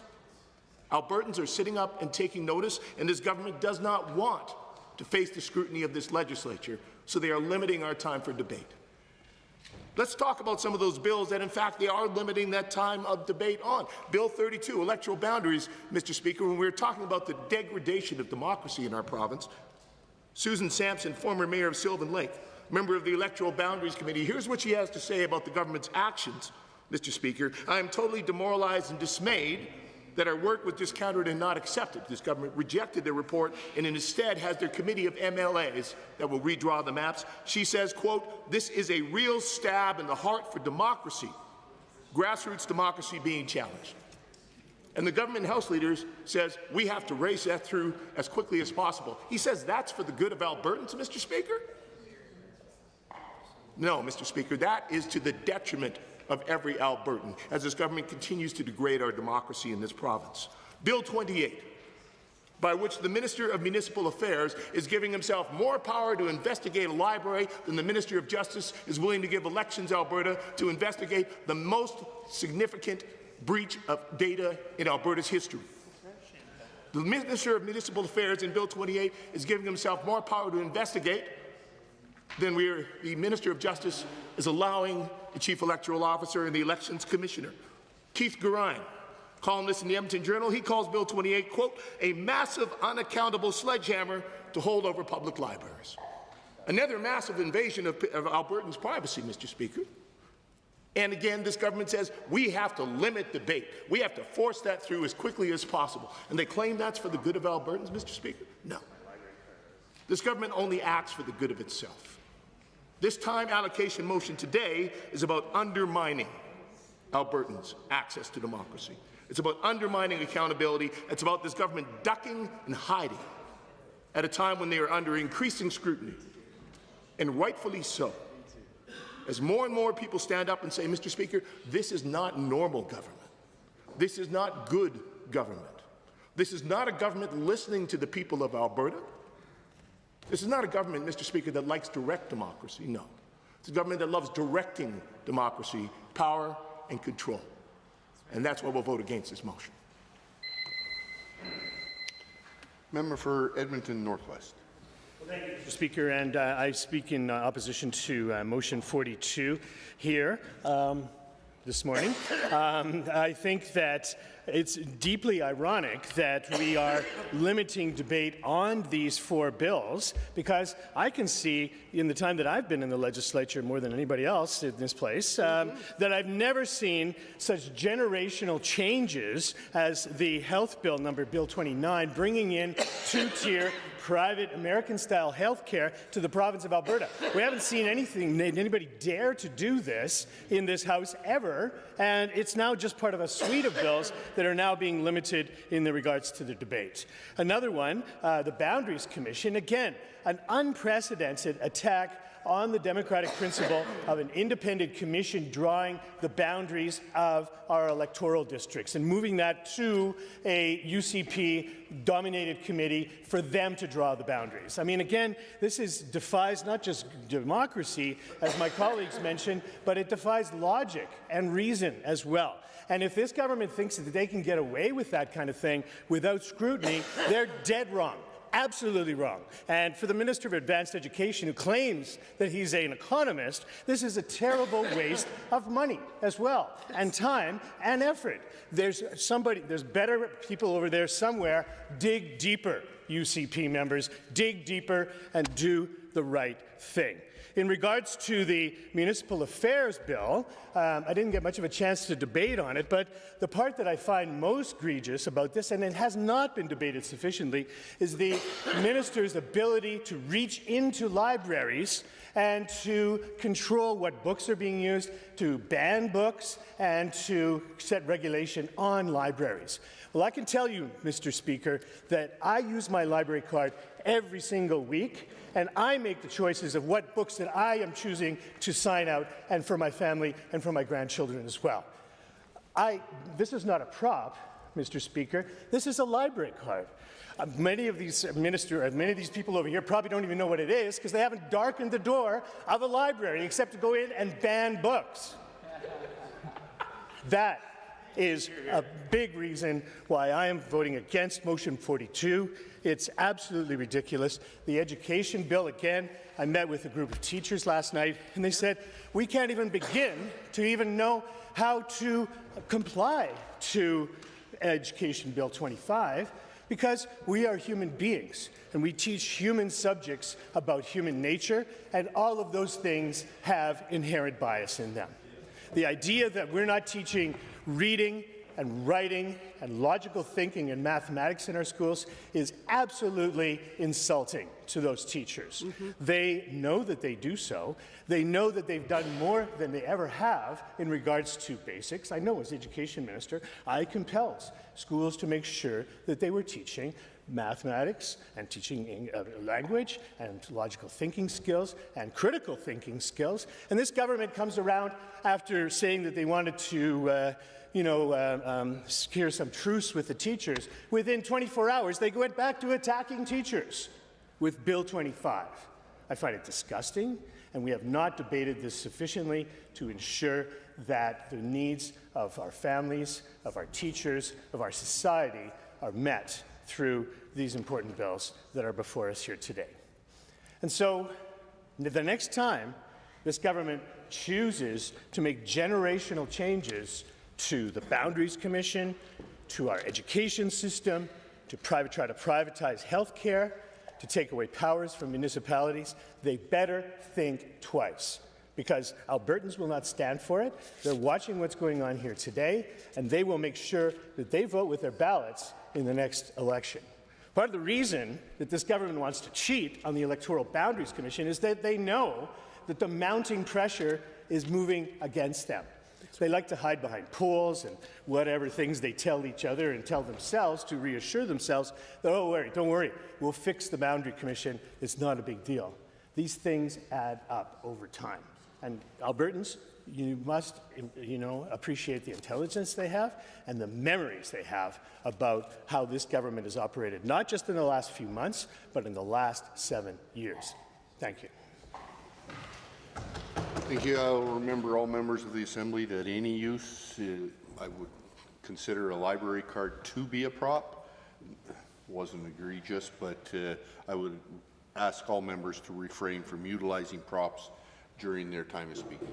Albertans are sitting up and taking notice, and this government does not want to face the scrutiny of this legislature, so they are limiting our time for debate. Let's talk about some of those bills that, in fact, they are limiting that time of debate on. Bill 32, electoral boundaries, Mr. Speaker, when we were talking about the degradation of democracy in our province, Susan Sampson, former mayor of Sylvan Lake, member of the Electoral Boundaries Committee, here's what she has to say about the government's actions, Mr. Speaker. I am totally demoralized and dismayed that our work was discounted and not accepted. This government rejected their report and instead has their committee of MLAs that will redraw the maps. She says, quote, this is a real stab in the heart for democracy, grassroots democracy being challenged. And the government House leaders says we have to race that through as quickly as possible. He says that's for the good of Albertans, Mr. Speaker? No, Mr. Speaker, that is to the detriment of every Albertan, as this government continues to degrade our democracy in this province. Bill 28, by which the Minister of Municipal Affairs is giving himself more power to investigate a library than the Minister of Justice is willing to give Elections Alberta to investigate the most significant breach of data in Alberta's history. The Minister of Municipal Affairs in Bill 28 is giving himself more power to investigate than the Minister of Justice is allowing the Chief Electoral Officer and the Elections Commissioner. Keith Garine, columnist in the Edmonton Journal, he calls Bill 28, quote, a massive unaccountable sledgehammer to hold over public libraries. Another massive invasion of Albertans' privacy, Mr. Speaker. And again, this government says we have to limit debate. We have to force that through as quickly as possible. And they claim that's for the good of Albertans, Mr. Speaker? No. This government only acts for the good of itself. This time allocation motion today is about undermining Albertans' access to democracy. It's about undermining accountability. It's about this government ducking and hiding at a time when they are under increasing scrutiny, and rightfully so. As more and more people stand up and say, Mr. Speaker, this is not normal government. This is not good government. This is not a government listening to the people of Alberta. This is not a government, Mr. Speaker, that likes direct democracy. No. It's a government that loves directing democracy, power, and control. And that's why we'll vote against this motion. Member for Edmonton Northwest. Well, thank you, Mr. Speaker, and I speak in opposition to motion 42 here this morning. I think that it's deeply ironic that we are limiting debate on these 4 bills, because I can see in the time that I've been in the legislature more than anybody else in this place that I've never seen such generational changes as the health bill, Bill 29, bringing in 2-tier private American-style health care to the province of Alberta. We haven't seen anybody dare to do this in this House ever, and it's now just part of a suite of bills that are now being limited in the regards to the debate. Another one, the Boundaries Commission, again, an unprecedented attack on the democratic principle of an independent commission drawing the boundaries of our electoral districts and moving that to a UCP-dominated committee for them to draw the boundaries. I mean, again, this defies not just democracy, as my colleagues mentioned, but it defies logic and reason as well. And if this government thinks that they can get away with that kind of thing without scrutiny, they're dead wrong. Absolutely wrong. And for the Minister of Advanced Education, who claims that he's an economist, this is a terrible waste of money as well, and time and effort. There's better people over there somewhere. Dig deeper, UCP members. Dig deeper and do the right thing. In regards to the Municipal Affairs Bill, I didn't get much of a chance to debate on it, but the part that I find most egregious about this, and it has not been debated sufficiently, is the minister's ability to reach into libraries and to control what books are being used, to ban books, and to set regulation on libraries. Well, I can tell you, Mr. Speaker, that I use my library card every single week, and I make the choices of what books that I am choosing to sign out, and for my family and for my grandchildren as well. This is not a prop, Mr. Speaker. This is a library card. Many of these people over here probably don't even know what it is because they haven't darkened the door of a library except to go in and ban books. That is a big reason why I am voting against Motion 42. It's absolutely ridiculous. The education bill, again, I met with a group of teachers last night, and they said, we can't even begin to even know how to comply to Education Bill 25 because we are human beings, and we teach human subjects about human nature, and all of those things have inherent bias in them. The idea that we're not teaching reading and writing and logical thinking and mathematics in our schools is absolutely insulting to those teachers. They know that they do so. They know that they've done more than they ever have in regards to basics. I know as education minister, I compelled schools to make sure that they were teaching mathematics and teaching language and logical thinking skills and critical thinking skills. And this government comes around after saying that they wanted to secure some truce with the teachers. Within 24 hours, they went back to attacking teachers with Bill 25. I find it disgusting, and we have not debated this sufficiently to ensure that the needs of our families, of our teachers, of our society are met through these important bills that are before us here today. And so, the next time this government chooses to make generational changes to the Boundaries Commission, to our education system, to try to privatize health care, to take away powers from municipalities, they better think twice, because Albertans will not stand for it. They're watching what's going on here today, and they will make sure that they vote with their ballots in the next election. Part of the reason that this government wants to cheat on the Electoral Boundaries Commission is that they know that the mounting pressure is moving against them. They like to hide behind polls and whatever things they tell each other and tell themselves to reassure themselves that, oh, don't worry, we'll fix the Boundary Commission. It's not a big deal. These things add up over time. And Albertans, you must, appreciate the intelligence they have and the memories they have about how this government has operated, not just in the last few months, but in the last 7 years. Thank you. Thank you. I'll remember all members of the Assembly that any use, I would consider a library card to be a prop. Wasn't egregious, but I would ask all members to refrain from utilizing props during their time of speaking.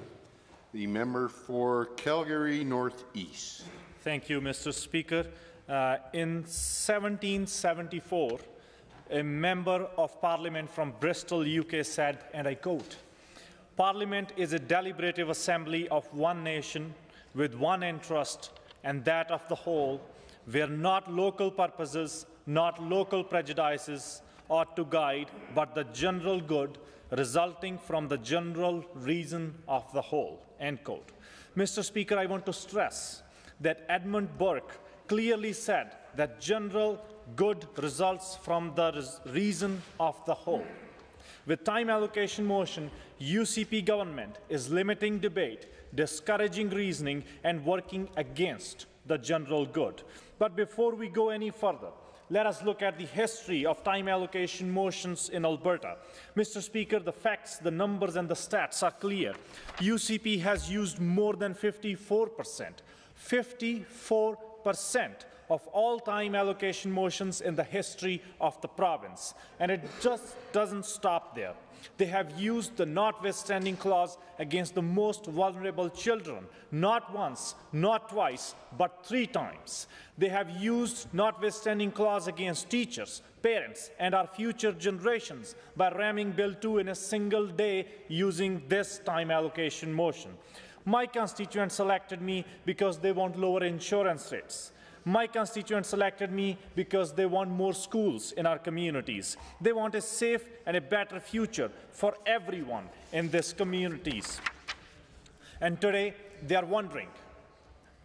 The member for Calgary Northeast. Thank you, Mr. Speaker. In 1774, a member of Parliament from Bristol, UK said, and I quote, "Parliament is a deliberative assembly of one nation with one interest, and that of the whole, where not local purposes, not local prejudices ought to guide, but the general good resulting from the general reason of the whole." End quote. Mr. Speaker, I want to stress that Edmund Burke clearly said that general good results from the reason of the whole. With time allocation motion, UCP government is limiting debate, discouraging reasoning, and working against the general good. But before we go any further, let us look at the history of time allocation motions in Alberta. Mr. Speaker, the facts, the numbers, and the stats are clear. UCP has used more than 54% of all time allocation motions in the history of the province. And it just doesn't stop there. They have used the notwithstanding clause against the most vulnerable children, not once, not twice, but 3 times. They have used notwithstanding clause against teachers, parents, and our future generations by ramming Bill 2 in a single day using this time allocation motion. My constituents elected me because they want lower insurance rates. My constituents elected me because they want more schools in our communities. They want a safe and a better future for everyone in these communities. And today, they are wondering,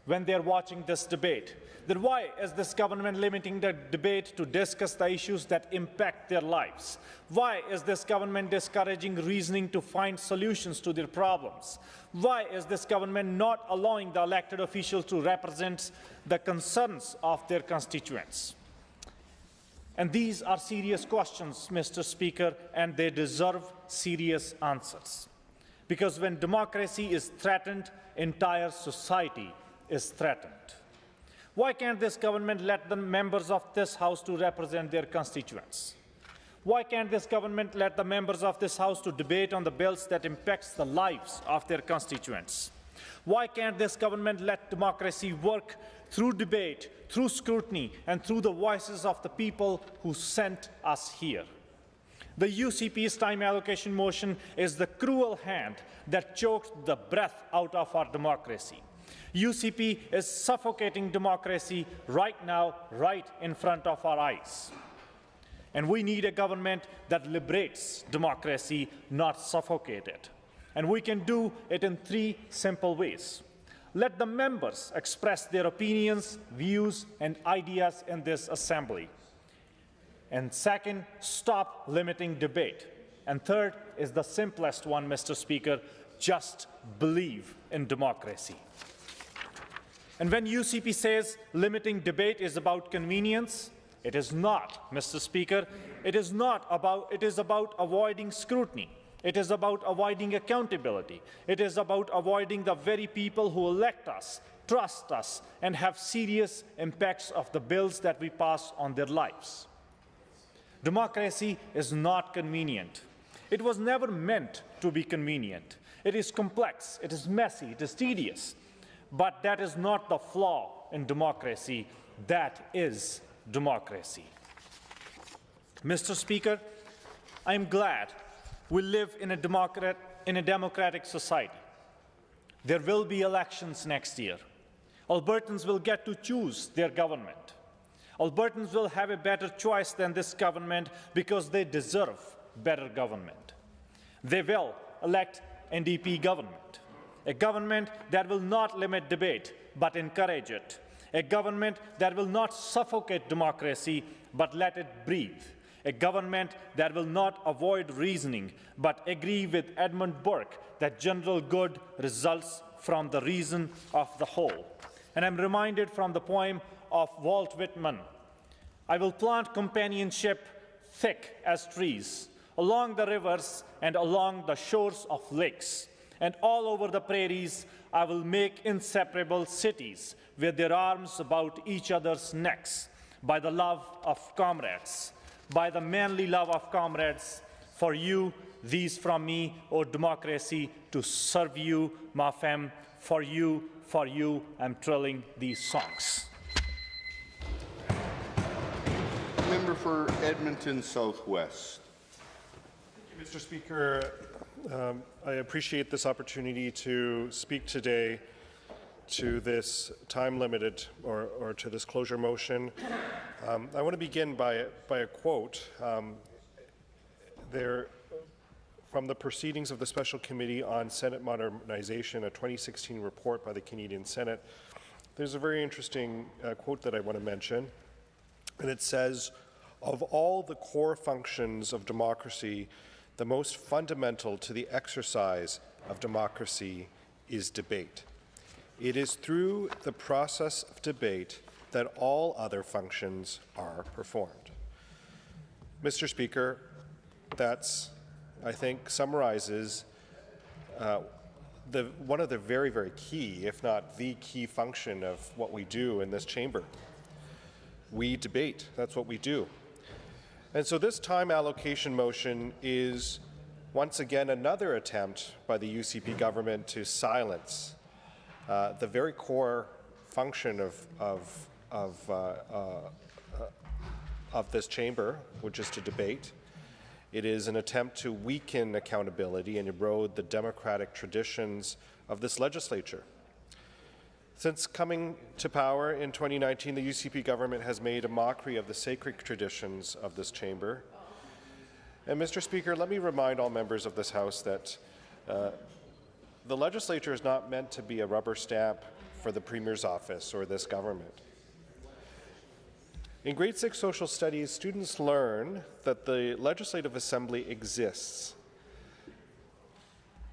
when they are watching this debate, that why is this government limiting the debate to discuss the issues that impact their lives? Why is this government discouraging reasoning to find solutions to their problems? Why is this government not allowing the elected officials to represent the concerns of their constituents? And these are serious questions, Mr. Speaker, and they deserve serious answers. Because when democracy is threatened, entire society is threatened. Why can't this government let the members of this House to represent their constituents? Why can't this government let the members of this House to debate on the bills that impacts the lives of their constituents? Why can't this government let democracy work through debate, through scrutiny, and through the voices of the people who sent us here? The UCP's time allocation motion is the cruel hand that choked the breath out of our democracy. UCP is suffocating democracy right now, right in front of our eyes. And we need a government that liberates democracy, not suffocate it. And we can do it in 3 simple ways. Let the members express their opinions, views, and ideas in this assembly. And second, stop limiting debate. And third is the simplest one, Mr. Speaker, just believe in democracy. And when UCP says limiting debate is about convenience, it is not, Mr. Speaker. It is about avoiding scrutiny. It is about avoiding accountability. It is about avoiding the very people who elect us, trust us, and have serious impacts of the bills that we pass on their lives. Democracy is not convenient. It was never meant to be convenient. It is complex, it is messy, it is tedious. But that is not the flaw in democracy. That is democracy. Mr. Speaker, I am glad we live in a democratic society. There will be elections next year. Albertans will get to choose their government. Albertans will have a better choice than this government because they deserve better government. They will elect NDP government. A government that will not limit debate, but encourage it. A government that will not suffocate democracy, but let it breathe. A government that will not avoid reasoning, but agree with Edmund Burke that general good results from the reason of the whole. And I'm reminded from the poem of Walt Whitman, "I will plant companionship thick as trees, along the rivers and along the shores of lakes. And all over the prairies I will make inseparable cities with their arms about each other's necks, by the love of comrades, by the manly love of comrades. For you These from me, O democracy, to serve you, ma femme, for you, I'm trilling these songs. Member for Edmonton Southwest. Mr. Speaker, I appreciate this opportunity to speak today to this time-limited or to this closure motion. I want to begin by a quote from the Proceedings of the Special Committee on Senate Modernization, a 2016 report by the Canadian Senate. There's a very interesting quote that I want to mention, and it says, "Of all the core functions of democracy, the most fundamental to the exercise of democracy is debate. It is through the process of debate that all other functions are performed." Mr. Speaker, that's, I think, summarizes one of the very, very key, if not the key function of what we do in this chamber. We debate. That's what we do. And so this time allocation motion is once again another attempt by the UCP government to silence the very core function of this chamber, which is to debate. It is an attempt to weaken accountability and erode the democratic traditions of this legislature. Since coming to power in 2019, the UCP government has made a mockery of the sacred traditions of this chamber. And Mr. Speaker, let me remind all members of this House that the legislature is not meant to be a rubber stamp for the Premier's office or this government. In grade 6 social studies, students learn that the Legislative Assembly exists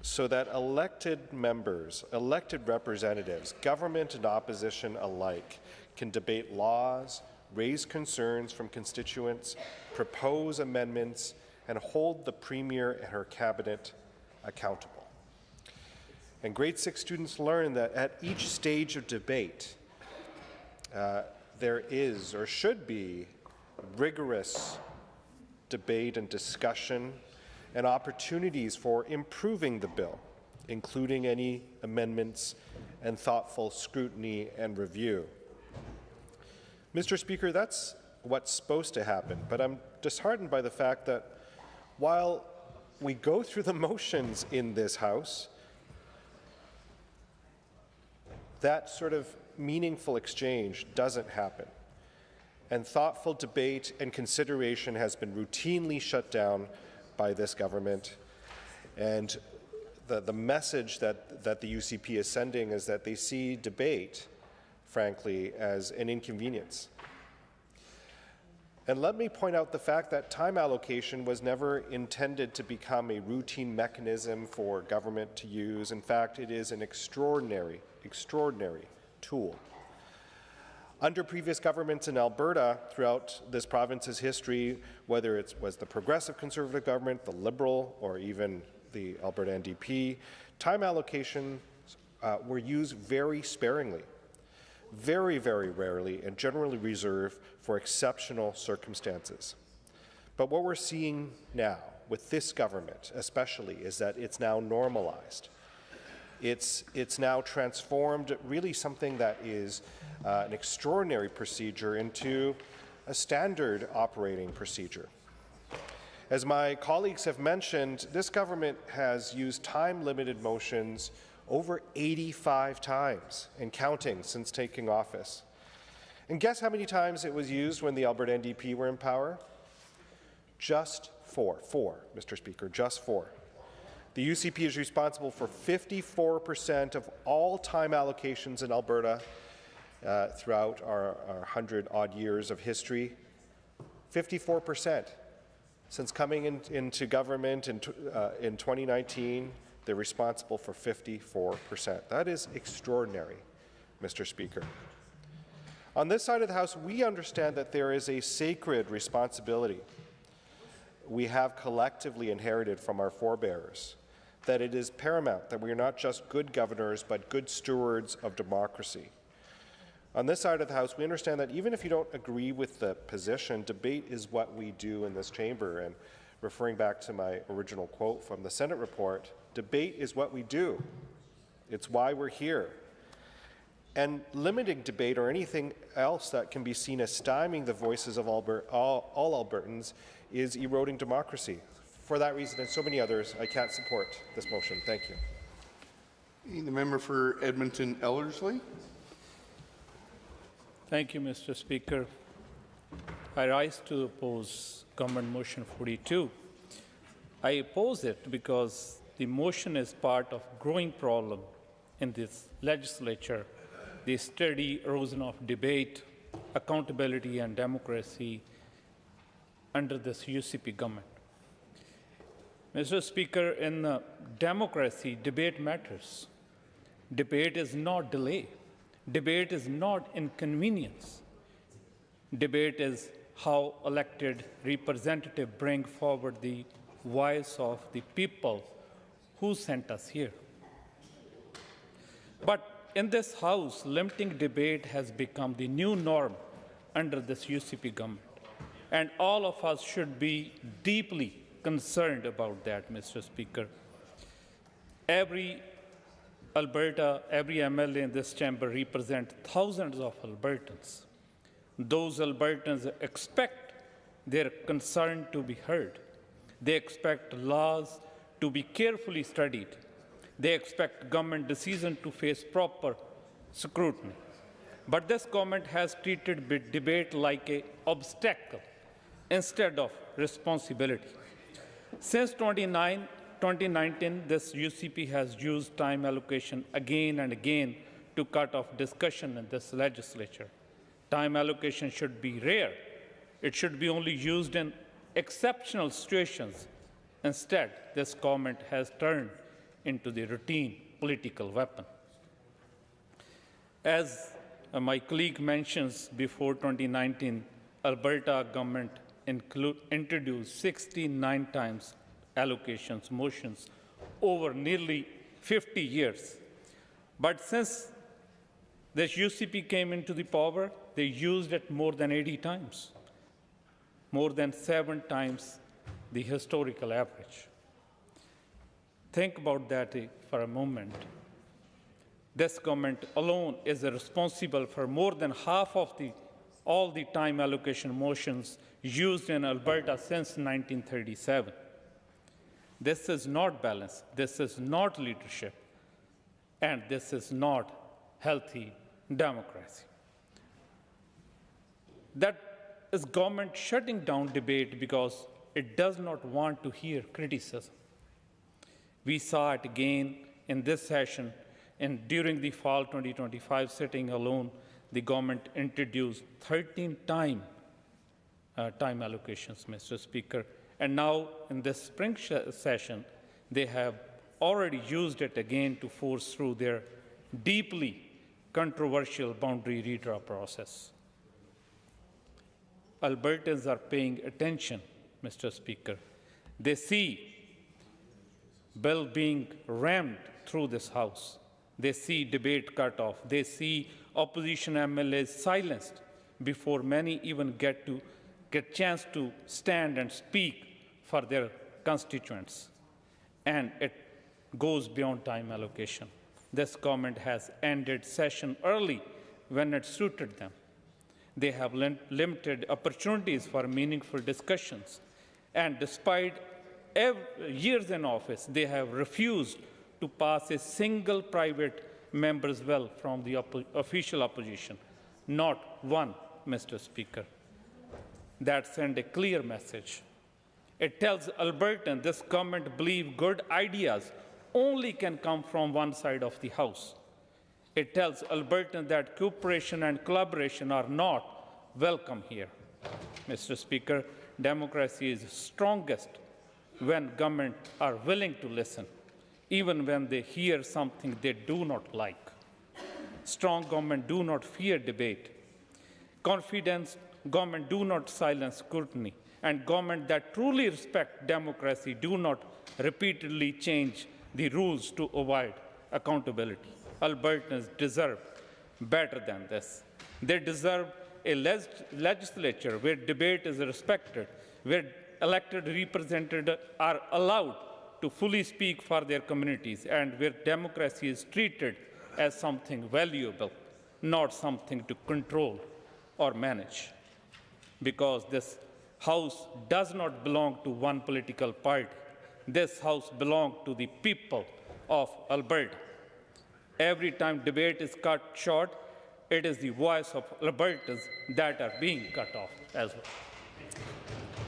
so that elected members, elected representatives, government and opposition alike, can debate laws, raise concerns from constituents, propose amendments, and hold the Premier and her cabinet accountable. And grade 6 students learn that at each stage of debate, there is or should be rigorous debate and discussion and opportunities for improving the bill, including any amendments and thoughtful scrutiny and review. Mr. Speaker, that's what's supposed to happen, but I'm disheartened by the fact that while we go through the motions in this House, that sort of meaningful exchange doesn't happen, and thoughtful debate and consideration has been routinely shut down by this government. And the message that the UCP is sending is that they see debate, frankly, as an inconvenience. And let me point out the fact that time allocation was never intended to become a routine mechanism for government to use. In fact, it is an extraordinary tool. Under previous governments in Alberta throughout this province's history, whether it was the progressive Conservative government, the Liberal, or even the Alberta NDP, time allocations were used very sparingly, very, very rarely, and generally reserved for exceptional circumstances. But what we're seeing now, with this government especially, is that it's now normalized. It's now transformed really something that is an extraordinary procedure into a standard operating procedure. As my colleagues have mentioned, this government has used time-limited motions over 85 times and counting since taking office. And guess how many times it was used when the Alberta NDP were in power? Just four, Mr. Speaker, just 4. The UCP is responsible for 54% of all time allocations in Alberta throughout our 100-odd years of history. 54%. Since coming into government in 2019, they're responsible for 54%. That is extraordinary, Mr. Speaker. On this side of the House, we understand that there is a sacred responsibility we have collectively inherited from our forebears, that it is paramount that we are not just good governors, but good stewards of democracy. On this side of the House, we understand that even if you don't agree with the position, debate is what we do in this chamber. And referring back to my original quote from the Senate report, debate is what we do. It's why we're here. And limiting debate or anything else that can be seen as stymieing the voices of all Albertans is eroding democracy. For that reason and so many others, I can't support this motion. Thank you. The member for Edmonton Ellerslie. Thank you, Mr. Speaker. I rise to oppose Government Motion 42. I oppose it because the motion is part of a growing problem in this legislature, the steady erosion of debate, accountability, and democracy under this UCP government. Mr. Speaker, in democracy, debate matters. Debate is not delay. Debate is not inconvenience. Debate is how elected representatives bring forward the voice of the people who sent us here. But in this House, limiting debate has become the new norm under this UCP government. And all of us should be deeply concerned about that, Mr. Speaker. Every Alberta, every MLA in this chamber represents thousands of Albertans. Those Albertans expect their concern to be heard. They expect laws to be carefully studied. They expect government decisions to face proper scrutiny. But this government has treated debate like an obstacle instead of responsibility. Since 2019, this UCP has used time allocation again and again to cut off discussion in this legislature. Time allocation should be rare. It should be only used in exceptional situations. Instead, this government has turned into the routine political weapon. As my colleague mentions, before 2019, Alberta government introduced 69 times allocations motions over nearly 50 years. But since this UCP came into the power, they used it more than 80 times, more than 7 times the historical average. Think about that for a moment. This government alone is responsible for more than half of all the time allocation motions used in Alberta since 1937. This is not balance, this is not leadership, and this is not healthy democracy. That is government shutting down debate because it does not want to hear criticism. We saw it again in this session, and during the fall 2025 sitting alone, the government introduced 13 time allocations, Mr. Speaker. And now, in this spring session, they have already used it again to force through their deeply controversial boundary redraw process. Albertans are paying attention, Mr. Speaker. They see bill being rammed through this House. They see debate cut off. They see opposition MLAs silenced before many even get chance to stand and speak for their constituents. And it goes beyond time allocation. This government has ended session early when it suited them. They have limited opportunities for meaningful discussions. And despite years in office, they have refused to pass a single private member's bill from the official opposition. Not one, Mr. Speaker. That sends a clear message. It tells Albertans this government believes good ideas only can come from one side of the House. It tells Albertans that cooperation and collaboration are not welcome here. Mr. Speaker, democracy is strongest when government are willing to listen, even when they hear something they do not like. Strong government do not fear debate. Confidence government do not silence scrutiny. And government that truly respect democracy do not repeatedly change the rules to avoid accountability. Albertans deserve better than this. They deserve a legislature where debate is respected, where elected representatives are allowed to fully speak for their communities and where democracy is treated as something valuable, not something to control or manage. Because this House does not belong to one political party. This House belongs to the people of Alberta. Every time debate is cut short, it is the voice of Albertans that are being cut off as well.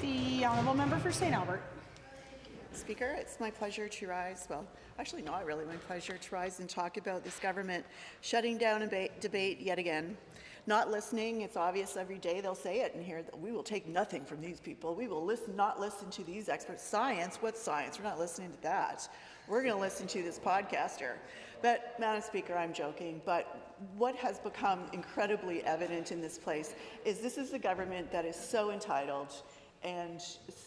The honourable member for St. Albert. Speaker, it's my pleasure to rise, well, actually not really my pleasure to rise and talk about this government shutting down a debate yet again. Not listening, it's obvious every day they'll say it and hear that we will take nothing from these people. We will not listen to these experts. Science? What science? We're not listening to that. We're going to listen to this podcaster. But, Madam Speaker, I'm joking, but what has become incredibly evident in this place is this is a government that is so entitled and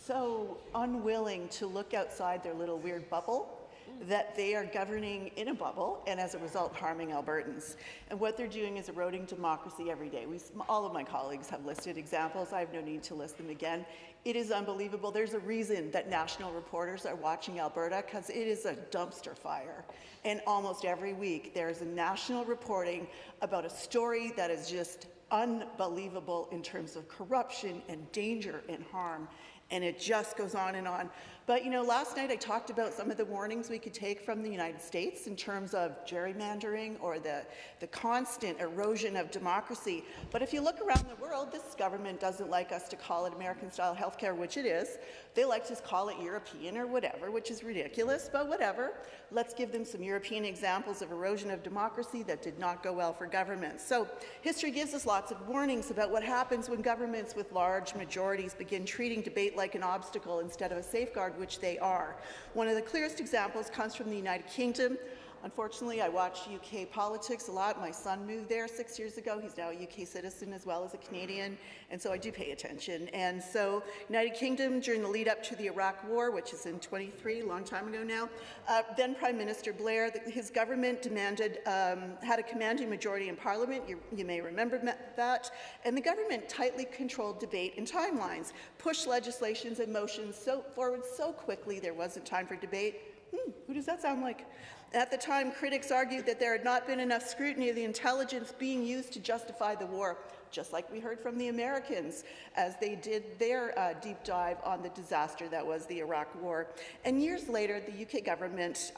so unwilling to look outside their little weird bubble that they are governing in a bubble and as a result harming Albertans. And what they're doing is eroding democracy every day. All of my colleagues have listed examples. I have no need to list them again. It is unbelievable. There's a reason that national reporters are watching Alberta because it is a dumpster fire. And almost every week there's a national reporting about a story that is just unbelievable in terms of corruption and danger and harm. And it just goes on and on. But, you know, last night I talked about some of the warnings we could take from the United States in terms of gerrymandering or the constant erosion of democracy. But if you look around the world, this government doesn't like us to call it American-style healthcare, which it is. They like to call it European or whatever, which is ridiculous, but whatever. Let's give them some European examples of erosion of democracy that did not go well for governments. So history gives us lots of warnings about what happens when governments with large majorities begin treating debate like an obstacle instead of a safeguard, which they are. One of the clearest examples comes from the United Kingdom. Unfortunately, I watch UK politics a lot. My son moved there 6 years ago. He's now a UK citizen as well as a Canadian, and so I do pay attention. And so United Kingdom, during the lead up to the Iraq War, which is in 23, a long time ago now, then Prime Minister Blair, his government demanded, had a commanding majority in Parliament, you may remember that, and the government tightly controlled debate and timelines, pushed legislations and motions forward so quickly there wasn't time for debate. Who does that sound like? At the time, critics argued that there had not been enough scrutiny of the intelligence being used to justify the war, just like we heard from the Americans as they did their deep dive on the disaster that was the Iraq War. And years later, the UK government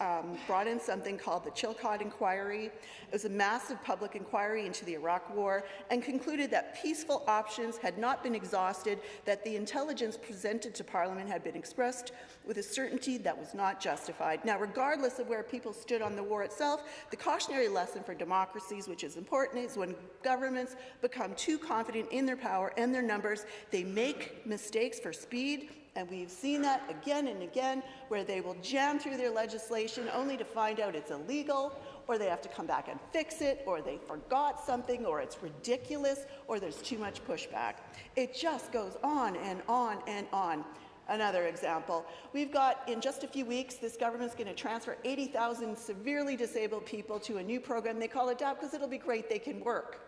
brought in something called the Chilcot Inquiry. It was a massive public inquiry into the Iraq War and concluded that peaceful options had not been exhausted, that the intelligence presented to Parliament had been expressed with a certainty that was not justified. Now, regardless of where people stood on the war itself, the cautionary lesson for democracies, which is important, is when governments become too confident in their power and their numbers, they make mistakes for speed, and we've seen that again and again, where they will jam through their legislation only to find out it's illegal, or they have to come back and fix it, or they forgot something, or it's ridiculous, or there's too much pushback. It just goes on and on and on. Another example, we've got, in just a few weeks, this government's going to transfer 80,000 severely disabled people to a new program they call ADAPT because it'll be great, they can work.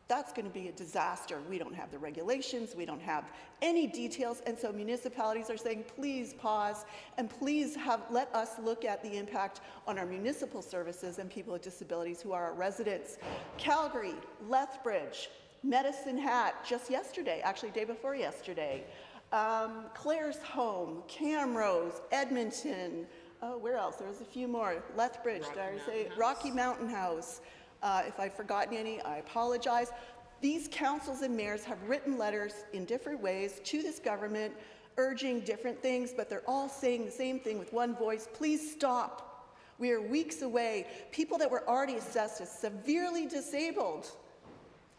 That's going to be a disaster. We don't have the regulations, we don't have any details, and so municipalities are saying, please pause, and please let us look at the impact on our municipal services and people with disabilities who are our residents. Calgary, Lethbridge, Medicine Hat, just yesterday, actually day before yesterday, Clare's Home, Camrose, Edmonton, where else? There was a few more. Lethbridge, did I say? Rocky Mountain House. If I've forgotten any, I apologize. These councils and mayors have written letters in different ways to this government urging different things, but they're all saying the same thing with one voice: please stop. We are weeks away. People that were already assessed as severely disabled.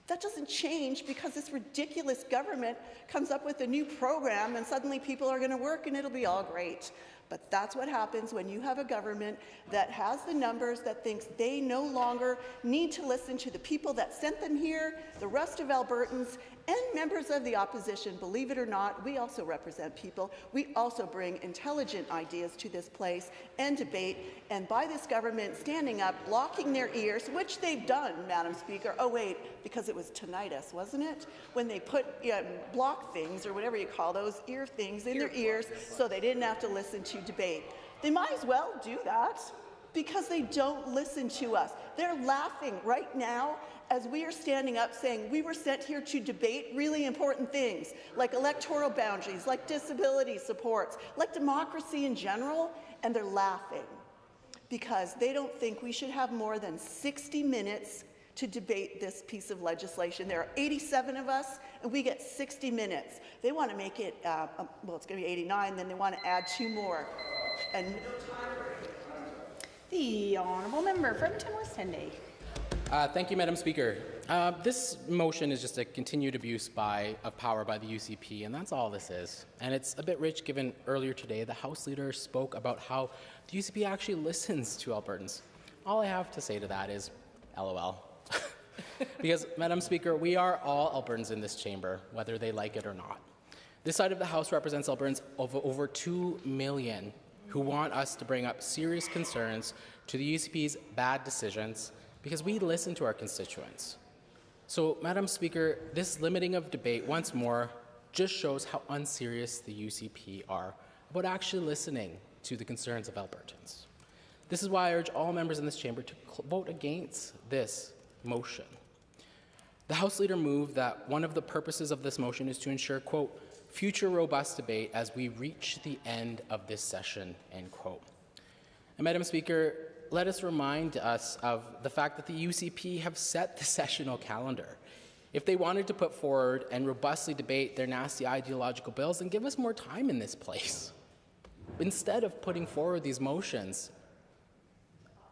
That doesn't change because this ridiculous government comes up with a new program and suddenly people are going to work and it'll be all great. But that's what happens when you have a government that has the numbers, that thinks they no longer need to listen to the people that sent them here, the rest of Albertans, and members of the opposition. Believe it or not, we also represent people. We also bring intelligent ideas to this place and debate. And by this government standing up, blocking their ears, which they've done, Madam Speaker. Oh wait, because it was tinnitus, wasn't it? When they put block things, or whatever you call those, ear things in their ears, so they didn't have to listen to debate. They might as well do that, because they don't listen to us. They're laughing right now as we are standing up saying we were sent here to debate really important things, like electoral boundaries, like disability supports, like democracy in general, and they're laughing because they don't think we should have more than 60 minutes to debate this piece of legislation. There are 87 of us, and we get 60 minutes. They want to make it, well, it's going to be 89, then they want to add 2 more. And the Honourable Member for Edmonton West Henday. Thank you, Madam Speaker. This motion is just a continued abuse of power by the UCP, and that's all this is. And it's a bit rich given earlier today the House Leader spoke about how the UCP actually listens to Albertans. All I have to say to that is LOL. Because, Madam Speaker, we are all Albertans in this chamber, whether they like it or not. This side of the House represents Albertans of over 2 million who want us to bring up serious concerns to the UCP's bad decisions because we listen to our constituents. So, Madam Speaker, this limiting of debate once more just shows how unserious the UCP are about actually listening to the concerns of Albertans. This is why I urge all members in this chamber to vote against this motion. The House Leader moved that one of the purposes of this motion is to ensure, quote, future robust debate as we reach the end of this session, end quote. And Madam Speaker, let us remind us of the fact that the UCP have set the sessional calendar. If they wanted to put forward and robustly debate their nasty ideological bills, then give us more time in this place, instead of putting forward these motions.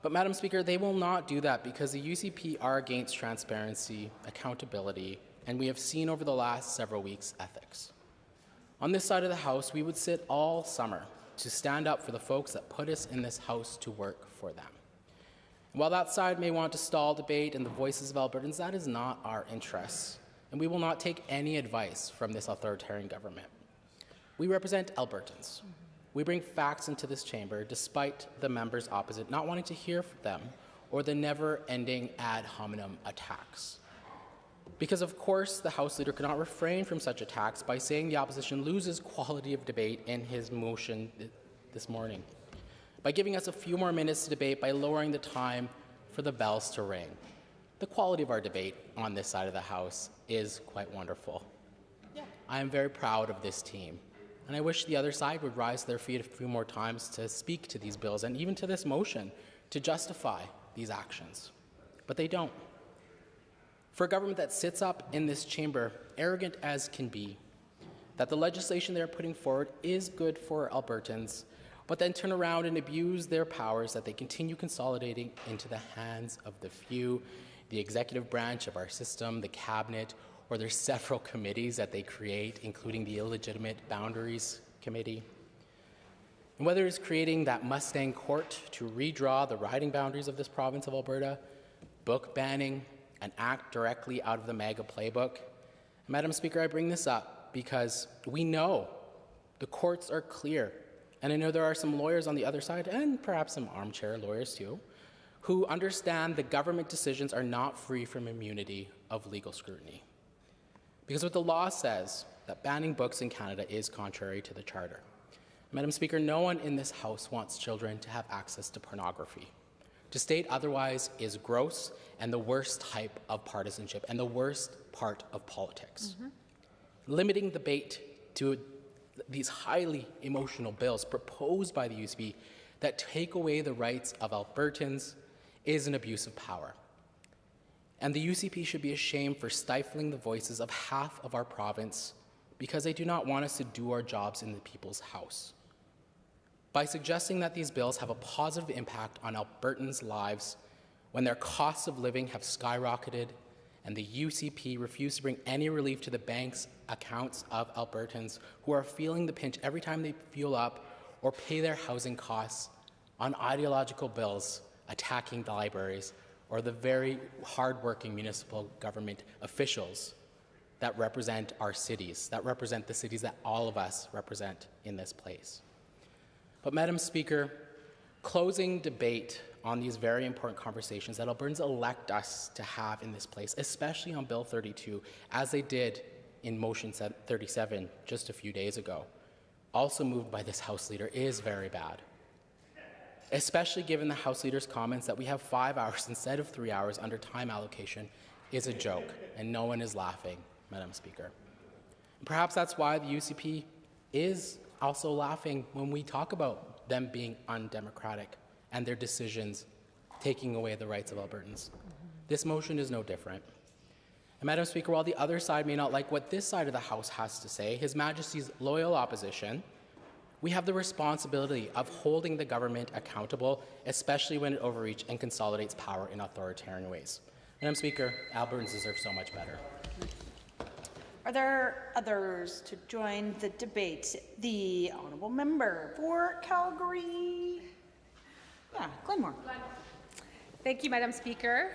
But Madam Speaker, they will not do that because the UCP are against transparency, accountability, and we have seen over the last several weeks ethics. On this side of the House, we would sit all summer to stand up for the folks that put us in this House to work for them. While that side may want to stall debate and the voices of Albertans, that is not our interests, and we will not take any advice from this authoritarian government. We represent Albertans. We bring facts into this chamber despite the members opposite not wanting to hear from them or the never-ending ad hominem attacks. Because, of course, the House Leader cannot refrain from such attacks by saying the opposition loses quality of debate in his motion this morning, by giving us a few more minutes to debate, by lowering the time for the bells to ring. The quality of our debate on this side of the House is quite wonderful. Yeah. I am very proud of this team, and I wish the other side would rise to their feet a few more times to speak to these bills and even to this motion to justify these actions. But they don't. For a government that sits up in this chamber, arrogant as can be, that the legislation they're putting forward is good for Albertans, but then turn around and abuse their powers that they continue consolidating into the hands of the few, the executive branch of our system, the cabinet, or their several committees that they create, including the Illegitimate Boundaries Committee. And whether it's creating that Mustang Court to redraw the riding boundaries of this province of Alberta, book banning, an act directly out of the MAGA playbook. Madam Speaker, I bring this up because we know the courts are clear, and I know there are some lawyers on the other side, and perhaps some armchair lawyers too, who understand the government decisions are not free from immunity of legal scrutiny. Because what the law says, that banning books in Canada is contrary to the Charter. Madam Speaker, no one in this House wants children to have access to pornography. To state otherwise is gross and the worst type of partisanship and the worst part of politics. Limiting debate to these highly emotional bills proposed by the UCP that take away the rights of Albertans is an abuse of power. And the UCP should be ashamed for stifling the voices of half of our province because they do not want us to do our jobs in the people's house. By suggesting that these bills have a positive impact on Albertans' lives when their costs of living have skyrocketed and the UCP refuse to bring any relief to the bank's accounts of Albertans who are feeling the pinch every time they fuel up or pay their housing costs on ideological bills attacking the libraries or the very hardworking municipal government officials that represent our cities, that represent the cities that all of us represent in this place. But Madam Speaker, closing debate on these very important conversations that Albertans elect us to have in this place, especially on Bill 32, as they did in Motion 37 just a few days ago, also moved by this House Leader, is very bad. Especially given the House Leader's comments that we have 5 hours instead of 3 hours under time allocation is a joke, and no one is laughing, Madam Speaker. And perhaps that's why the UCP is also laughing when we talk about them being undemocratic and their decisions taking away the rights of Albertans. This motion is no different. And Madam Speaker, while the other side may not like what this side of the House has to say, His Majesty's loyal opposition, we have the responsibility of holding the government accountable, especially when it overreaches and consolidates power in authoritarian ways. Madam Speaker, Albertans deserve so much better. Are there others to join the debate? The honourable member for Calgary. Yeah, Glenmore. Thank you, Madam Speaker.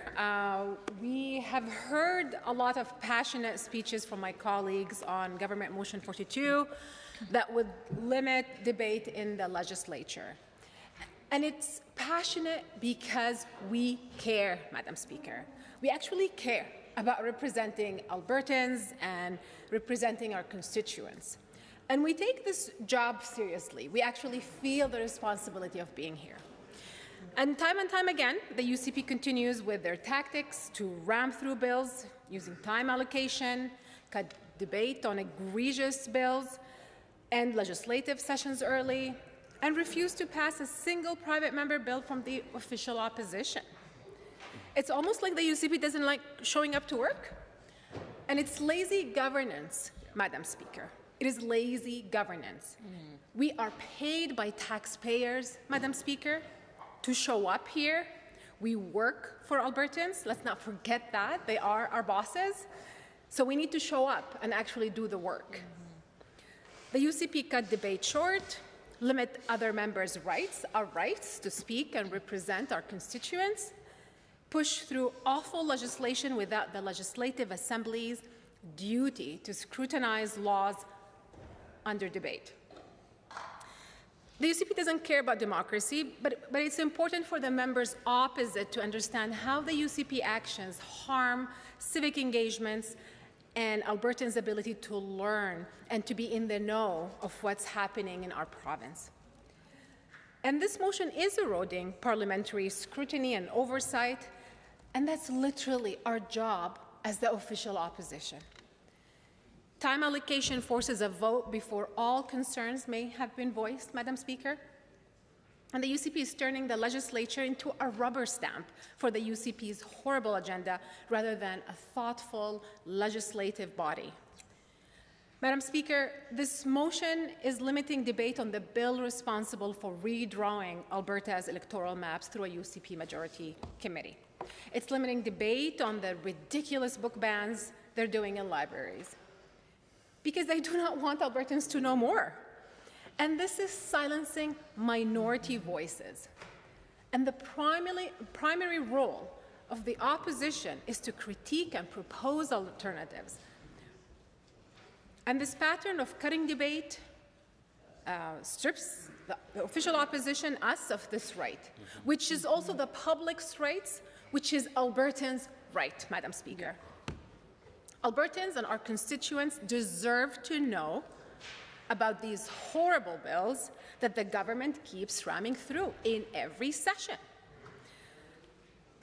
We have heard a lot of passionate speeches from my colleagues on Government Motion 42 that would limit debate in the legislature. And it's passionate because we care, Madam Speaker. We actually care about representing Albertans and representing our constituents. And we take this job seriously. We actually feel the responsibility of being here. And time again, the UCP continues with their tactics to ram through bills using time allocation, cut debate on egregious bills, end legislative sessions early, and refuse to pass a single private member bill from the official opposition. It's almost like the UCP doesn't like showing up to work. And it's lazy governance, Madam Speaker. It is lazy governance. We are paid by taxpayers, Madam Speaker, to show up here. We work for Albertans. Let's not forget that. They are our bosses. So we need to show up and actually do the work. The UCP cut debate short, limit other members' rights, our rights to speak and represent our constituents, push through awful legislation without the Legislative Assembly's duty to scrutinize laws under debate. The UCP doesn't care about democracy, but it's important for the members opposite to understand how the UCP actions harm civic engagements and Albertans' ability to learn and to be in the know of what's happening in our province. And this motion is eroding parliamentary scrutiny and oversight, and that's literally our job as the official opposition. Time allocation forces a vote before all concerns may have been voiced, Madam Speaker. And the UCP is turning the legislature into a rubber stamp for the UCP's horrible agenda rather than a thoughtful legislative body. Madam Speaker, this motion is limiting debate on the bill responsible for redrawing Alberta's electoral maps through a UCP majority committee. It's limiting debate on the ridiculous book bans they're doing in libraries because they do not want Albertans to know more. And this is silencing minority voices. And the primary role of the opposition is to critique and propose alternatives. And this pattern of cutting debate strips the official opposition, us, of this right, which is also the public's rights, which is Albertans' right, Madam Speaker. Albertans and our constituents deserve to know about these horrible bills that the government keeps ramming through in every session.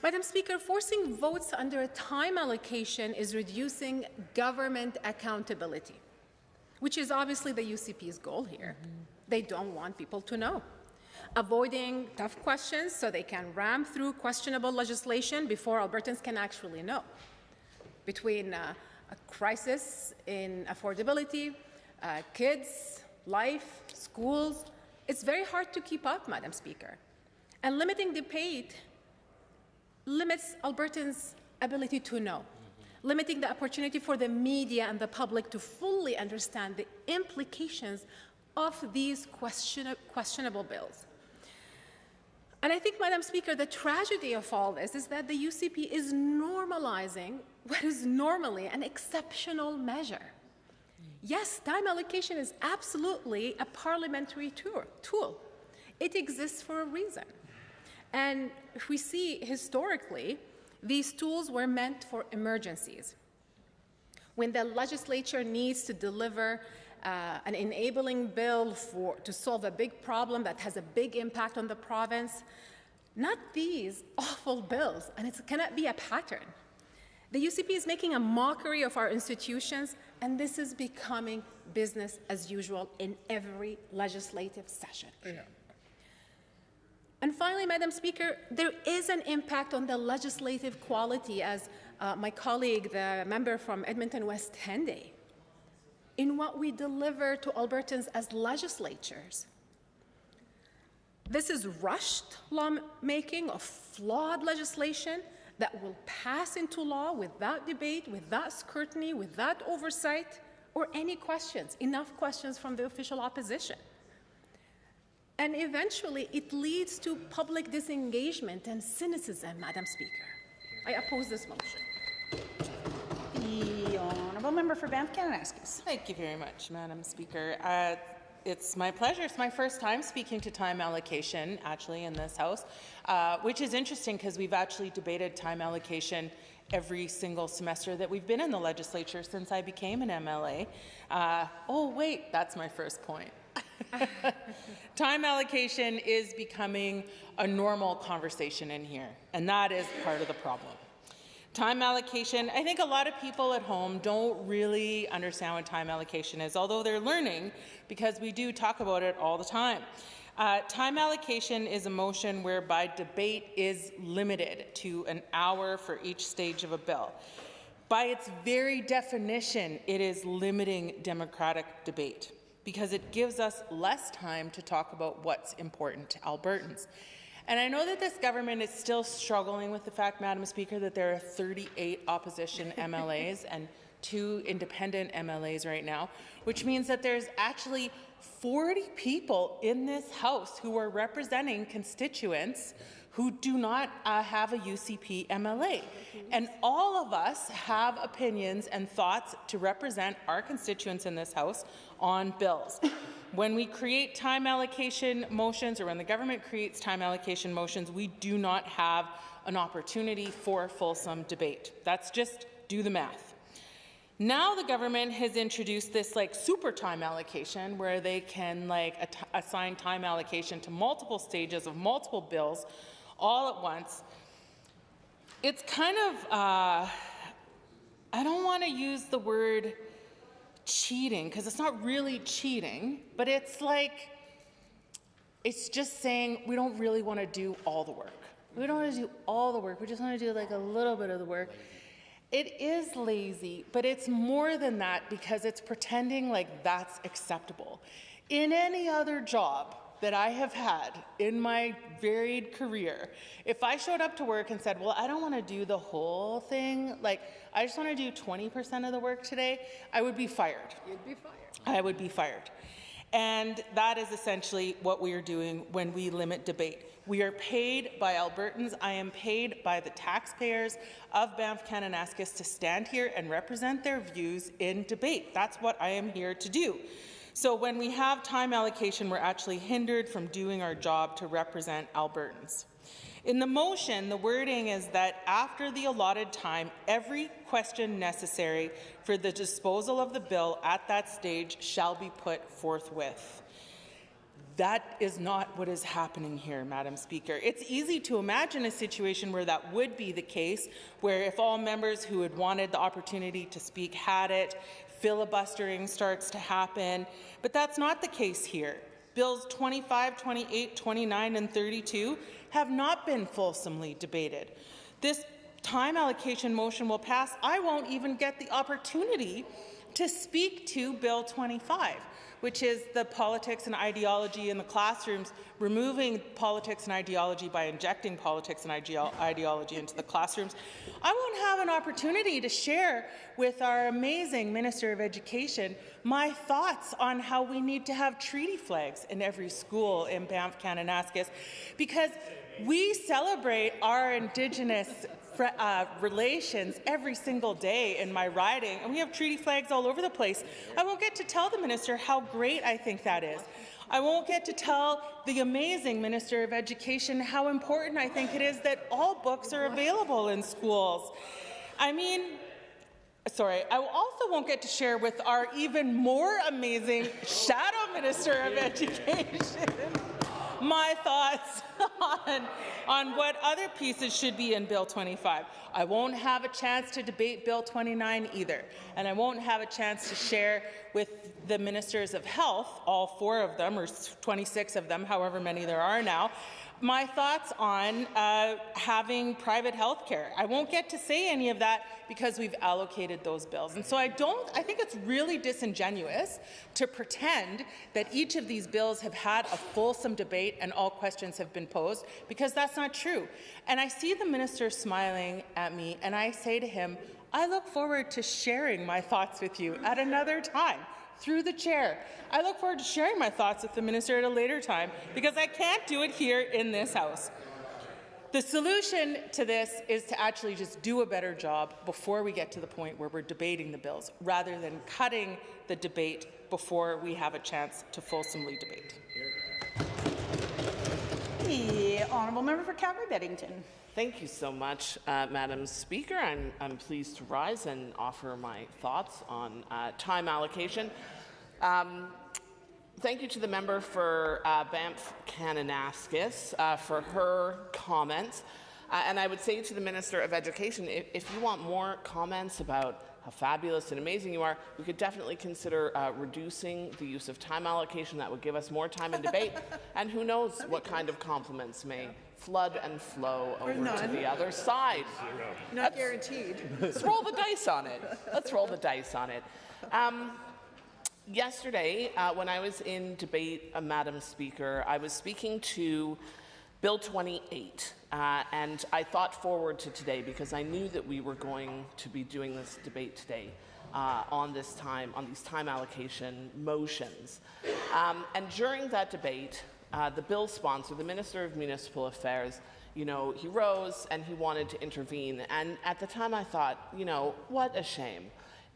Madam Speaker, forcing votes under a time allocation is reducing government accountability, which is obviously the UCP's goal here. They don't want people to know. Avoiding tough questions so they can ram through questionable legislation before Albertans can actually know. Between a crisis in affordability, kids, life, schools, it's very hard to keep up, Madam Speaker. And limiting debate limits Albertans' ability to know, limiting the opportunity for the media and the public to fully understand the implications of these questionable bills. And I think, Madam Speaker, the tragedy of all this is that the UCP is normalizing what is normally an exceptional measure. Yes, time allocation is absolutely a parliamentary tool. It exists for a reason. And if we see historically, these tools were meant for emergencies. When the legislature needs to deliver an enabling bill to solve a big problem that has a big impact on the province, not these awful bills, and it cannot be a pattern. The UCP is making a mockery of our institutions, and this is becoming business as usual in every legislative session. Yeah. And finally, Madam Speaker, there is an impact on the legislative quality, as my colleague, the member from Edmonton West Henday, in what we deliver to Albertans as legislatures. This is rushed lawmaking of flawed legislation that will pass into law without debate, without scrutiny, without oversight, or any questions, enough questions from the official opposition. And eventually, it leads to public disengagement and cynicism, Madam Speaker. I oppose this motion. The honourable member for Banff Kananaskis. Thank you very much, Madam Speaker. It's my pleasure. It's my first time speaking to time allocation, actually, in this House, which is interesting because we've actually debated time allocation every single semester that we've been in the legislature since I became an MLA. Oh, wait, that's my first point. Time allocation is becoming a normal conversation in here, and that is part of the problem. Time allocation, I think a lot of people at home don't really understand what time allocation is, although they're learning because we do talk about it all the time. Time allocation is a motion whereby debate is limited to an hour for each stage of a bill. By its very definition, it is limiting democratic debate because it gives us less time to talk about what's important to Albertans. And I know that this government is still struggling with the fact, Madam Speaker, that there are 38 opposition MLAs and 2 independent MLAs right now, which means that there's actually 40 people in this House who are representing constituents who do not have a UCP MLA. And all of us have opinions and thoughts to represent our constituents in this House on bills. When we create time allocation motions, or when the government creates time allocation motions, we do not have an opportunity for fulsome debate. That's just do the math. Now the government has introduced this super time allocation where they can assign time allocation to multiple stages of multiple bills all at once. It's kind of, I don't want to use the word cheating, because it's not really cheating, but it's just saying we don't really want to do all the work. We don't want to do all the work. We just want to do a little bit of the work. It is lazy, but it's more than that because it's pretending like that's acceptable. In any other job that I have had in my varied career, if I showed up to work and said, well, I don't want to do the whole thing, I just want to do 20% of the work today, I would be fired. You'd be fired. I would be fired. And that is essentially what we are doing when we limit debate. We are paid by Albertans. I am paid by the taxpayers of Banff Kananaskis to stand here and represent their views in debate. That's what I am here to do. So when we have time allocation, we're actually hindered from doing our job to represent Albertans. In the motion, the wording is that after the allotted time, every question necessary for the disposal of the bill at that stage shall be put forthwith. That is not what is happening here, Madam Speaker. It's easy to imagine a situation where that would be the case, where if all members who had wanted the opportunity to speak had it, filibustering starts to happen, but that's not the case here. Bills 25, 28, 29, and 32 have not been fulsomely debated. This time allocation motion will pass. I won't even get the opportunity to speak to Bill 25, which is the politics and ideology in the classrooms, removing politics and ideology by injecting politics and ideology into the classrooms. I won't have an opportunity to share with our amazing Minister of Education my thoughts on how we need to have treaty flags in every school in Banff Kananaskis, because we celebrate our Indigenous relations every single day in my riding, and we have treaty flags all over the place. I won't get to tell the minister how great I think that is. I won't get to tell the amazing Minister of Education how important I think it is that all books are available in schools. I mean, sorry, I also won't get to share with our even more amazing Shadow Minister of Education my thoughts on what other pieces should be in Bill 25. I won't have a chance to debate Bill 29 either, and I won't have a chance to share with the Ministers of Health, all 4 of them, or 26 of them, however many there are now, my thoughts on having private health care. I won't get to say any of that because we've allocated those bills. And so I think it's really disingenuous to pretend that each of these bills have had a fulsome debate and all questions have been posed, because that's not true. And I see the minister smiling at me, and I say to him, I look forward to sharing my thoughts with you at another time, through the chair. I look forward to sharing my thoughts with the minister at a later time, because I can't do it here in this House. The solution to this is to actually just do a better job before we get to the point where we're debating the bills, rather than cutting the debate before we have a chance to fulsomely debate. The honourable member for Calgary-Beddington. Thank you so much, Madam Speaker. I'm pleased to rise and offer my thoughts on time allocation. Thank you to the member for Banff Kananaskis for her comments. And I would say to the Minister of Education, if you want more comments about how fabulous and amazing you are, we could definitely consider reducing the use of time allocation. That would give us more time in debate. And who knows what kind of compliments may flood and flow over to the other side. Not guaranteed. Let's roll the dice on it. Let's roll the dice on it. Yesterday, when I was in debate, Madam Speaker, I was speaking to Bill 28, and I thought forward to today because I knew that we were going to be doing this debate today on these time allocation motions. And during that debate, the bill sponsor, the Minister of Municipal Affairs, he rose and he wanted to intervene. And at the time I thought, what a shame.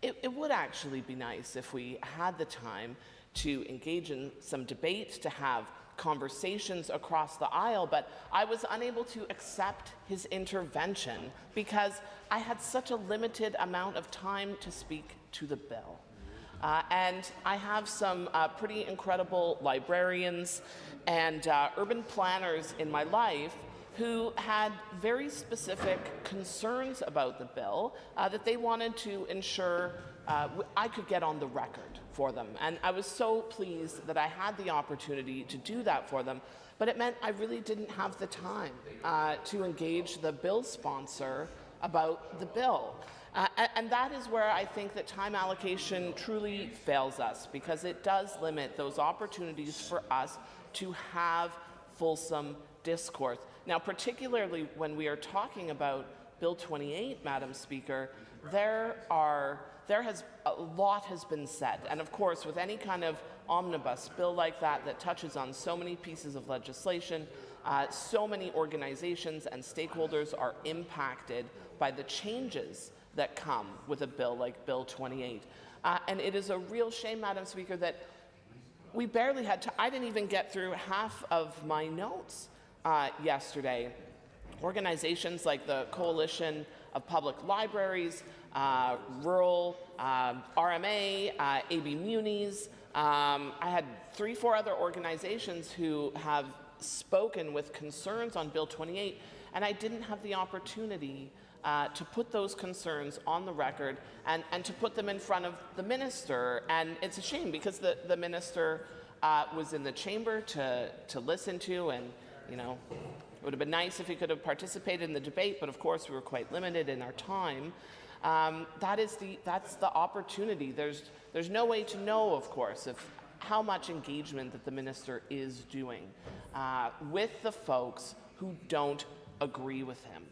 It would actually be nice if we had the time to engage in some debate, to have conversations across the aisle, but I was unable to accept his intervention because I had such a limited amount of time to speak to the bill. And I have some pretty incredible librarians and urban planners in my life who had very specific concerns about the bill that they wanted to ensure I could get on the record for them. And I was so pleased that I had the opportunity to do that for them, but it meant I really didn't have the time to engage the bill sponsor about the bill. And that is where I think that time allocation truly fails us, because it does limit those opportunities for us to have fulsome discourse. Now, particularly when we are talking about Bill 28, Madam Speaker, a lot has been said. And of course, with any kind of omnibus bill like that touches on so many pieces of legislation, so many organizations and stakeholders are impacted by the changes that come with a bill like Bill 28. And it is a real shame, Madam Speaker, that we barely had time. I didn't even get through half of my notes yesterday. Organizations like the Coalition of Public Libraries, Rural, RMA, AB Munis. I had 3-4 other organizations who have spoken with concerns on Bill 28, and I didn't have the opportunity to put those concerns on the record and to put them in front of the minister. And it's a shame because the minister was in the chamber to listen to, and it would have been nice if he could have participated in the debate, but of course we were quite limited in our time. That's the opportunity. There's no way to know, of course, how much engagement that the minister is doing with the folks who don't agree with him.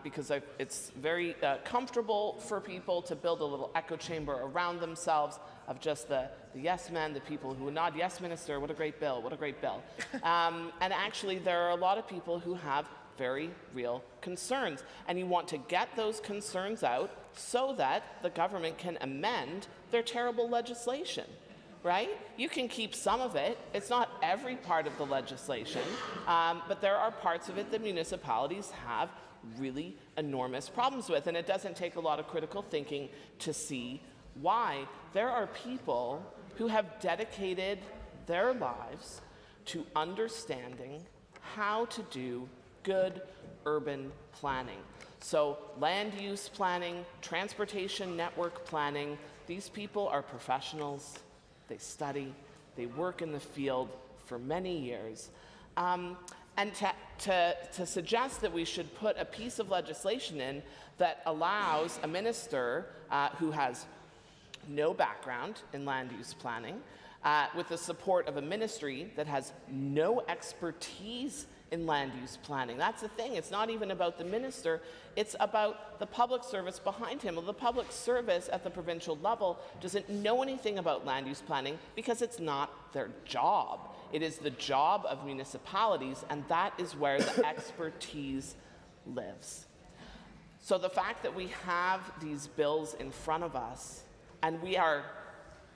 Because it's very comfortable for people to build a little echo chamber around themselves of just the yes men, the people who nod, yes, minister, what a great bill, what a great bill. And actually, there are a lot of people who have very real concerns. And you want to get those concerns out so that the government can amend their terrible legislation. Right? You can keep some of it. It's not every part of the legislation, but there are parts of it that municipalities have really enormous problems with, and it doesn't take a lot of critical thinking to see why. There are people who have dedicated their lives to understanding how to do good urban planning. So land use planning, transportation network planning, these people are professionals. They study, they work in the field for many years. And to suggest that we should put a piece of legislation in that allows a minister who has no background in land use planning, with the support of a ministry that has no expertise in land use planning. That's the thing. It's not even about the minister. It's about the public service behind him. Well, the public service at the provincial level doesn't know anything about land use planning because it's not their job. It is the job of municipalities, and that is where the expertise lives. So the fact that we have these bills in front of us, and we are...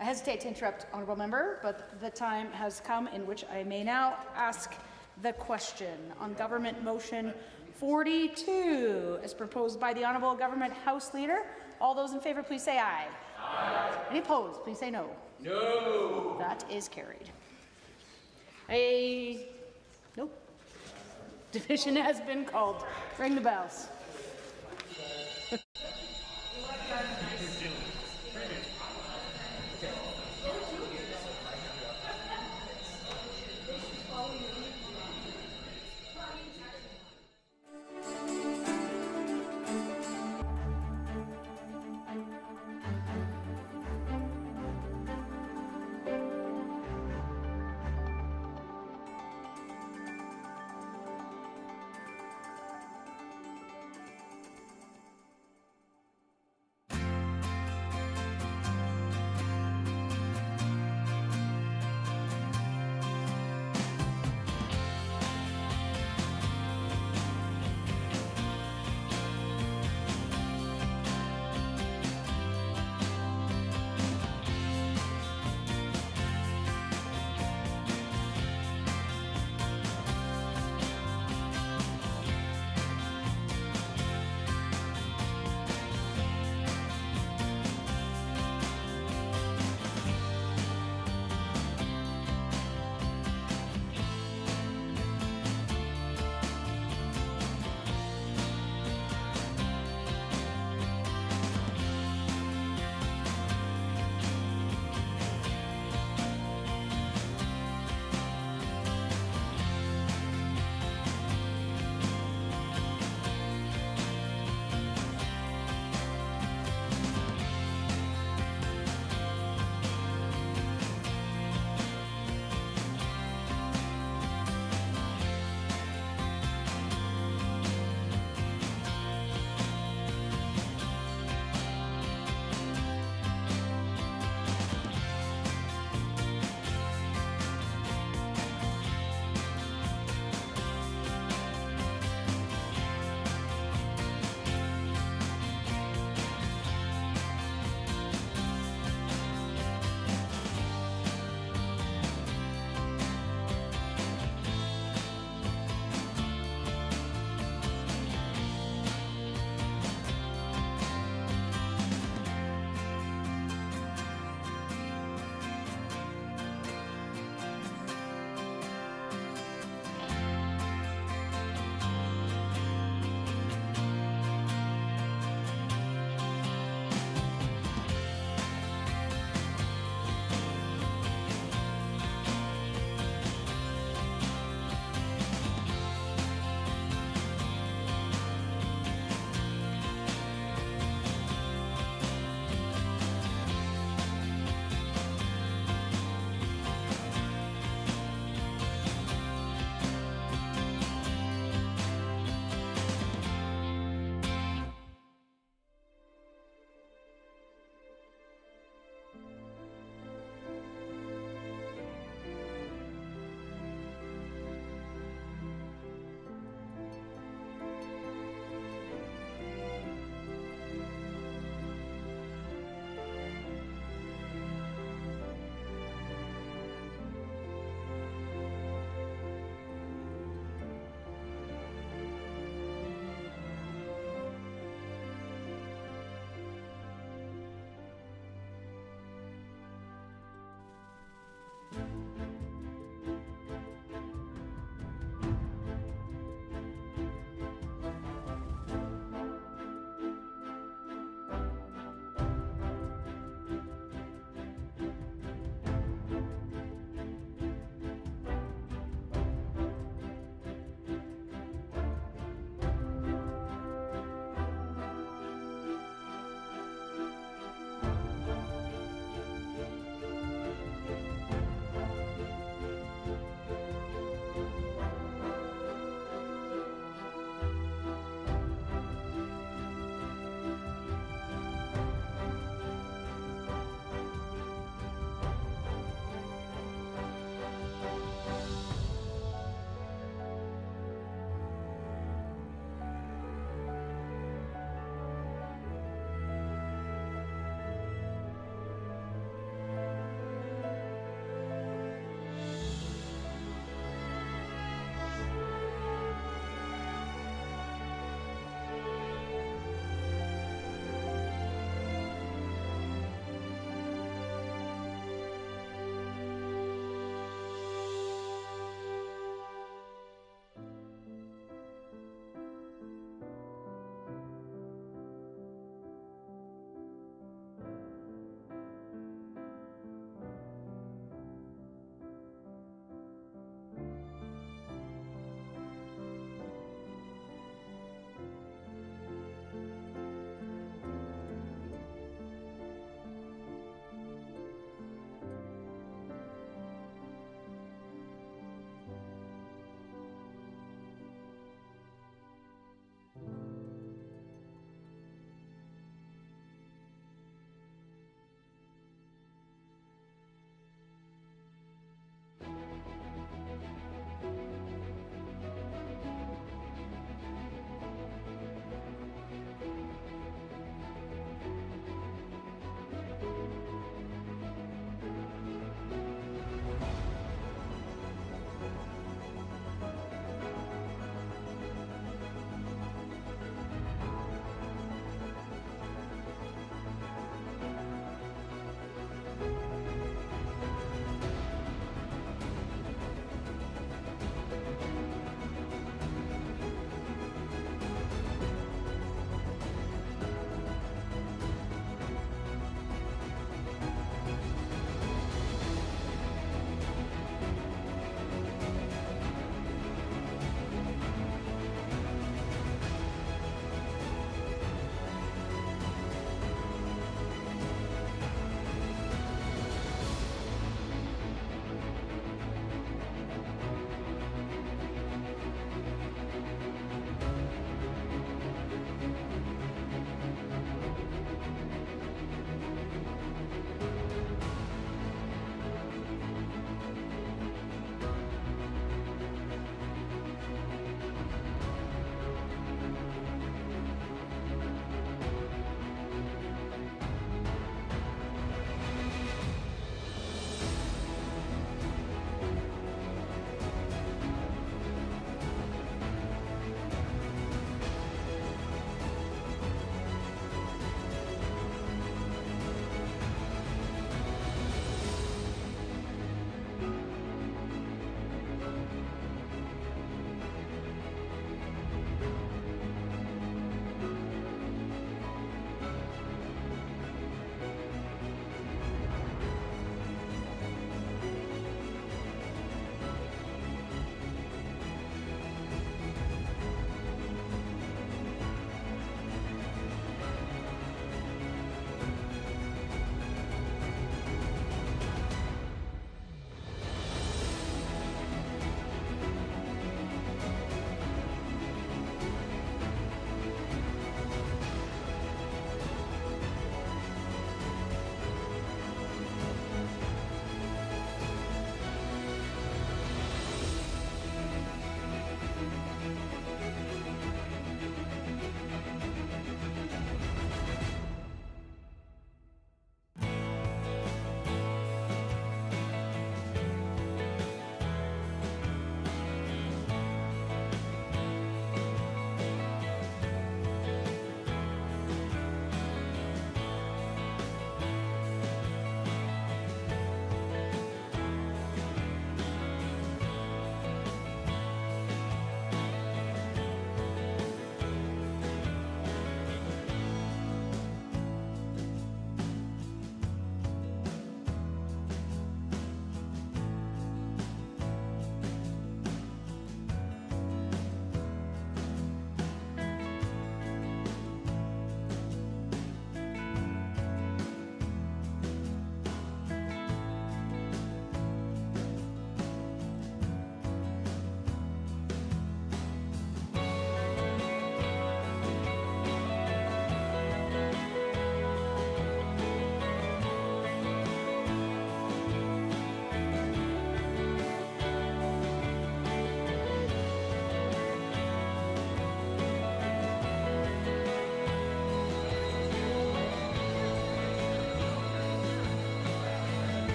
I hesitate to interrupt, Honourable Member, but the time has come in which I may now ask the question on Government Motion 42, as proposed by the Honourable Government House Leader. All those in favour, please say aye. Aye. Any opposed, please say no. No. That is carried. Nope. Division has been called. Ring the bells.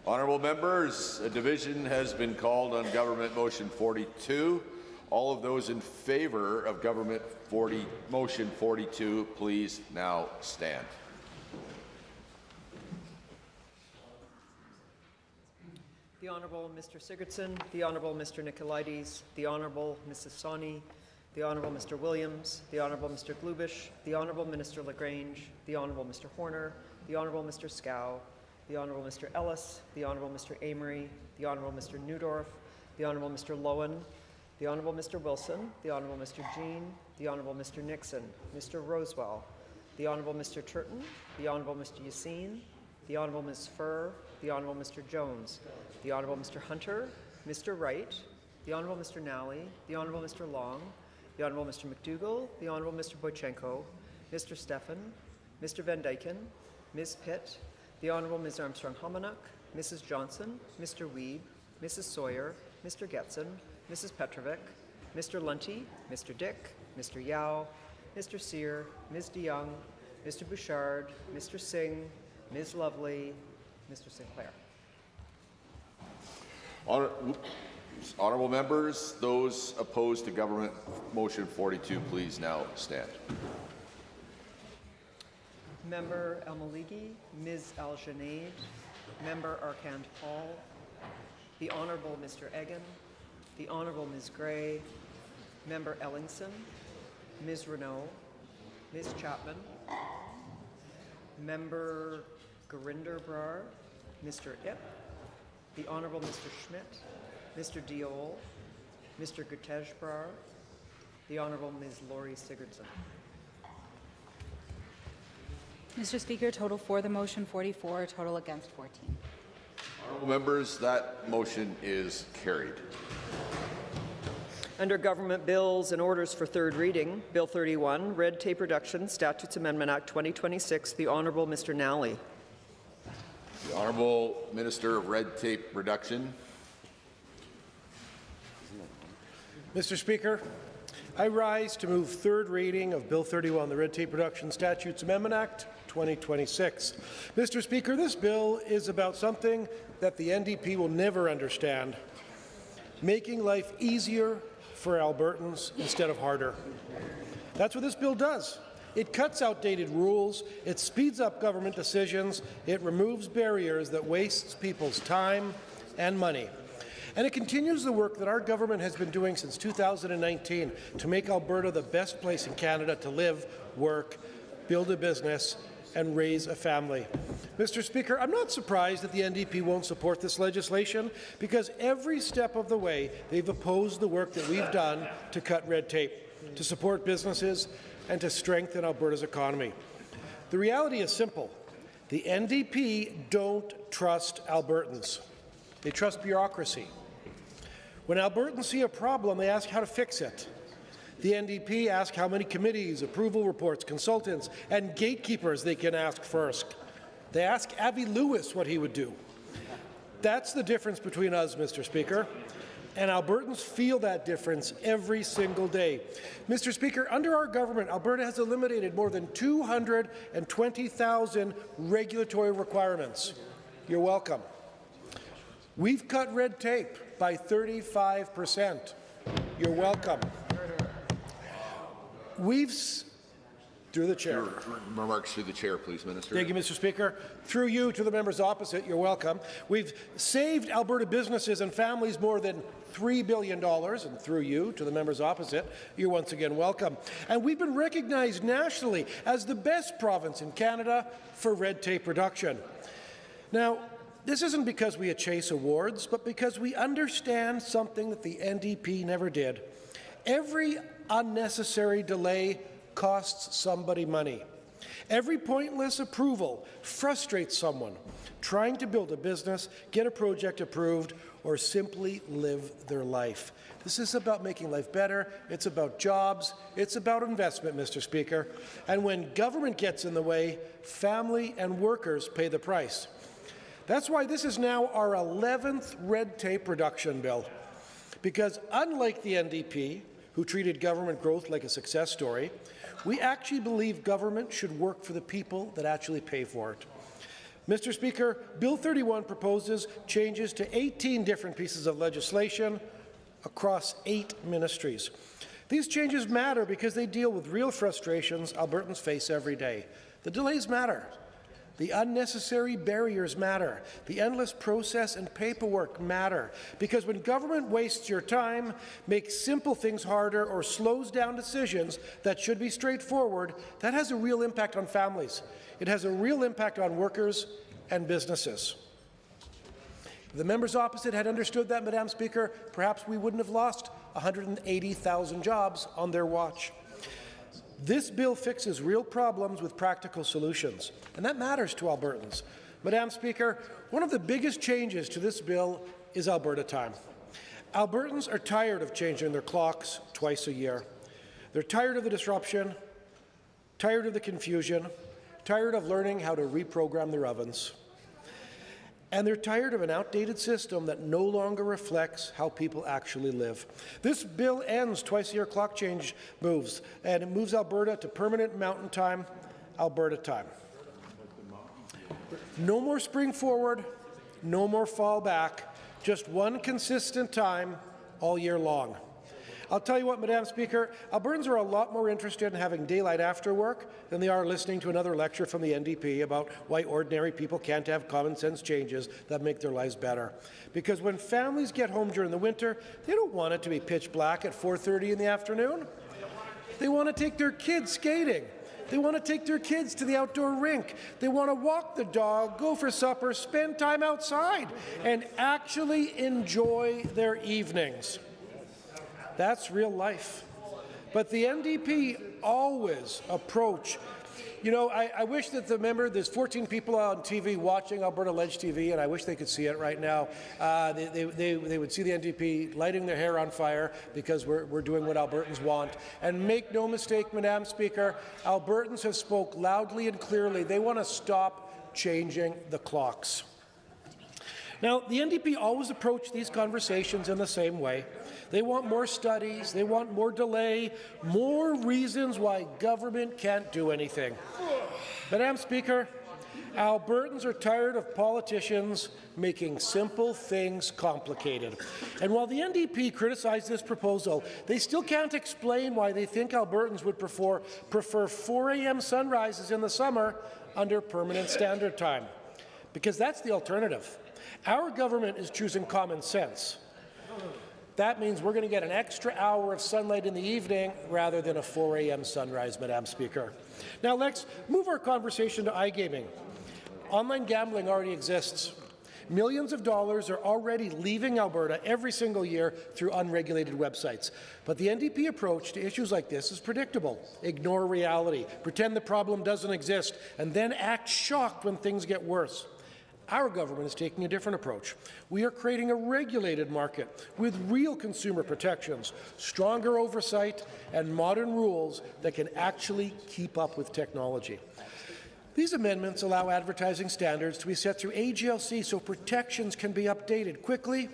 Honourable members, a division has been called on Government Motion 42. All of those in favour of Motion 42, please now stand. The Honourable Mr. Sigurdsson, the Honourable Mr. Nicolaides, the Honourable Mrs. Sawney, the Honourable Mr. Williams, the Honourable Mr. Glubish, the Honourable Minister Lagrange, the Honourable Mr. Horner, the Honourable Mr. Scow, the Honourable Mr. Ellis, the Honourable Mr. Amory, the Honourable Mr. Newdorf, the Honourable Mr. Lowen, the Honourable Mr. Wilson, the Honourable Mr. Jean, the Honourable Mr. Nixon, Mr. Rosewell, the Honourable Mr. Turton, the Honourable Mr. Yassine, the Honourable Ms. Furr, the Honourable Mr. Jones, the Honourable Mr. Hunter, Mr. Wright, the Honourable Mr. Nally, the Honourable Mr. Long, the Honourable Mr. McDougall, the Honourable Mr. Boychenko, Mr. Stephan, Mr. Van Dyken, Ms. Pitt, the Honourable Ms. Armstrong-Homenuk, Mrs. Johnson, Mr. Weed, Mrs. Sawyer, Mr. Getson, Mrs. Petrovic, Mr. Lunty, Mr. Dick, Mr. Yao, Mr. Sear, Ms. DeYoung, Mr. Bouchard, Mr. Singh, Ms. Lovely, Mr. Sinclair. Honourable members, those opposed to Government Motion 42, please now stand. Member El-Maligi, Ms. Al-Junaid, Member Arkand Hall, the Honourable Mr. Egan, the Honourable Ms. Gray, Member Ellingson, Ms. Renault, Ms. Chapman, Member Gurinder Brar, Mr. Ip, the Honourable Mr. Schmidt, Mr. Diol, Mr. Gutej Brar, the Honourable Ms. Laurie Sigurdsson. Mr. Speaker, total for the motion 44, total against 14. Honourable members, that motion is carried. Under Government Bills and Orders for Third Reading, Bill 31, Red Tape Reduction, Statutes Amendment Act 2026, the Honourable Mr. Nally. The Honourable Minister of Red Tape Reduction. Mr. Speaker, I rise to move third reading of Bill 31, the Red Tape Reduction Statutes Amendment Act 2026. Mr. Speaker, this bill is about something that the NDP will never understand: making life easier for Albertans instead of harder. That's what this bill does. It cuts outdated rules, it speeds up government decisions, it removes barriers that wastes people's time and money. And it continues the work that our government has been doing since 2019 to make Alberta the best place in Canada to live, work, build a business, and raise a family. Mr. Speaker, I'm not surprised that the NDP won't support this legislation, because every step of the way they've opposed the work that we've done to cut red tape, to support businesses, and to strengthen Alberta's economy. The reality is simple. The NDP don't trust Albertans. They trust bureaucracy. When Albertans see a problem, they ask how to fix it. The NDP asks how many committees, approval reports, consultants, and gatekeepers they can ask first. They ask Avi Lewis what he would do. That's the difference between us, Mr. Speaker, and Albertans feel that difference every single day. Mr. Speaker, under our government, Alberta has eliminated more than 220,000 regulatory requirements. You're welcome. We've cut red tape by 35%. You're welcome. Through the chair. Remarks through the chair, please, Minister. Thank you, Mr. Speaker. Through you to the members opposite, you're welcome. We've saved Alberta businesses and families more than $3 billion, and through you to the members opposite, you're once again welcome. And we've been recognized nationally as the best province in Canada for red tape reduction. Now, this isn't because we chase awards, but because we understand something that the NDP never did. Every unnecessary delay costs somebody money. Every pointless approval frustrates someone trying to build a business, get a project approved, or simply live their life. This is about making life better. It's about jobs. It's about investment, Mr. Speaker. And when government gets in the way, family and workers pay the price. That's why this is now our 11th red tape reduction bill. Because unlike the NDP, who treated government growth like a success story, we actually believe government should work for the people that actually pay for it. Mr. Speaker, Bill 31 proposes changes to 18 different pieces of legislation across 8 ministries. These changes matter because they deal with real frustrations Albertans face every day. The delays matter. The unnecessary barriers matter. The endless process and paperwork matter. Because when government wastes your time, makes simple things harder, or slows down decisions that should be straightforward, that has a real impact on families. It has a real impact on workers and businesses. If the members opposite had understood that, Madam Speaker, perhaps we wouldn't have lost 180,000 jobs on their watch. This bill fixes real problems with practical solutions, and that matters to Albertans. Madam Speaker, one of the biggest changes to this bill is Alberta time. Albertans are tired of changing their clocks twice a year. They're tired of the disruption, tired of the confusion, tired of learning how to reprogram their ovens. And they're tired of an outdated system that no longer reflects how people actually live. This bill ends twice-a-year clock change moves, and it moves Alberta to permanent mountain time, Alberta time. No more spring forward, no more fall back, just one consistent time all year long. I'll tell you what, Madam Speaker, Albertans are a lot more interested in having daylight after work than they are listening to another lecture from the NDP about why ordinary people can't have common sense changes that make their lives better. Because when families get home during the winter, they don't want it to be pitch black at 4:30 in the afternoon. They want to take their kids skating. They want to take their kids to the outdoor rink. They want to walk the dog, go for supper, spend time outside, and actually enjoy their evenings. That's real life. But the NDP always approach, I wish that there's 14 people on TV watching Alberta Ledge TV, and I wish they could see it right now. They would see the NDP lighting their hair on fire because we're doing what Albertans want. And make no mistake, Madam Speaker, Albertans have spoke loudly and clearly. They want to stop changing the clocks. Now, the NDP always approach these conversations in the same way. They want more studies, they want more delay, more reasons why government can't do anything. Madam Speaker, Albertans are tired of politicians making simple things complicated. And while the NDP criticized this proposal, they still can't explain why they think Albertans would prefer 4 a.m. sunrises in the summer under permanent standard time. Because that's the alternative. Our government is choosing common sense. That means we're going to get an extra hour of sunlight in the evening rather than a 4 a.m. sunrise, Madam Speaker. Now let's move our conversation to iGaming. Online gambling already exists. Millions of dollars are already leaving Alberta every single year through unregulated websites. But the NDP approach to issues like this is predictable. Ignore reality, pretend the problem doesn't exist, and then act shocked when things get worse. Our government is taking a different approach. We are creating a regulated market with real consumer protections, stronger oversight, and modern rules that can actually keep up with technology. These amendments allow advertising standards to be set through AGLC so protections can be updated quickly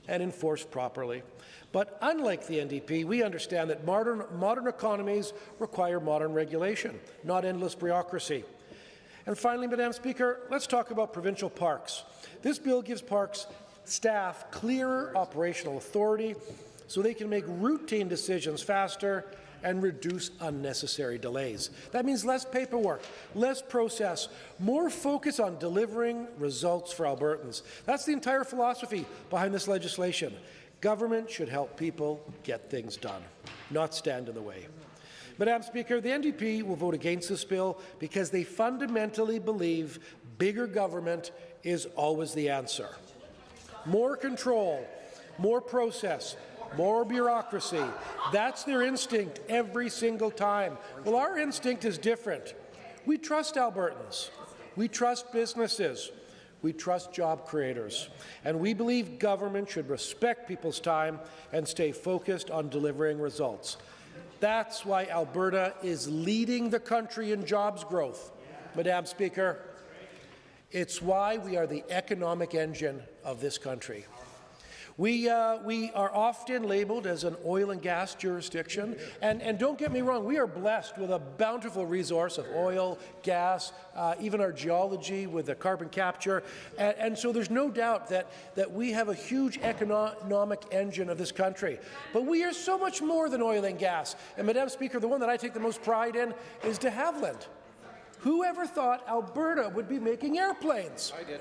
and enforced properly. But unlike the NDP, we understand that modern economies require modern regulation, not endless bureaucracy. And finally, Madam Speaker, let's talk about provincial parks. This bill gives parks staff clearer operational authority so they can make routine decisions faster and reduce unnecessary delays. That means less paperwork, less process, more focus on delivering results for Albertans. That's the entire philosophy behind this legislation. Government should help people get things done, not stand in the way. Madam Speaker, the NDP will vote against this bill because they fundamentally believe bigger government is always the answer. More control, more process, more bureaucracy. That's their instinct every single time. Well, our instinct is different. We trust Albertans. We trust businesses. We trust job creators. And we believe government should respect people's time and stay focused on delivering results. That's why Alberta is leading the country in jobs growth, Madam Speaker. It's why we are the economic engine of this country. We are often labeled as an oil and gas jurisdiction, and don't get me wrong, we are blessed with a bountiful resource of oil, gas, even our geology with the carbon capture, and so there's no doubt that we have a huge economic engine of this country. But we are so much more than oil and gas, and Madam Speaker, the one that I take the most pride in is de Havilland. Who ever thought Alberta would be making airplanes? I did.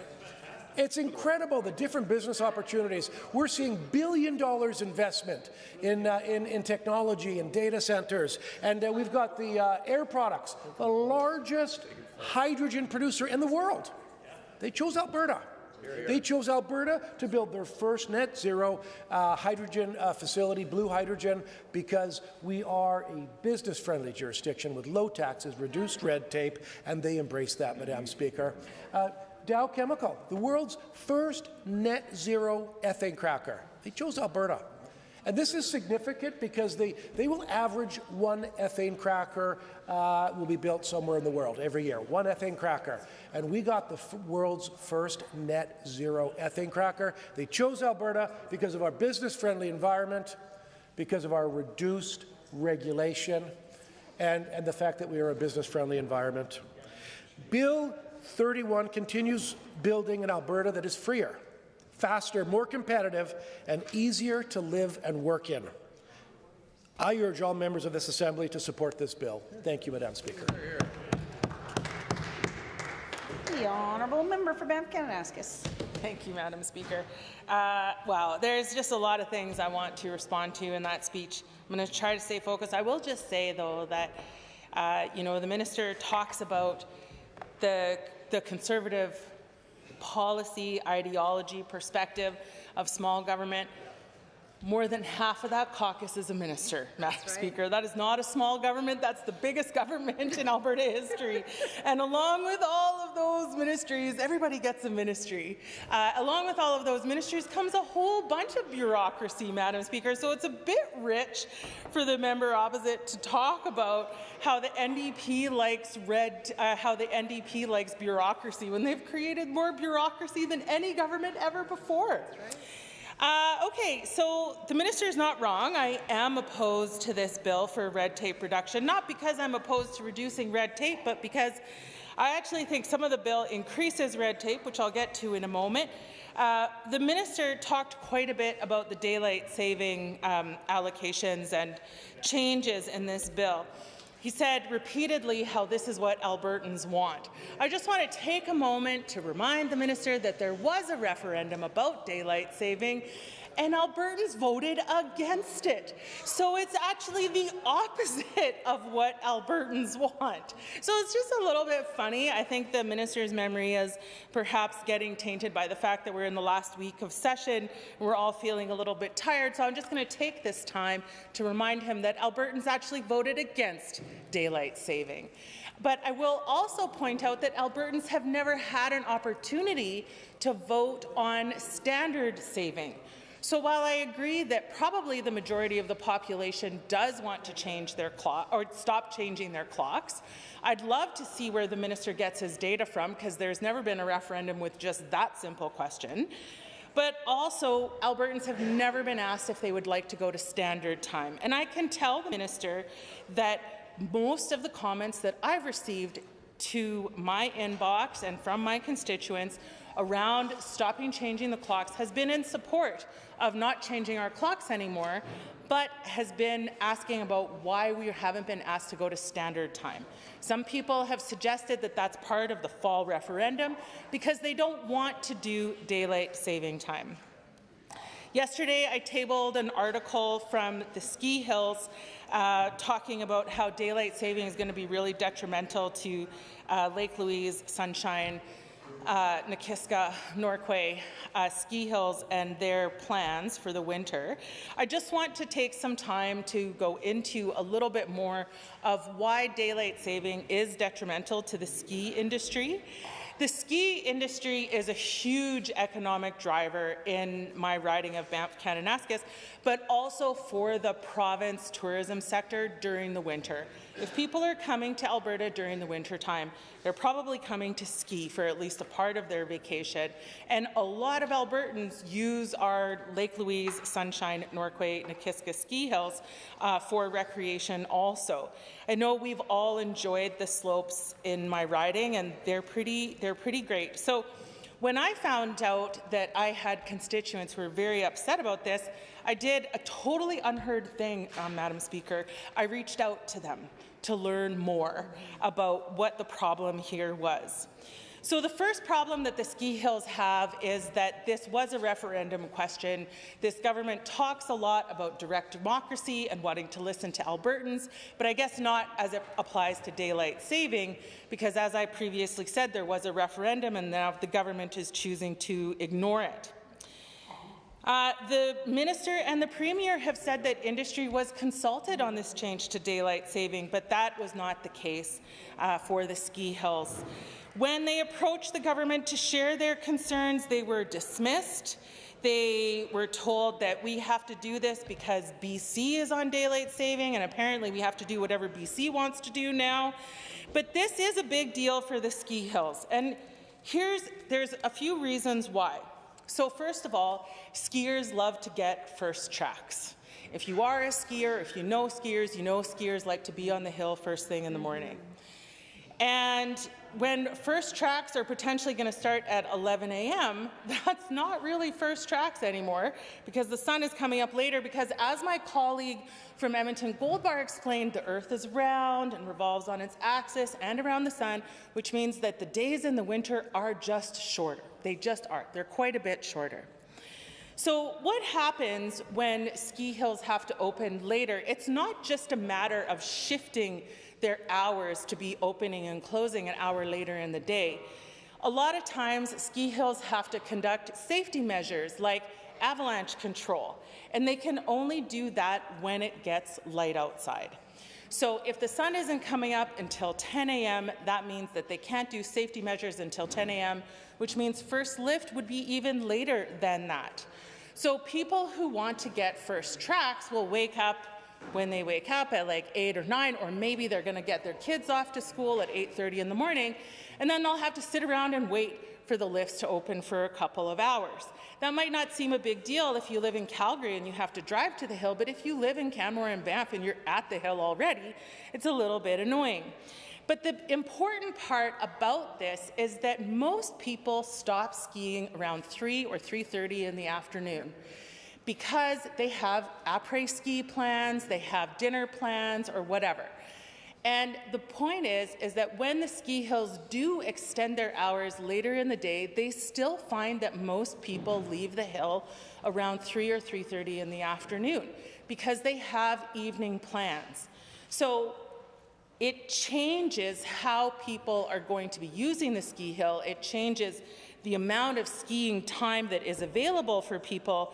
It's incredible, the different business opportunities. We're seeing $1 billion investment in technology and data centers. And we've got the Air Products, the largest hydrogen producer in the world. They chose Alberta. They chose Alberta to build their first net zero hydrogen facility, blue hydrogen, because we are a business-friendly jurisdiction with low taxes, reduced red tape, and they embrace that, Madam Speaker. Dow Chemical, the world's first net zero ethane cracker. They chose Alberta. And this is significant because they will average one ethane cracker will be built somewhere in the world every year, one ethane cracker. And we got the world's first net zero ethane cracker. They chose Alberta because of our business-friendly environment, because of our reduced regulation, and the fact that we are a business-friendly environment. Bill 31 continues building an Alberta that is freer, faster, more competitive, and easier to live and work in. I urge all members of this Assembly to support this bill. Thank you, Madam Speaker. The honourable member for Banff-Kananaskis. Thank you, Madam Speaker. Wow, there's just a lot of things I want to respond to in that speech. I'm going to try to stay focused. I will just say, though, that the minister talks about the conservative policy, ideology, perspective of small government. More than half of that caucus is a minister, Madam Speaker. That is not a small government. That's the biggest government in Alberta history. And along with all of those ministries, everybody gets a ministry. Along with all of those ministries comes a whole bunch of bureaucracy, Madam Speaker. So it's a bit rich for the member opposite to talk about how the NDP likes bureaucracy when they've created more bureaucracy than any government ever before. Okay, so the minister is not wrong. I am opposed to this bill for red tape reduction, not because I'm opposed to reducing red tape, but because I actually think some of the bill increases red tape, which I'll get to in a moment. The minister talked quite a bit about the daylight saving allocations and changes in this bill. He said repeatedly how this is what Albertans want. I just want to take a moment to remind the minister that there was a referendum about daylight saving, and Albertans voted against it. So it's actually the opposite of what Albertans want. So it's just a little bit funny. I think the minister's memory is perhaps getting tainted by the fact that we're in the last week of session. We're all feeling a little bit tired. So I'm just going to take this time to remind him that Albertans actually voted against daylight saving. But I will also point out that Albertans have never had an opportunity to vote on standard saving. So while I agree that probably the majority of the population does want to change their clock or stop changing their clocks, I'd love to see where the minister gets his data from, because there's never been a referendum with just that simple question. But also, Albertans have never been asked if they would like to go to standard time. And I can tell the minister that most of the comments that I've received to my inbox and from my constituents around stopping changing the clocks has been in support of not changing our clocks anymore, but has been asking about why we haven't been asked to go to standard time. Some people have suggested that that's part of the fall referendum because they don't want to do daylight saving time. Yesterday, I tabled an article from the Ski Hills talking about how daylight saving is going to be really detrimental to Lake Louise, Sunshine, Nakiska, Norquay, Ski Hills, and their plans for the winter. I just want to take some time to go into a little bit more of why daylight saving is detrimental to the ski industry. The ski industry is a huge economic driver in my riding of Banff-Kananaskis, but also for the province tourism sector during the winter. If people are coming to Alberta during the winter time, they're probably coming to ski for at least a part of their vacation. And a lot of Albertans use our Lake Louise, Sunshine, Norquay, Nakiska ski hills for recreation also. I know we've all enjoyed the slopes in my riding, and they're pretty great. So when I found out that I had constituents who were very upset about this, I did a totally unheard thing, Madam Speaker. I reached out to them to learn more about what the problem here was. So the first problem that the ski hills have is that this was a referendum question. This government talks a lot about direct democracy and wanting to listen to Albertans, but I guess not as it applies to daylight saving, because as I previously said, there was a referendum and now the government is choosing to ignore it. The Minister and the Premier have said that industry was consulted on this change to daylight saving, but that was not the case for the ski hills. When they approached the government to share their concerns, they were dismissed. They were told that we have to do this because BC is on daylight saving, and apparently we have to do whatever BC wants to do now. But this is a big deal for the ski hills, and there's a few reasons why. So first of all, skiers love to get first tracks. If you are a skier, if you know skiers like to be on the hill first thing in the morning. And when first tracks are potentially going to start at 11 a.m., that's not really first tracks anymore, because the sun is coming up later, because as my colleague from Edmonton Gold Bar explained, the Earth is round and revolves on its axis and around the sun, which means that the days in the winter are just shorter. They just are. They're quite a bit shorter. So what happens when ski hills have to open later? It's not just a matter of shifting their hours to be opening and closing an hour later in the day. A lot of times, ski hills have to conduct safety measures like avalanche control, and they can only do that when it gets light outside. So if the sun isn't coming up until 10 a.m., that means that they can't do safety measures until 10 a.m., which means first lift would be even later than that. So people who want to get first tracks will wake up when they wake up at like 8 or 9, or maybe they're going to get their kids off to school at 8:30 in the morning, and then they'll have to sit around and wait for the lifts to open for a couple of hours. That might not seem a big deal if you live in Calgary and you have to drive to the hill, but if you live in Canmore and Banff and you're at the hill already, it's a little bit annoying. But the important part about this is that most people stop skiing around 3 or 3:30 in the afternoon, because they have après-ski plans, they have dinner plans, or whatever. And the point is that when the ski hills do extend their hours later in the day, they still find that most people leave the hill around 3 or 3:30 in the afternoon, because they have evening plans. So it changes how people are going to be using the ski hill. It changes the amount of skiing time that is available for people.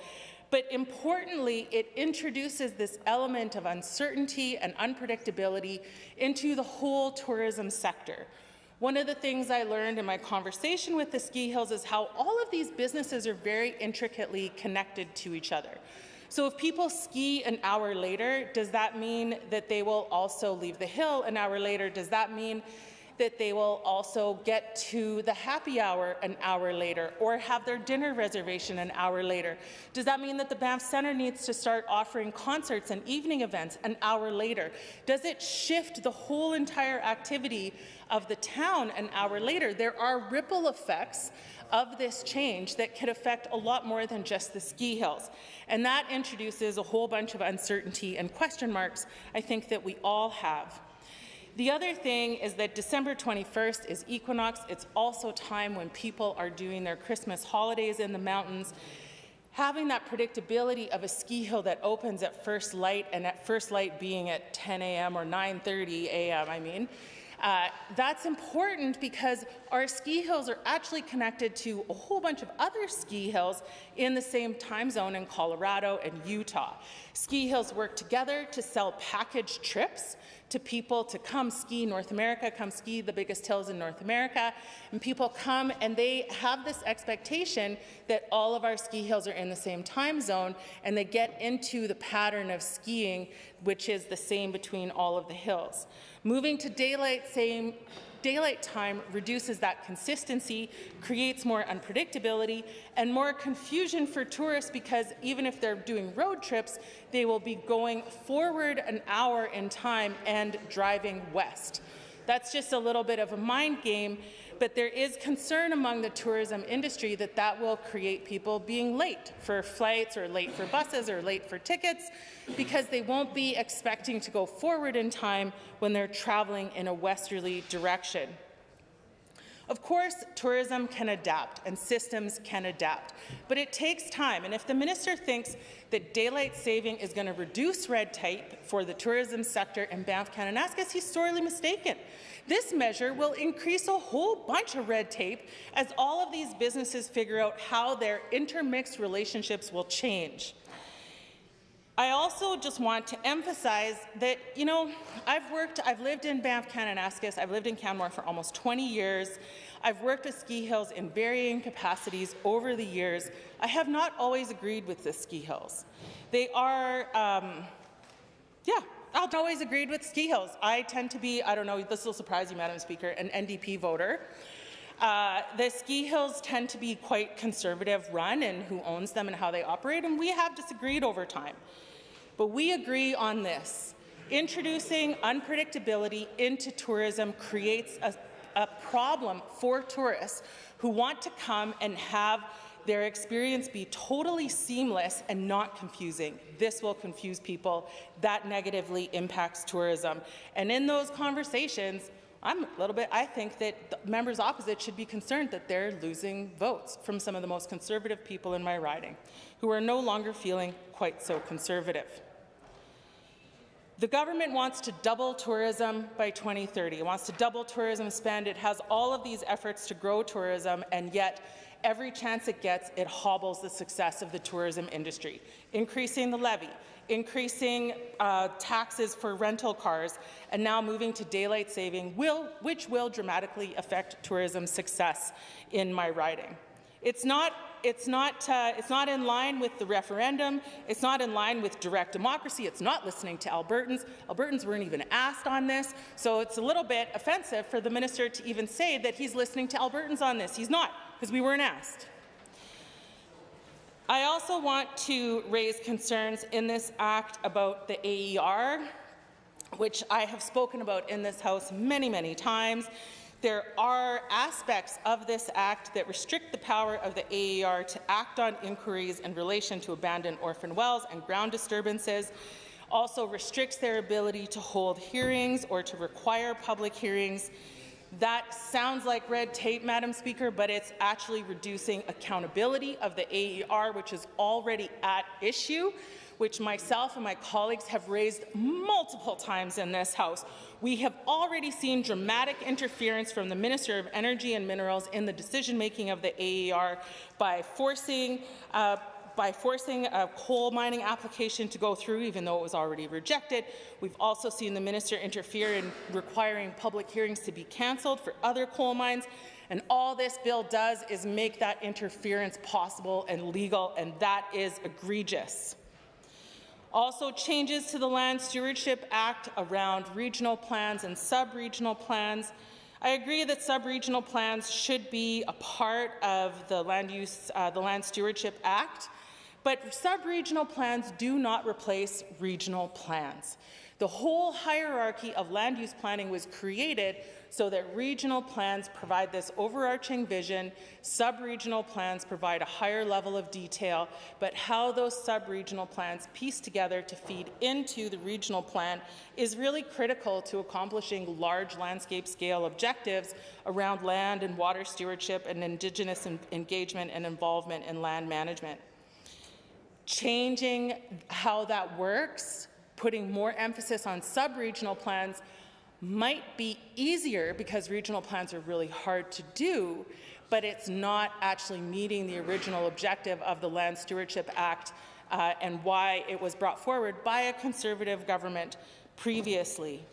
But importantly, it introduces this element of uncertainty and unpredictability into the whole tourism sector. One of the things I learned in my conversation with the ski hills is how all of these businesses are very intricately connected to each other. So if people ski an hour later, does that mean that they will also leave the hill an hour later? Does that mean that they will also get to the happy hour an hour later, or have their dinner reservation an hour later? Does that mean that the Banff Centre needs to start offering concerts and evening events an hour later? Does it shift the whole entire activity of the town an hour later? There are ripple effects of this change that could affect a lot more than just the ski hills. And that introduces a whole bunch of uncertainty and question marks, I think, that we all have. The other thing is that December 21st is equinox. It's also time when people are doing their Christmas holidays in the mountains. Having that predictability of a ski hill that opens at first light, and at first light being at 10 a.m. or 9:30 a.m., that's important, because our ski hills are actually connected to a whole bunch of other ski hills in the same time zone in Colorado and Utah. Ski hills work together to sell package trips to people to come ski North America, come ski the biggest hills in North America, and people come and they have this expectation that all of our ski hills are in the same time zone, and they get into the pattern of skiing, which is the same between all of the hills. Moving to daylight time reduces that consistency, creates more unpredictability and more confusion for tourists, because even if they're doing road trips, they will be going forward an hour in time and driving west. That's just a little bit of a mind game, but there is concern among the tourism industry that that will create people being late for flights or late for buses or late for tickets, because they won't be expecting to go forward in time when they're traveling in a westerly direction. Of course, tourism can adapt and systems can adapt, but it takes time. And if the minister thinks that daylight saving is going to reduce red tape for the tourism sector in Banff-Kananaskis, he's sorely mistaken. This measure will increase a whole bunch of red tape as all of these businesses figure out how their intermixed relationships will change. I also just want to emphasize that, you know, I've lived in Banff-Kananaskis, I've lived in Canmore for almost 20 years. I've worked with ski hills in varying capacities over the years. I have not always agreed with the ski hills. They are, I've always agreed with ski hills. I tend to be, I don't know, this will surprise you, Madam Speaker, an NDP voter. The ski hills tend to be quite conservative run in who owns them and how they operate, and we have disagreed over time. But we agree on this. Introducing unpredictability into tourism creates a problem for tourists who want to come and have their experience be totally seamless and not confusing. This will confuse people. That negatively impacts tourism. And in those conversations, I think that the members opposite should be concerned that they're losing votes from some of the most conservative people in my riding, who are no longer feeling quite so conservative. The government wants to double tourism by 2030. It wants to double tourism spend. It has all of these efforts to grow tourism, and yet every chance it gets, it hobbles the success of the tourism industry. Increasing the levy, increasing taxes for rental cars, and now moving to daylight saving, which will dramatically affect tourism success in my riding. It's not in line with the referendum. It's not in line with direct democracy. It's not listening to Albertans. Albertans weren't even asked on this, so it's a little bit offensive for the minister to even say that he's listening to Albertans on this. He's not, because we weren't asked. I also want to raise concerns in this act about the AER, which I have spoken about in this House many, many times. There are aspects of this act that restrict the power of the AER to act on inquiries in relation to abandoned orphan wells and ground disturbances, also restricts their ability to hold hearings or to require public hearings. That sounds like red tape, Madam Speaker, but it's actually reducing accountability of the AER, which is already at issue, which myself and my colleagues have raised multiple times in this House. We have already seen dramatic interference from the Minister of Energy and Minerals in the decision-making of the AER by forcing a coal mining application to go through, even though it was already rejected. We've also seen the minister interfere in requiring public hearings to be cancelled for other coal mines. And all this bill does is make that interference possible and legal, and that is egregious. Also, changes to the Land Stewardship Act around regional plans and sub-regional plans. I agree that sub-regional plans should be a part of the Land Stewardship Act, but sub-regional plans do not replace regional plans. The whole hierarchy of land use planning was created so that regional plans provide this overarching vision, sub-regional plans provide a higher level of detail, but how those sub-regional plans piece together to feed into the regional plan is really critical to accomplishing large landscape scale objectives around land and water stewardship and Indigenous engagement and involvement in land management. Changing how that works, putting more emphasis on sub-regional plans, might be easier because regional plans are really hard to do, but it's not actually meeting the original objective of the Land Stewardship Act and why it was brought forward by a Conservative government previously.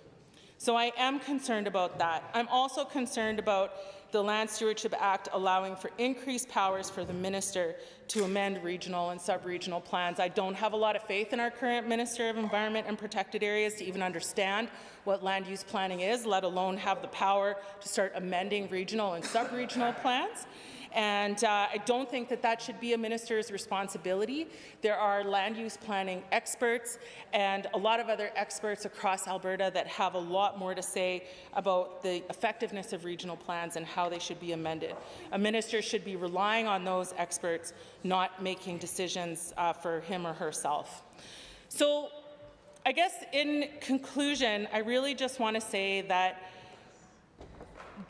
So I am concerned about that. I'm also concerned about the Land Stewardship Act allowing for increased powers for the minister to amend regional and sub-regional plans. I don't have a lot of faith in our current Minister of Environment and Protected Areas to even understand what land use planning is, let alone have the power to start amending regional and sub-regional plans. And I don't think that that should be a minister's responsibility. There are land use planning experts and a lot of other experts across Alberta that have a lot more to say about the effectiveness of regional plans and how they should be amended. A minister should be relying on those experts, not making decisions for him or herself. So I guess in conclusion, I really just want to say that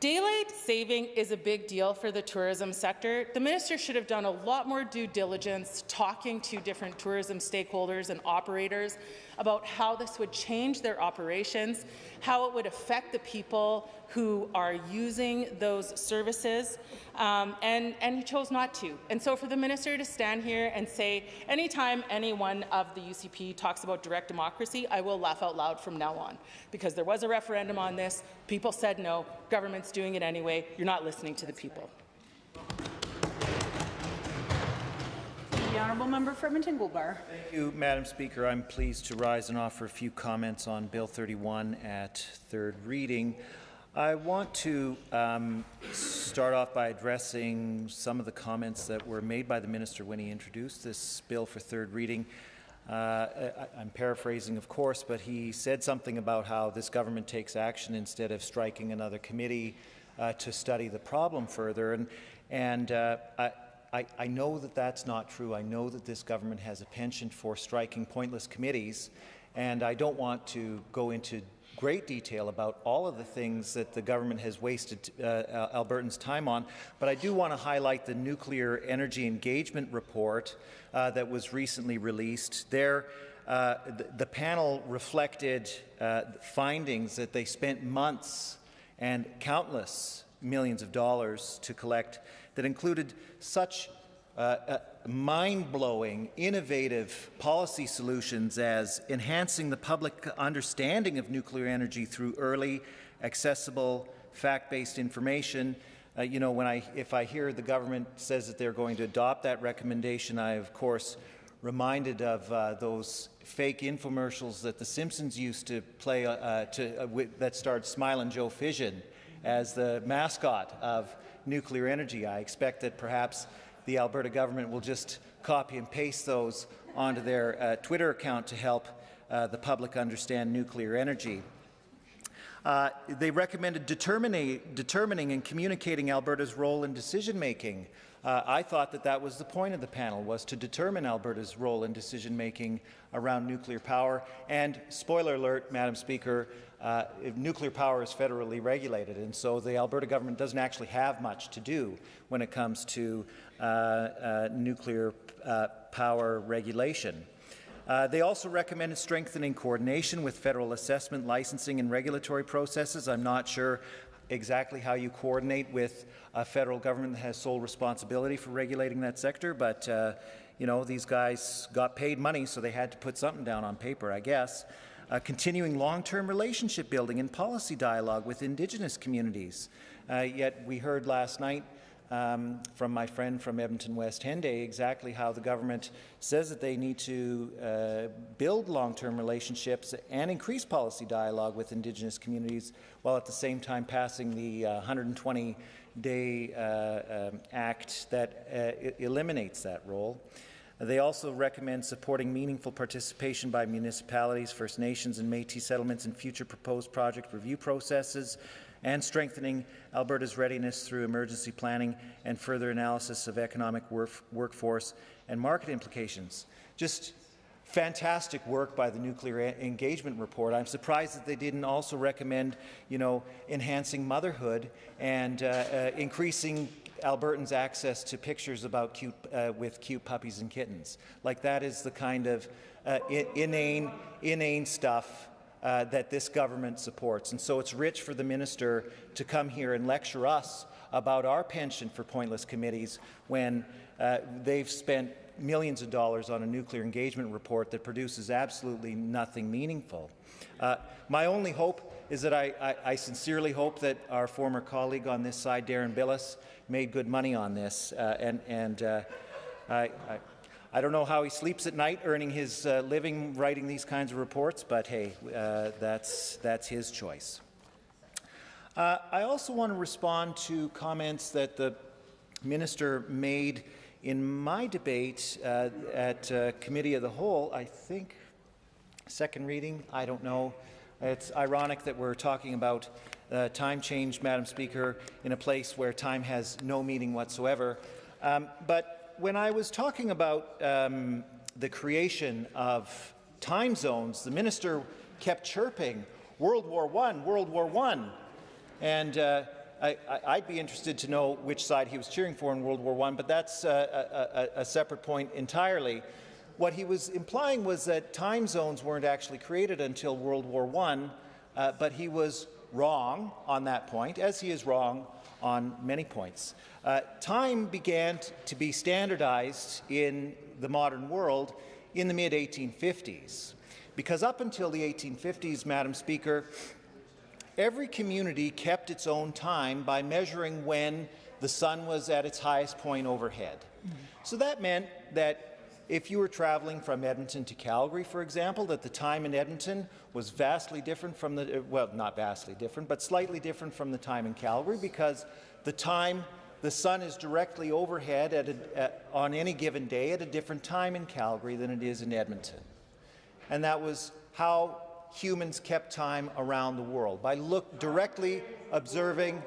daylight saving is a big deal for the tourism sector. The minister should have done a lot more due diligence talking to different tourism stakeholders and operators about how this would change their operations, how it would affect the people who are using those services, and he chose not to. And so for the minister to stand here and say, anytime anyone of the UCP talks about direct democracy, I will laugh out loud from now on, because there was a referendum on this, people said no, government's doing it anyway, you're not listening to the people. The honourable member for Edmonton-Goldbar. Thank you, Madam Speaker. I'm pleased to rise and offer a few comments on Bill 31 at third reading. I want to start off by addressing some of the comments that were made by the minister when he introduced this bill for third reading. I'm paraphrasing, of course, but he said something about how this government takes action instead of striking another committee to study the problem further. I know that that's not true. I know that this government has a penchant for striking pointless committees, and I don't want to go into great detail about all of the things that the government has wasted Albertans' time on, but I do want to highlight the Nuclear Energy Engagement Report that was recently released. There, the panel reflected findings that they spent months and countless millions of dollars to collect that included such mind-blowing, innovative policy solutions as enhancing the public understanding of nuclear energy through early, accessible, fact-based information. You know, if I hear the government says that they're going to adopt that recommendation, I, of course, reminded of those fake infomercials that The Simpsons used to play that starred Smilin' Joe Fission as the mascot of nuclear energy. I expect that perhaps the Alberta government will just copy and paste those onto their Twitter account to help the public understand nuclear energy. They recommended determining and communicating Alberta's role in decision-making. I thought that that was the point of the panel, was to determine Alberta's role in decision-making around nuclear power. And spoiler alert, Madam Speaker, nuclear power is federally regulated, and so the Alberta government doesn't actually have much to do when it comes to nuclear power regulation. They also recommended strengthening coordination with federal assessment, licensing, and regulatory processes. I'm not sure exactly how you coordinate with a federal government that has sole responsibility for regulating that sector, but you know, these guys got paid money, so they had to put something down on paper, I guess. Continuing long-term relationship building and policy dialogue with Indigenous communities. Yet we heard last night from my friend from Edmonton West Henday exactly how the government says that they need to build long-term relationships and increase policy dialogue with Indigenous communities, while at the same time passing the 120-day act that eliminates that role. They also recommend supporting meaningful participation by municipalities, First Nations and Métis settlements in future proposed project review processes, and strengthening Alberta's readiness through emergency planning and further analysis of economic workforce and market implications. Just fantastic work by the Nuclear Engagement Report. I'm surprised that they didn't also recommend, you know, enhancing motherhood and increasing Albertans' access to pictures about with cute puppies and kittens. Like, that is the kind of inane stuff that this government supports. And so it's rich for the minister to come here and lecture us about our penchant for pointless committees when they've spent millions of dollars on a nuclear engagement report that produces absolutely nothing meaningful. My only hope is that I sincerely hope that our former colleague on this side, Darren Billis, made good money on this, I don't know how he sleeps at night earning his living writing these kinds of reports, but hey, that's his choice. I also want to respond to comments that the minister made in my debate at Committee of the Whole. I think second reading, I don't know. It's ironic that we're talking about time change, Madam Speaker, in a place where time has no meaning whatsoever. But when I was talking about the creation of time zones, the minister kept chirping, World War I, World War I. And I'd be interested to know which side he was cheering for in World War I, but that's a separate point entirely. What he was implying was that time zones weren't actually created until World War I, but he was wrong on that point, as he is wrong on many points. Time began to be standardized in the modern world in the mid-1850s, because up until the 1850s, Madam Speaker, every community kept its own time by measuring when the sun was at its highest point overhead. So that meant that if you were traveling from Edmonton to Calgary, for example, that the time in Edmonton was vastly different from the, well, not vastly different, but slightly different from the time in Calgary, because the sun is directly overhead on any given day at a different time in Calgary than it is in Edmonton. And that was how humans kept time around the world, by directly observing.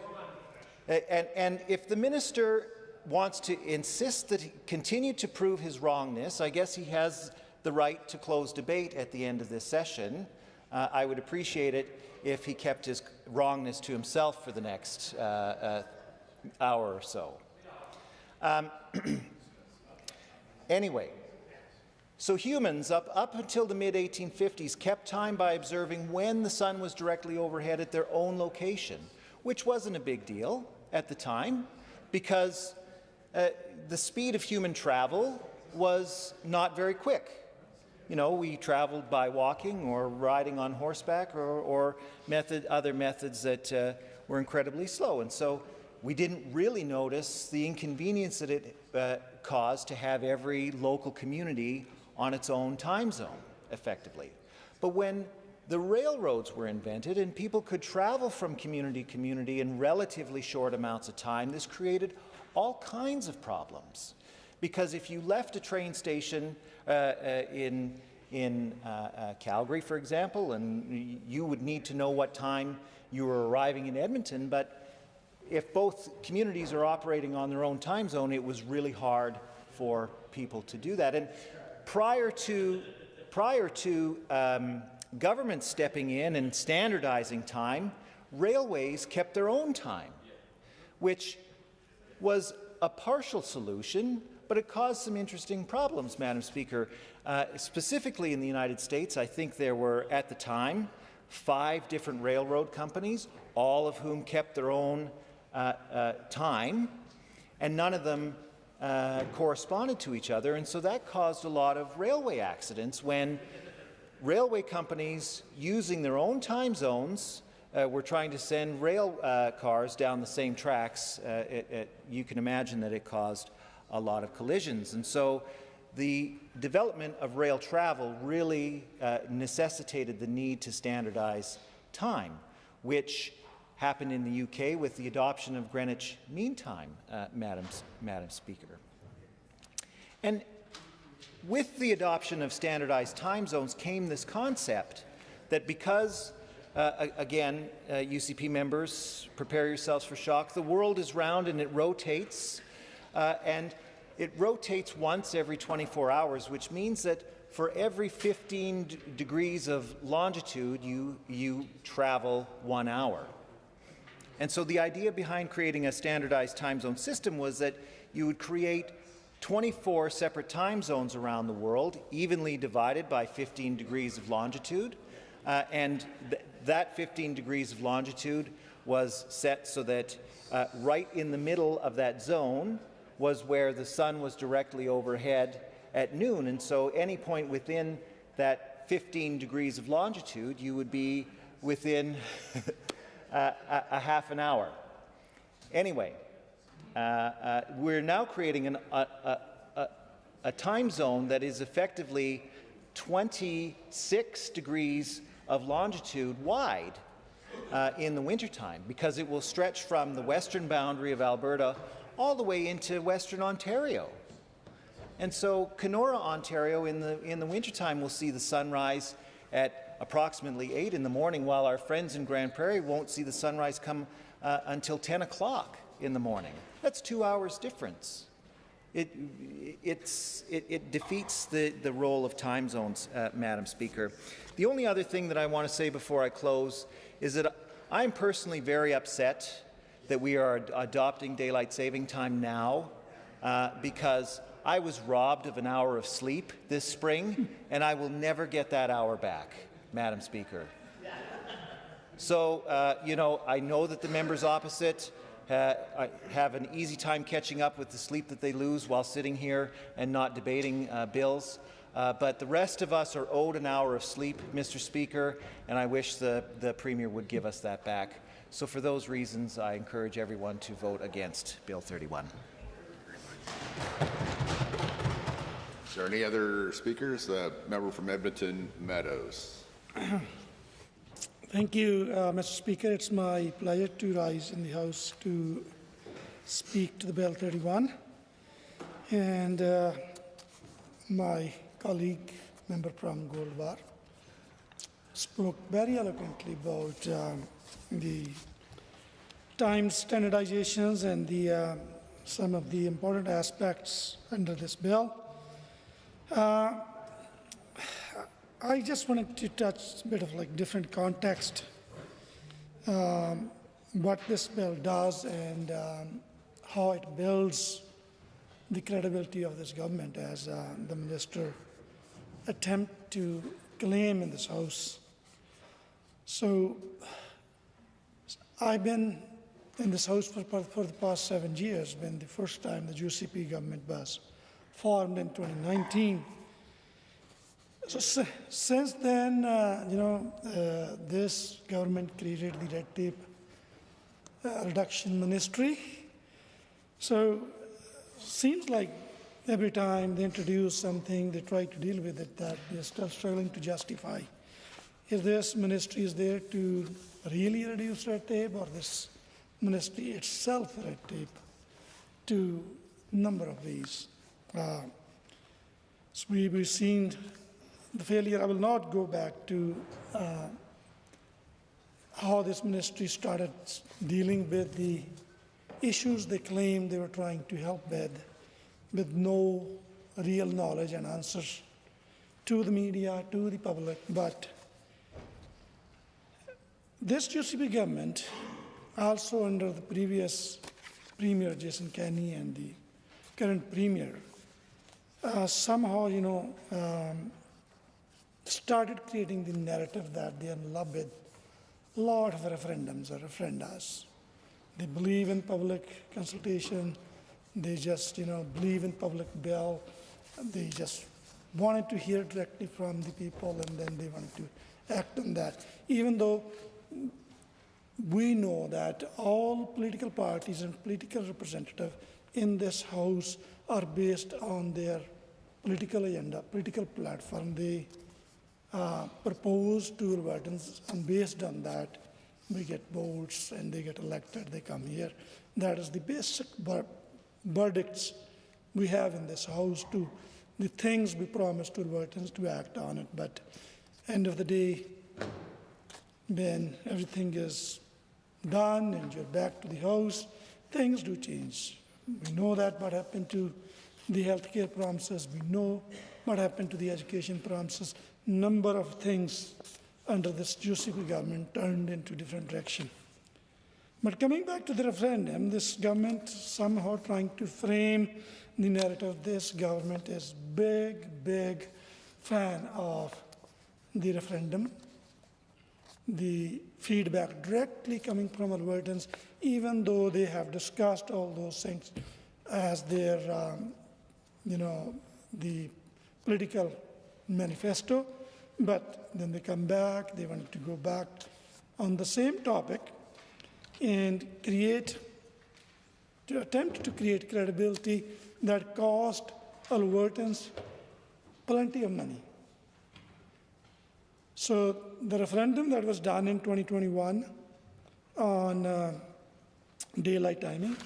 And if the minister wants to insist that he continue to prove his wrongness, I guess he has the right to close debate at the end of this session. I would appreciate it if he kept his wrongness to himself for the next hour or so. Anyway, so humans up until the mid-1850s kept time by observing when the sun was directly overhead at their own location, which wasn't a big deal at the time because the speed of human travel was not very quick. You know, we traveled by walking or riding on horseback or other methods that were incredibly slow. And so we didn't really notice the inconvenience that it caused to have every local community on its own time zone, effectively. But when the railroads were invented and people could travel from community to community in relatively short amounts of time, this created all kinds of problems. Because if you left a train station in Calgary, for example, and you would need to know what time you were arriving in Edmonton, but if both communities are operating on their own time zone, it was really hard for people to do that. And prior to government stepping in and standardizing time, railways kept their own time, which was a partial solution, but it caused some interesting problems, Madam Speaker. Specifically in the United States, I think there were, at the time, 5 different railroad companies, all of whom kept their own time, and none of them corresponded to each other, and so that caused a lot of railway accidents when railway companies, using their own time zones, were trying to send rail cars down the same tracks. You can imagine that it caused a lot of collisions, and so the development of rail travel really necessitated the need to standardize time, which happened in the UK with the adoption of Greenwich Mean Time, Madam Speaker. And with the adoption of standardized time zones came this concept that because, again, UCP members, prepare yourselves for shock, the world is round and it rotates, and it rotates once every 24 hours, which means that for every 15 degrees of longitude, you travel 1 hour. And so the idea behind creating a standardized time zone system was that you would create 24 separate time zones around the world, evenly divided by 15 degrees of longitude, and that 15 degrees of longitude was set so that right in the middle of that zone was where the sun was directly overhead at noon. And so any point within that 15 degrees of longitude, you would be within a half an hour. Anyway, we're now creating a time zone that is effectively 26 degrees of longitude wide in the wintertime, because it will stretch from the western boundary of Alberta all the way into Western Ontario. And so Kenora, Ontario, in the wintertime will see the sunrise at approximately 8 in the morning, while our friends in Grand Prairie won't see the sunrise come until 10 o'clock in the morning. That's 2 hours difference. It defeats the role of time zones, Madam Speaker. The only other thing that I want to say before I close is that I'm personally very upset that we are adopting daylight saving time now, because I was robbed of an hour of sleep this spring, and I will never get that hour back, Madam Speaker. So, I know that the members opposite have an easy time catching up with the sleep that they lose while sitting here and not debating bills. But the rest of us are owed an hour of sleep, Mr. Speaker, and I wish the Premier would give us that back. So for those reasons, I encourage everyone to vote against Bill 31. Is there any other speakers? The member from Edmonton Meadows. Thank you, Mr. Speaker. It's my pleasure to rise in the House to speak to the Bill 31. And my colleague, member from Goldbar, spoke very eloquently about the time standardizations and some of the important aspects under this bill. I just wanted to touch a bit of different context, what this bill does and how it builds the credibility of this government, as the minister attempts to claim in this House. So I've been in this House for the past 7 years, when the first time the UCP government was formed in 2019. So since then, this government created the Red Tape Reduction Ministry. So seems like every time they introduce something, they try to deal with it, that they're still struggling to justify. If this ministry is there to really reduce red tape, or this ministry itself red tape to a number of ways. So we've seen the failure. I will not go back to how this ministry started dealing with the issues they claimed they were trying to help with no real knowledge and answers to the media, to the public. But this UCP government, also under the previous Premier Jason Kenney and the current Premier, somehow, started creating the narrative that they are in love with a lot of referendums or referendas. They believe in public consultation. They just, believe in public bill. They just wanted to hear directly from the people, and then they wanted to act on that. Even though we know that all political parties and political representatives in this House are based on their political agenda, political platform. They propose to Albertans, and based on that, we get votes and they get elected, they come here. That is the basic verdicts we have in this House, to the things we promise to Albertans to act on it. But end of the day, when everything is done and you're back to the House, things do change. We know that what happened to the healthcare promises. We know what happened to the education promises. Number of things under this UCP government turned into different direction. But coming back to the referendum, this government somehow trying to frame the narrative. This government is big fan of the referendum. the feedback directly coming from Albertans, even though they have discussed all those things as their, the political manifesto, but then they come back, they want to go back on the same topic and attempt to create credibility that cost Albertans plenty of money. So the referendum that was done in 2021 on daylight timing,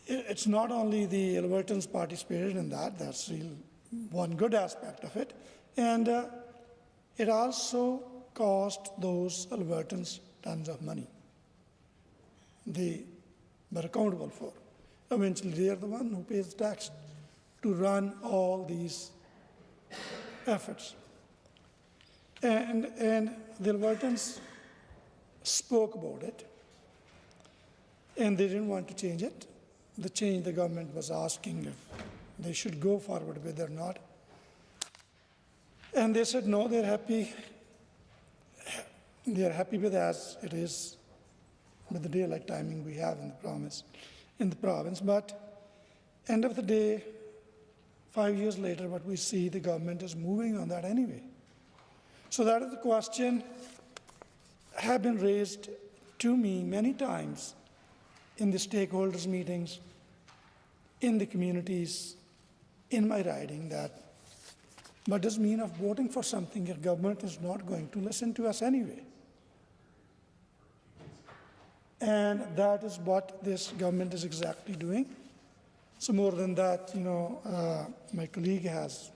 it's not only the Albertans participated in that, that's one good aspect of it, and it also cost those Albertans tons of money they were accountable for. Eventually, they are the one who pays the tax to run all these efforts. And the Albertans spoke about it, and they didn't want to change it. The change the government was asking if they should go forward with or not. And they said no, they're happy. They're happy with as it is, with the daylight timing we have in the province. But end of the day, 5 years later, what we see, the government is moving on that anyway. So that is the question have been raised to me many times in the stakeholders meetings, in the communities, in my riding, that what does it mean of voting for something your government is not going to listen to us anyway? And that is what this government is exactly doing. So more than that, my colleague has,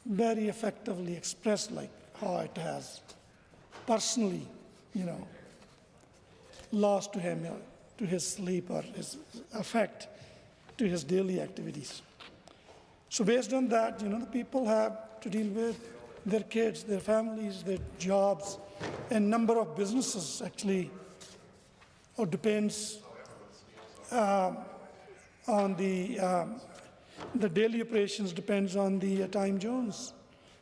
very effectively expressed like how it has personally, lost to him, to his sleep or his effect to his daily activities. So based on that, the people have to deal with their kids, their families, their jobs, and number of businesses actually, or depends on the daily operations depends on the time zones,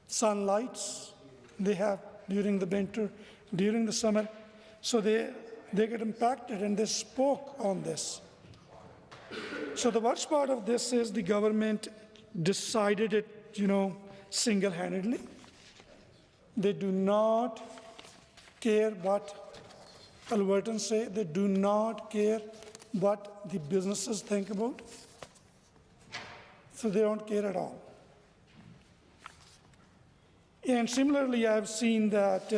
sunlights they have during the winter, during the summer. So they get impacted, and they spoke on this. So the worst part of this is the government decided it, single-handedly. They do not care what Albertans say. They do not care what the businesses think about. So they don't care at all. And similarly, I've seen that,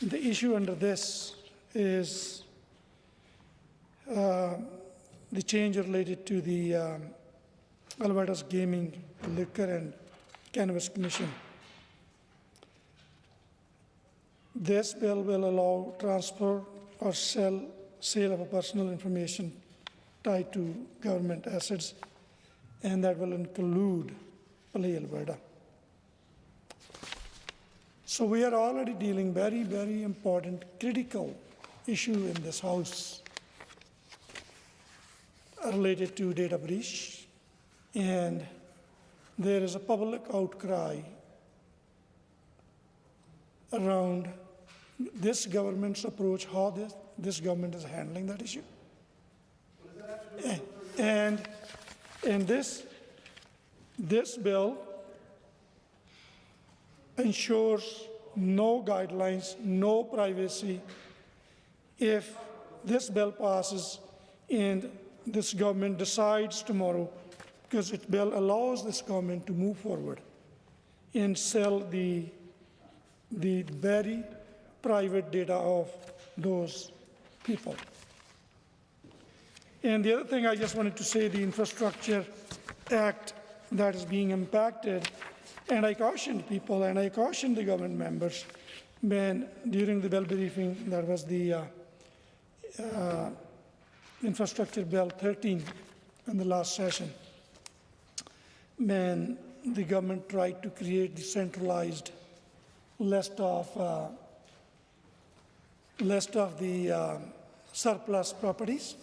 the issue under this is the change related to the Alberta's Gaming, Liquor and Cannabis Commission. This bill will allow transfer or sale of a personal information tied to government assets, and that will include Play Alberta. So we are already dealing very, very important, critical issue in this House related to data breach, and there is a public outcry around this government's approach, how this government is handling that issue. And this bill ensures no guidelines, no privacy. If this bill passes and this government decides tomorrow, because it bill allows this government to move forward and sell the very private data of those people. And the other thing I just wanted to say, the Infrastructure Act that is being impacted, and I cautioned people and I cautioned the government members when during the bill briefing, that was the Infrastructure Bill 13 in the last session, when the government tried to create the centralized list of the surplus properties.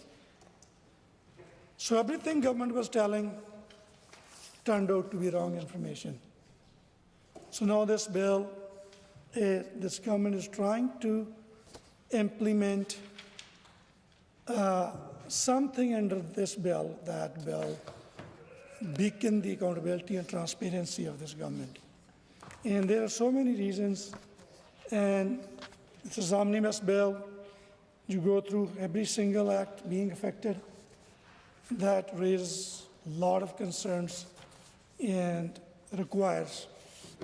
So everything government was telling turned out to be wrong information. So now this bill, this government is trying to implement something under this bill that will beacon the accountability and transparency of this government. And there are so many reasons, and it's an omnibus bill. You go through every single act being affected. That raises a lot of concerns and requires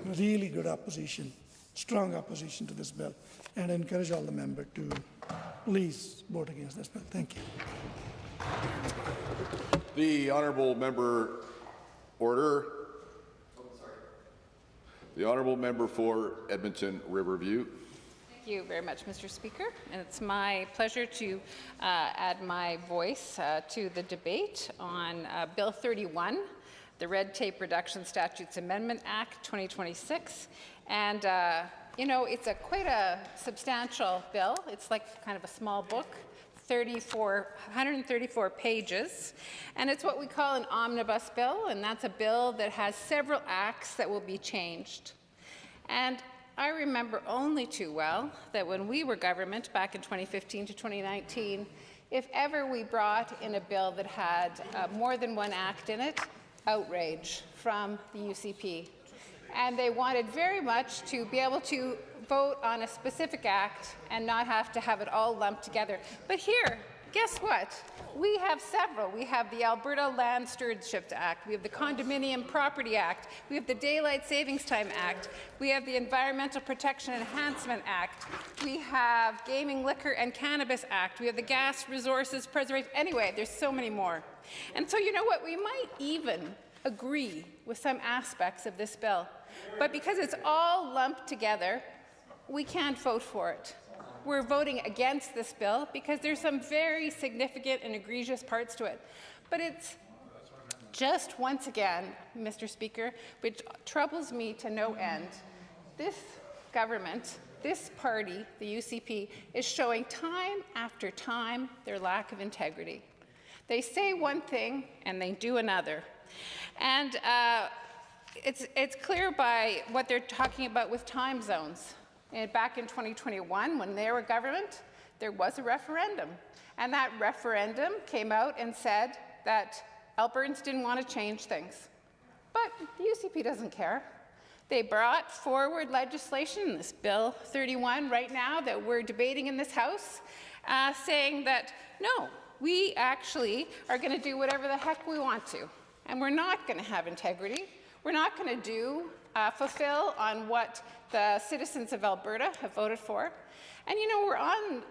really good opposition, strong opposition to this bill. And I encourage all the members to please vote against this bill. Thank you. The honourable member order. The honourable member for Edmonton Riverview. Thank you very much, Mr. Speaker. And it's my pleasure to add my voice to the debate on Bill 31, the Red Tape Reduction Statutes Amendment Act 2026. And, you know, it's quite a substantial bill. It's like kind of a small book. 134 pages, and it's what we call an omnibus bill, and that's a bill that has several acts that will be changed. And I remember only too well that when we were government back in 2015 to 2019, if ever we brought in a bill that had more than one act in it, outrage from the UCP. And they wanted very much to be able to vote on a specific act and not have to have it all lumped together. But here, guess what? We have several. We have the Alberta Land Stewardship Act. We have the Condominium Property Act. We have the Daylight Savings Time Act. We have the Environmental Protection Enhancement Act. We have Gaming, Liquor and Cannabis Act. We have the Gas Resources Preservation. Anyway, there's so many more. And so you know what? We might even agree with some aspects of this bill. But because it's all lumped together, we can't vote for it. We're voting against this bill because there's some very significant and egregious parts to it. But it's just, once again, Mr. Speaker, which troubles me to no end, this government, this party, the UCP, is showing time after time their lack of integrity. They say one thing and they do another. And it's clear by what they're talking about with time zones. And back in 2021, when they were government, there was a referendum. And that referendum came out and said that Albertans didn't want to change things. But the UCP doesn't care. They brought forward legislation, this Bill 31 right now that we're debating in this House, saying that, no, we actually are going to do whatever the heck we want to. And we're not going to have integrity. We're not going to fulfill on what the citizens of Alberta have voted for. And you know, we're on,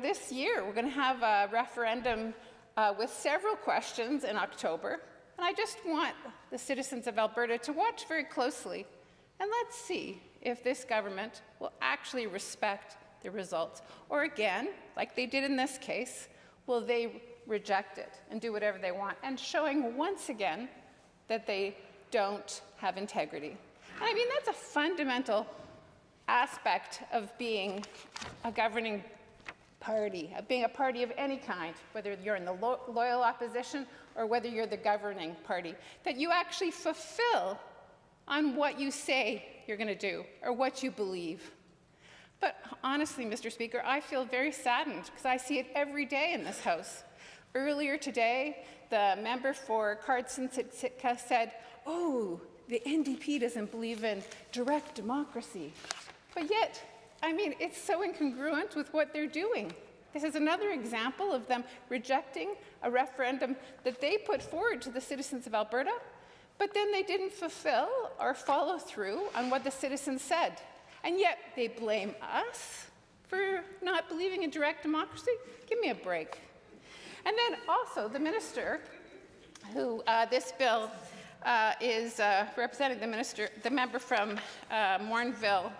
this year, we're going to have a referendum with several questions in October. And I just want the citizens of Alberta to watch very closely. And let's see if this government will actually respect the results. Or again, like they did in this case, will they reject it and do whatever they want, and showing once again that they don't have integrity. And I mean, that's a fundamental aspect of being a governing party, of being a party of any kind, whether you're in the loyal opposition or whether you're the governing party, that you actually fulfill on what you say you're going to do or what you believe. But honestly, Mr. Speaker, I feel very saddened because I see it every day in this House. Earlier today, the member for Cardston-Sitka said, oh, the NDP doesn't believe in direct democracy. But yet, I mean, it's so incongruent with what they're doing. This is another example of them rejecting a referendum that they put forward to the citizens of Alberta, but then they didn't fulfill or follow through on what the citizens said. And yet they blame us for not believing in direct democracy? Give me a break. And then also the minister, who this bill is representing the member from Mornville,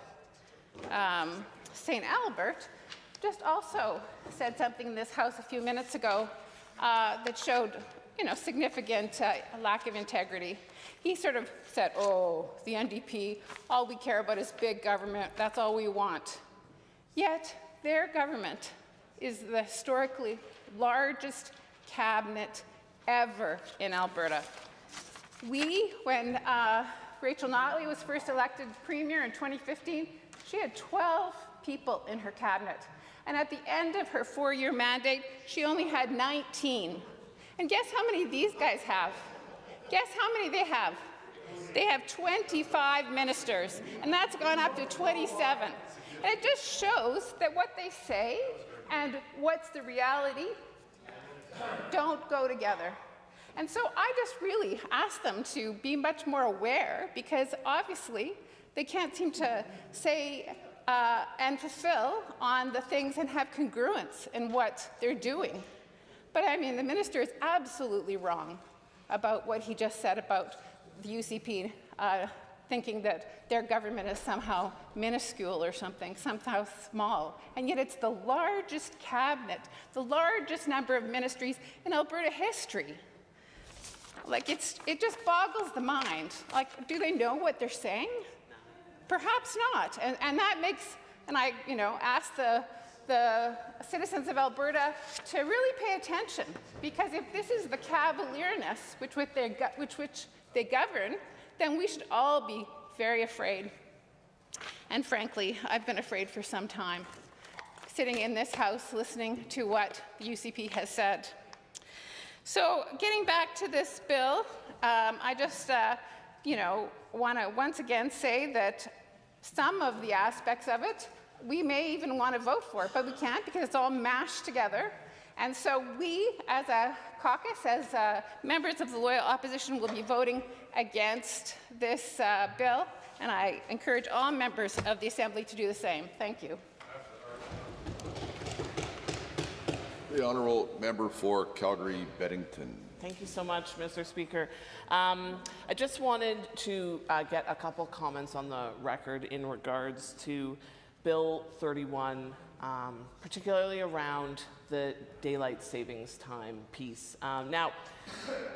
St. Albert, just also said something in this House a few minutes ago that showed, significant lack of integrity. He sort of said, oh, the NDP, all we care about is big government, that's all we want. Yet their government is the historically largest cabinet ever in Alberta. When Rachel Notley was first elected Premier in 2015, she had 12 people in her cabinet. And at the end of her 4-year mandate, she only had 19. And guess how many these guys have? Guess how many they have? They have 25 ministers, and that's gone up to 27. And it just shows that what they say and what's the reality don't go together. And so I just really ask them to be much more aware, because obviously they can't seem to say and fulfill on the things and have congruence in what they're doing. But I mean, the minister is absolutely wrong about what he just said about the UCP thinking that their government is somehow minuscule or something, somehow small. And yet it's the largest cabinet, the largest number of ministries in Alberta history. Like, it just boggles the mind. Like, do they know what they're saying? Perhaps not. And that makes, and I ask the citizens of Alberta to really pay attention, because if this is the cavalierness which they govern, then we should all be very afraid. And frankly, I've been afraid for some time, sitting in this House listening to what the UCP has said. So getting back to this bill, I just want to once again say that some of the aspects of it we may even want to vote for it, but we can't because it's all mashed together. And so we, as a caucus, as members of the loyal opposition, will be voting against this bill, and I encourage all members of the Assembly to do the same. Thank you. The honourable member for Calgary-Beddington. Thank you so much, Mr. Speaker. I just wanted to get a couple comments on the record in regards to Bill 31, particularly around the daylight savings time piece. Now,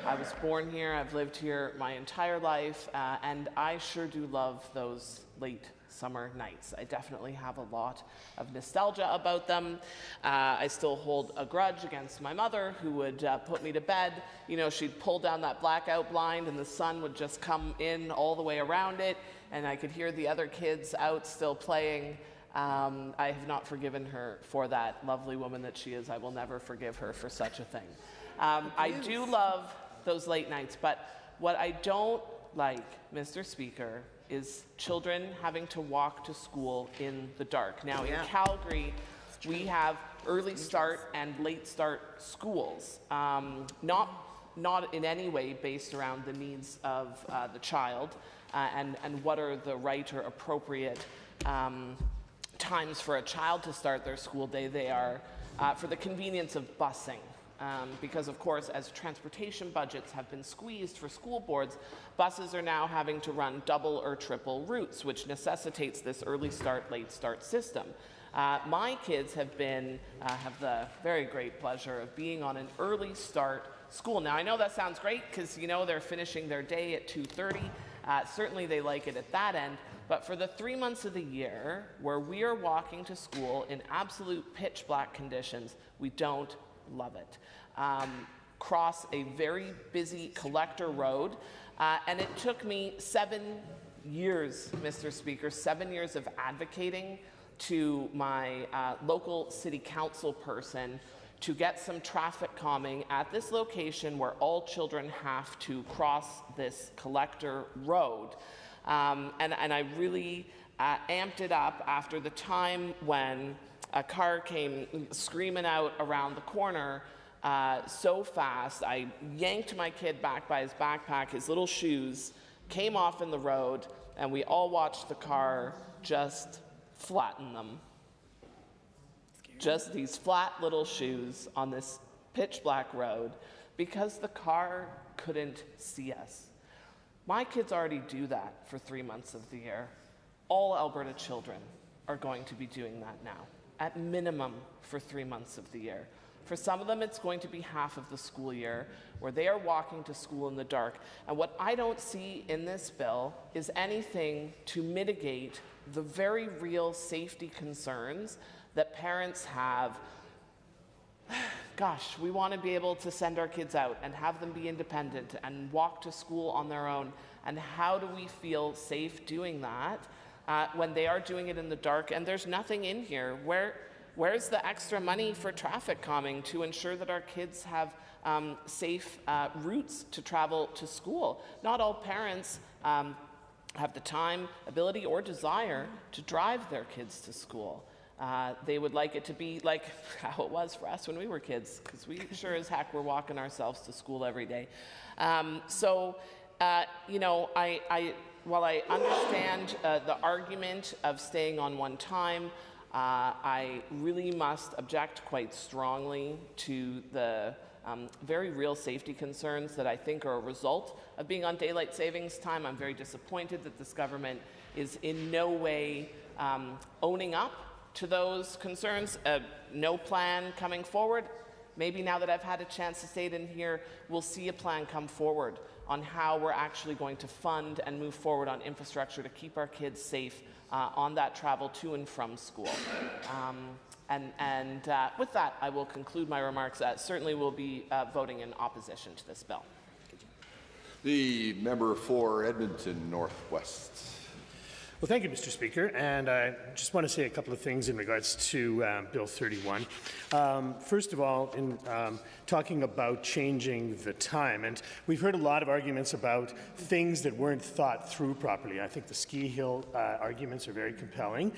I was born here, I've lived here my entire life, and I sure do love those late summer nights. I definitely have a lot of nostalgia about them. I still hold a grudge against my mother, who would put me to bed. You know, she'd pull down that blackout blind and the sun would just come in all the way around it, and I could hear the other kids out still playing. I have not forgiven her for that. Lovely woman that she is, I will never forgive her for such a thing. I do love those late nights, but what I don't like, Mr. Speaker, is children having to walk to school in the dark. Now, in Calgary, we have early start and late start schools, not in any way based around the needs of the child and what are the right or appropriate times for a child to start their school day. They are for the convenience of busing. Because, of course, as transportation budgets have been squeezed for school boards, buses are now having to run double or triple routes, which necessitates this early start, late start system. My kids have the very great pleasure of being on an early start school. Now, I know that sounds great because, you know, they're finishing their day at 2:30. Certainly they like it at that end. But for the 3 months of the year where we are walking to school in absolute pitch black conditions, we don't love it. Cross a very busy collector road, and it took me 7 years, Mr. Speaker, 7 years of advocating to my local city council person to get some traffic calming at this location where all children have to cross this collector road. And I really amped it up after the time when a car came screaming out around the corner so fast. I yanked my kid back by his backpack, his little shoes came off in the road, and we all watched the car just flatten them. Just these flat little shoes on this pitch black road because the car couldn't see us. My kids already do that for 3 months of the year. All Alberta children are going to be doing that now, at minimum for 3 months of the year. For some of them, it's going to be half of the school year where they are walking to school in the dark. And what I don't see in this bill is anything to mitigate the very real safety concerns that parents have gosh, we want to be able to send our kids out and have them be independent and walk to school on their own. And how do we feel safe doing that when they are doing it in the dark and there's nothing in here? Where's the extra money for traffic calming to ensure that our kids have safe routes to travel to school? Not all parents have the time, ability, or desire to drive their kids to school. They would like it to be like how it was for us when we were kids, because we sure as heck were walking ourselves to school every day. You know, while I understand the argument of staying on one time, I really must object quite strongly to the very real safety concerns that I think are a result of being on daylight savings time. I'm very disappointed that this government is in no way owning up to those concerns. No plan coming forward. Maybe now that I've had a chance to say it in here, we'll see a plan come forward on how we're actually going to fund and move forward on infrastructure to keep our kids safe on that travel to and from school. With that, I will conclude my remarks. Certainly we'll be voting in opposition to this bill. The member for Edmonton Northwest. Well, thank you, Mr. Speaker, and I just want to say a couple of things in regards to Bill 31. First of all, in talking about changing the time, and we've heard a lot of arguments about things that weren't thought through properly. I think the ski hill arguments are very compelling.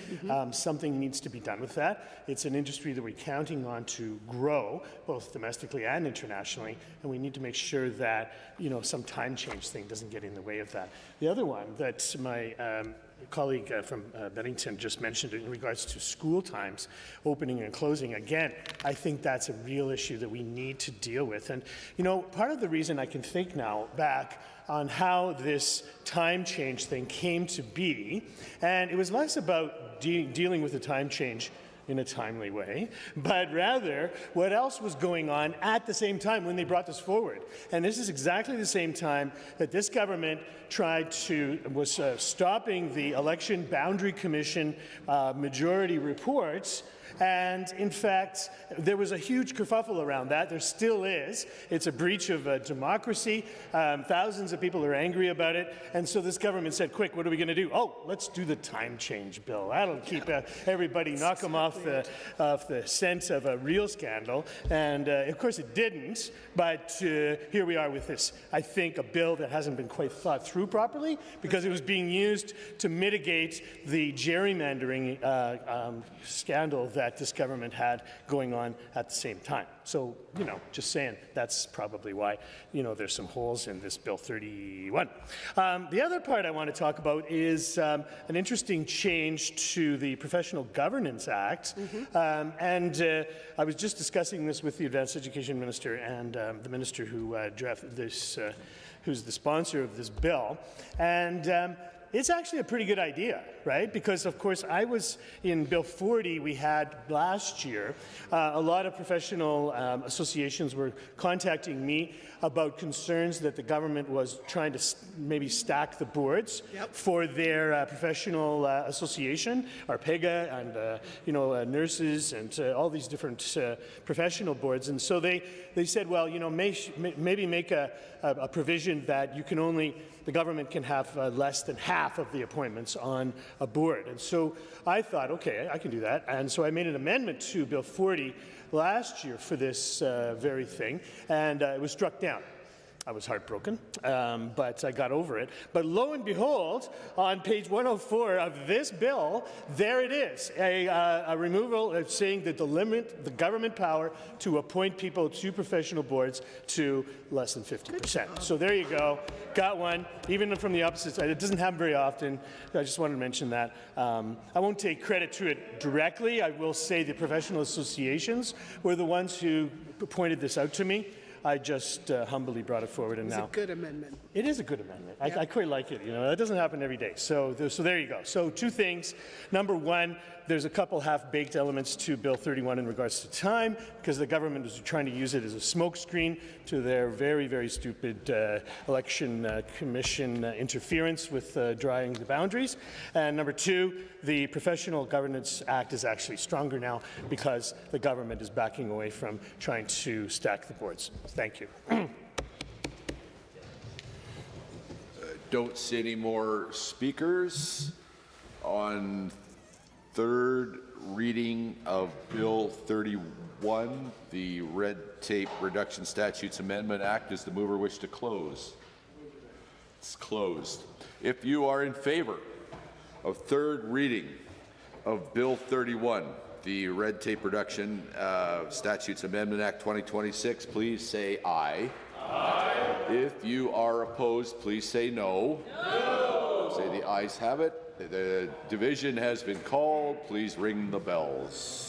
Something needs to be done with that. It's an industry that we're counting on to grow, both domestically and internationally, and we need to make sure that, you know, some time change thing doesn't get in the way of that. The other one that my colleague from Bennington just mentioned in regards to school times, opening and closing. Again, I think that's a real issue that we need to deal with. And, you know, part of the reason I can think now back on how this time change thing came to be, and it was less about dealing with the time change in a timely way, but rather what else was going on at the same time when they brought this forward. And this is exactly the same time that this government was stopping the Election Boundary Commission majority reports. And in fact, there was a huge kerfuffle around that. There still is. It's a breach of democracy. Thousands of people are angry about it. And so this government said, quick, what are we going to do? Oh, let's do the time change bill. That'll keep everybody, knock them off the scent of a real scandal. And of course it didn't. But here we are with this, I think, a bill that hasn't been quite thought through properly because it was being used to mitigate the gerrymandering scandal that this government had going on at the same time. So, you know, just saying, that's probably why, you know, there's some holes in this Bill 31. The other part I want to talk about is an interesting change to the Professional Governance Act. I was just discussing this with the Advanced Education Minister and the Minister who drafted this, who's the sponsor of this bill. And it's actually a pretty good idea, right? Because, of course, I was in Bill 40 we had last year. A lot of professional associations were contacting me about concerns that the government was trying to maybe stack the boards for their professional association, ARPEGA, and you know, nurses, and all these different professional boards. And so they said, well, you know, maybe make a provision that you can only, the government can have less than half of the appointments on a board. And so I thought, okay, I can do that. And so I made an amendment to Bill 40 last year for this very thing, and it was struck down. I was heartbroken, but I got over it. But lo and behold, on page 104 of this bill, there it is, a removal of saying that the government power to appoint people to professional boards to less than 50%. So there you go. Got one, even from the opposite side. It doesn't happen very often. I just wanted to mention that. I won't take credit to it directly. I will say the professional associations were the ones who pointed this out to me. I just humbly brought it forward, and now it's a good amendment. It is a good amendment. I quite like it. You know, that doesn't happen every day. So there you go. So two things. Number one, There's a couple half-baked elements to Bill 31 in regards to time, because the government is trying to use it as a smokescreen to their very, very stupid election commission interference with drawing the boundaries. And number two, the Professional Governance Act is actually stronger now because the government is backing away from trying to stack the boards. Thank you. Don't see any more speakers on third reading of Bill 31, the Red Tape Reduction Statutes Amendment Act. Does the mover wish to close? It's closed. If you are in favor of third reading of Bill 31, the Red Tape Reduction Statutes Amendment Act 2026, please say aye. Aye. If you are opposed, please say no. No. Say the ayes have it. The division has been called. Please ring the bells.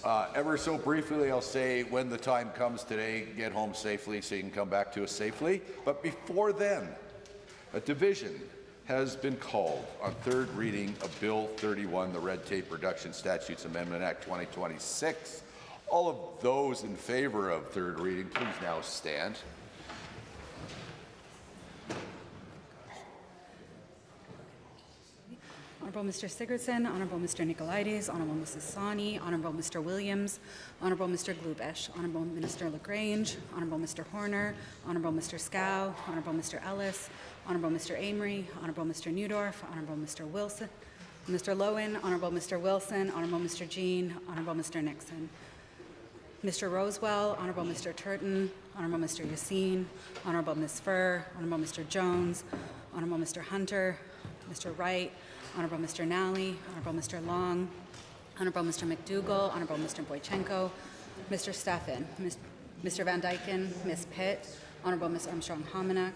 Ever so briefly, I'll say when the time comes today, get home safely so you can come back to us safely. But before then, a division has been called on third reading of Bill 31, the Red Tape Reduction Statutes Amendment Act 2026. All of those in favor of third reading, please now stand. Honourable Mr. Sigurdsson, Honourable Mr. Nicolaides, Honourable Mrs. Sawney, Honourable Mr. Williams, Honourable Mr. Glubish, Honourable Minister LaGrange, Honourable Mr. Horner, Honourable Mr. Scow, Honourable Mr. Ellis, Honourable Mr. Amory, Honourable Mr. Newdorf, Honourable Mr. Wilson, Mr. Lowen, Honourable Mr. Wilson, Honourable Mr. Jean, Honourable Mr. Nixon. Mr. Rosewell, Honourable Mr. Turton, Honourable Mr. Yassine, Honourable Ms. Furr, Honourable Mr. Jones, Honourable Mr. Hunter, Mr. Wright, Honourable Mr. Nally, Honourable Mr. Long, Honourable Mr. McDougall, Honourable Mr. Boychenko, Mr. Stephan, Mr. Van Dyken, Ms. Pitt, Honourable Ms. Armstrong-Hominiuk,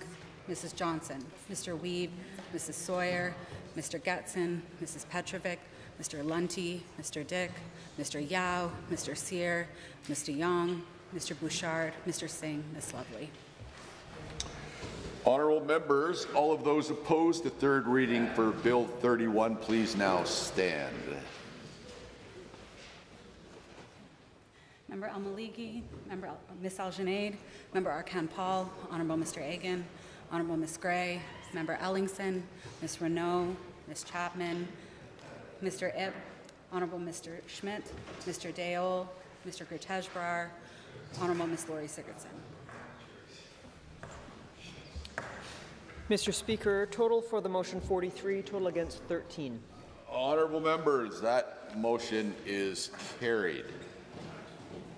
Mrs. Johnson, Mr. Weed, Mrs. Sawyer, Mr. Getson, Mrs. Petrovic, Mr. Lunty, Mr. Dick, Mr. Yao, Mr. Sear, Mr. Young, Mr. Bouchard, Mr. Singh, Ms. Lovely. Honourable members, all of those opposed to third reading for Bill 31, please now stand. Member Al-Maliki, Member Ms. Al-Junaid, Member Arkan Paul, Honourable Mr. Agan, Honourable Ms. Gray, Member Ellingson, Ms. Renault, Ms. Chapman, Mr. Ip, Honourable Mr. Schmidt, Mr. Deol, Mr. Gurtejbrar, Honourable Ms. Lori Sigurdsson. Mr. Speaker, total for the motion 43, total against 13. Honourable members, that motion is carried.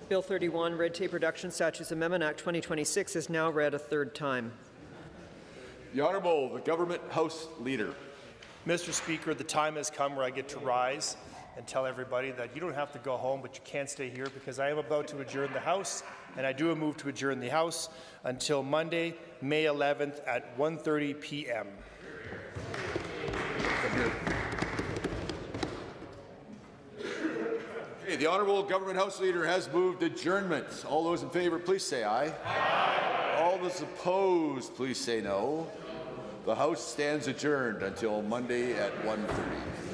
Bill 31, Red Tape Reduction Statutes Amendment Act 2026 is now read a third time. The Honourable, the Government House Leader. Mr. Speaker, the time has come where I get to rise and tell everybody that you don't have to go home, but you can't stay here because I am about to adjourn the House, and I do move to adjourn the House until Monday, May 11th at 1:30 p.m. Okay, the Honourable Government House Leader has moved adjournment. All those in favour, please say aye. Aye. All those opposed, please say no. The House stands adjourned until Monday at 1:30.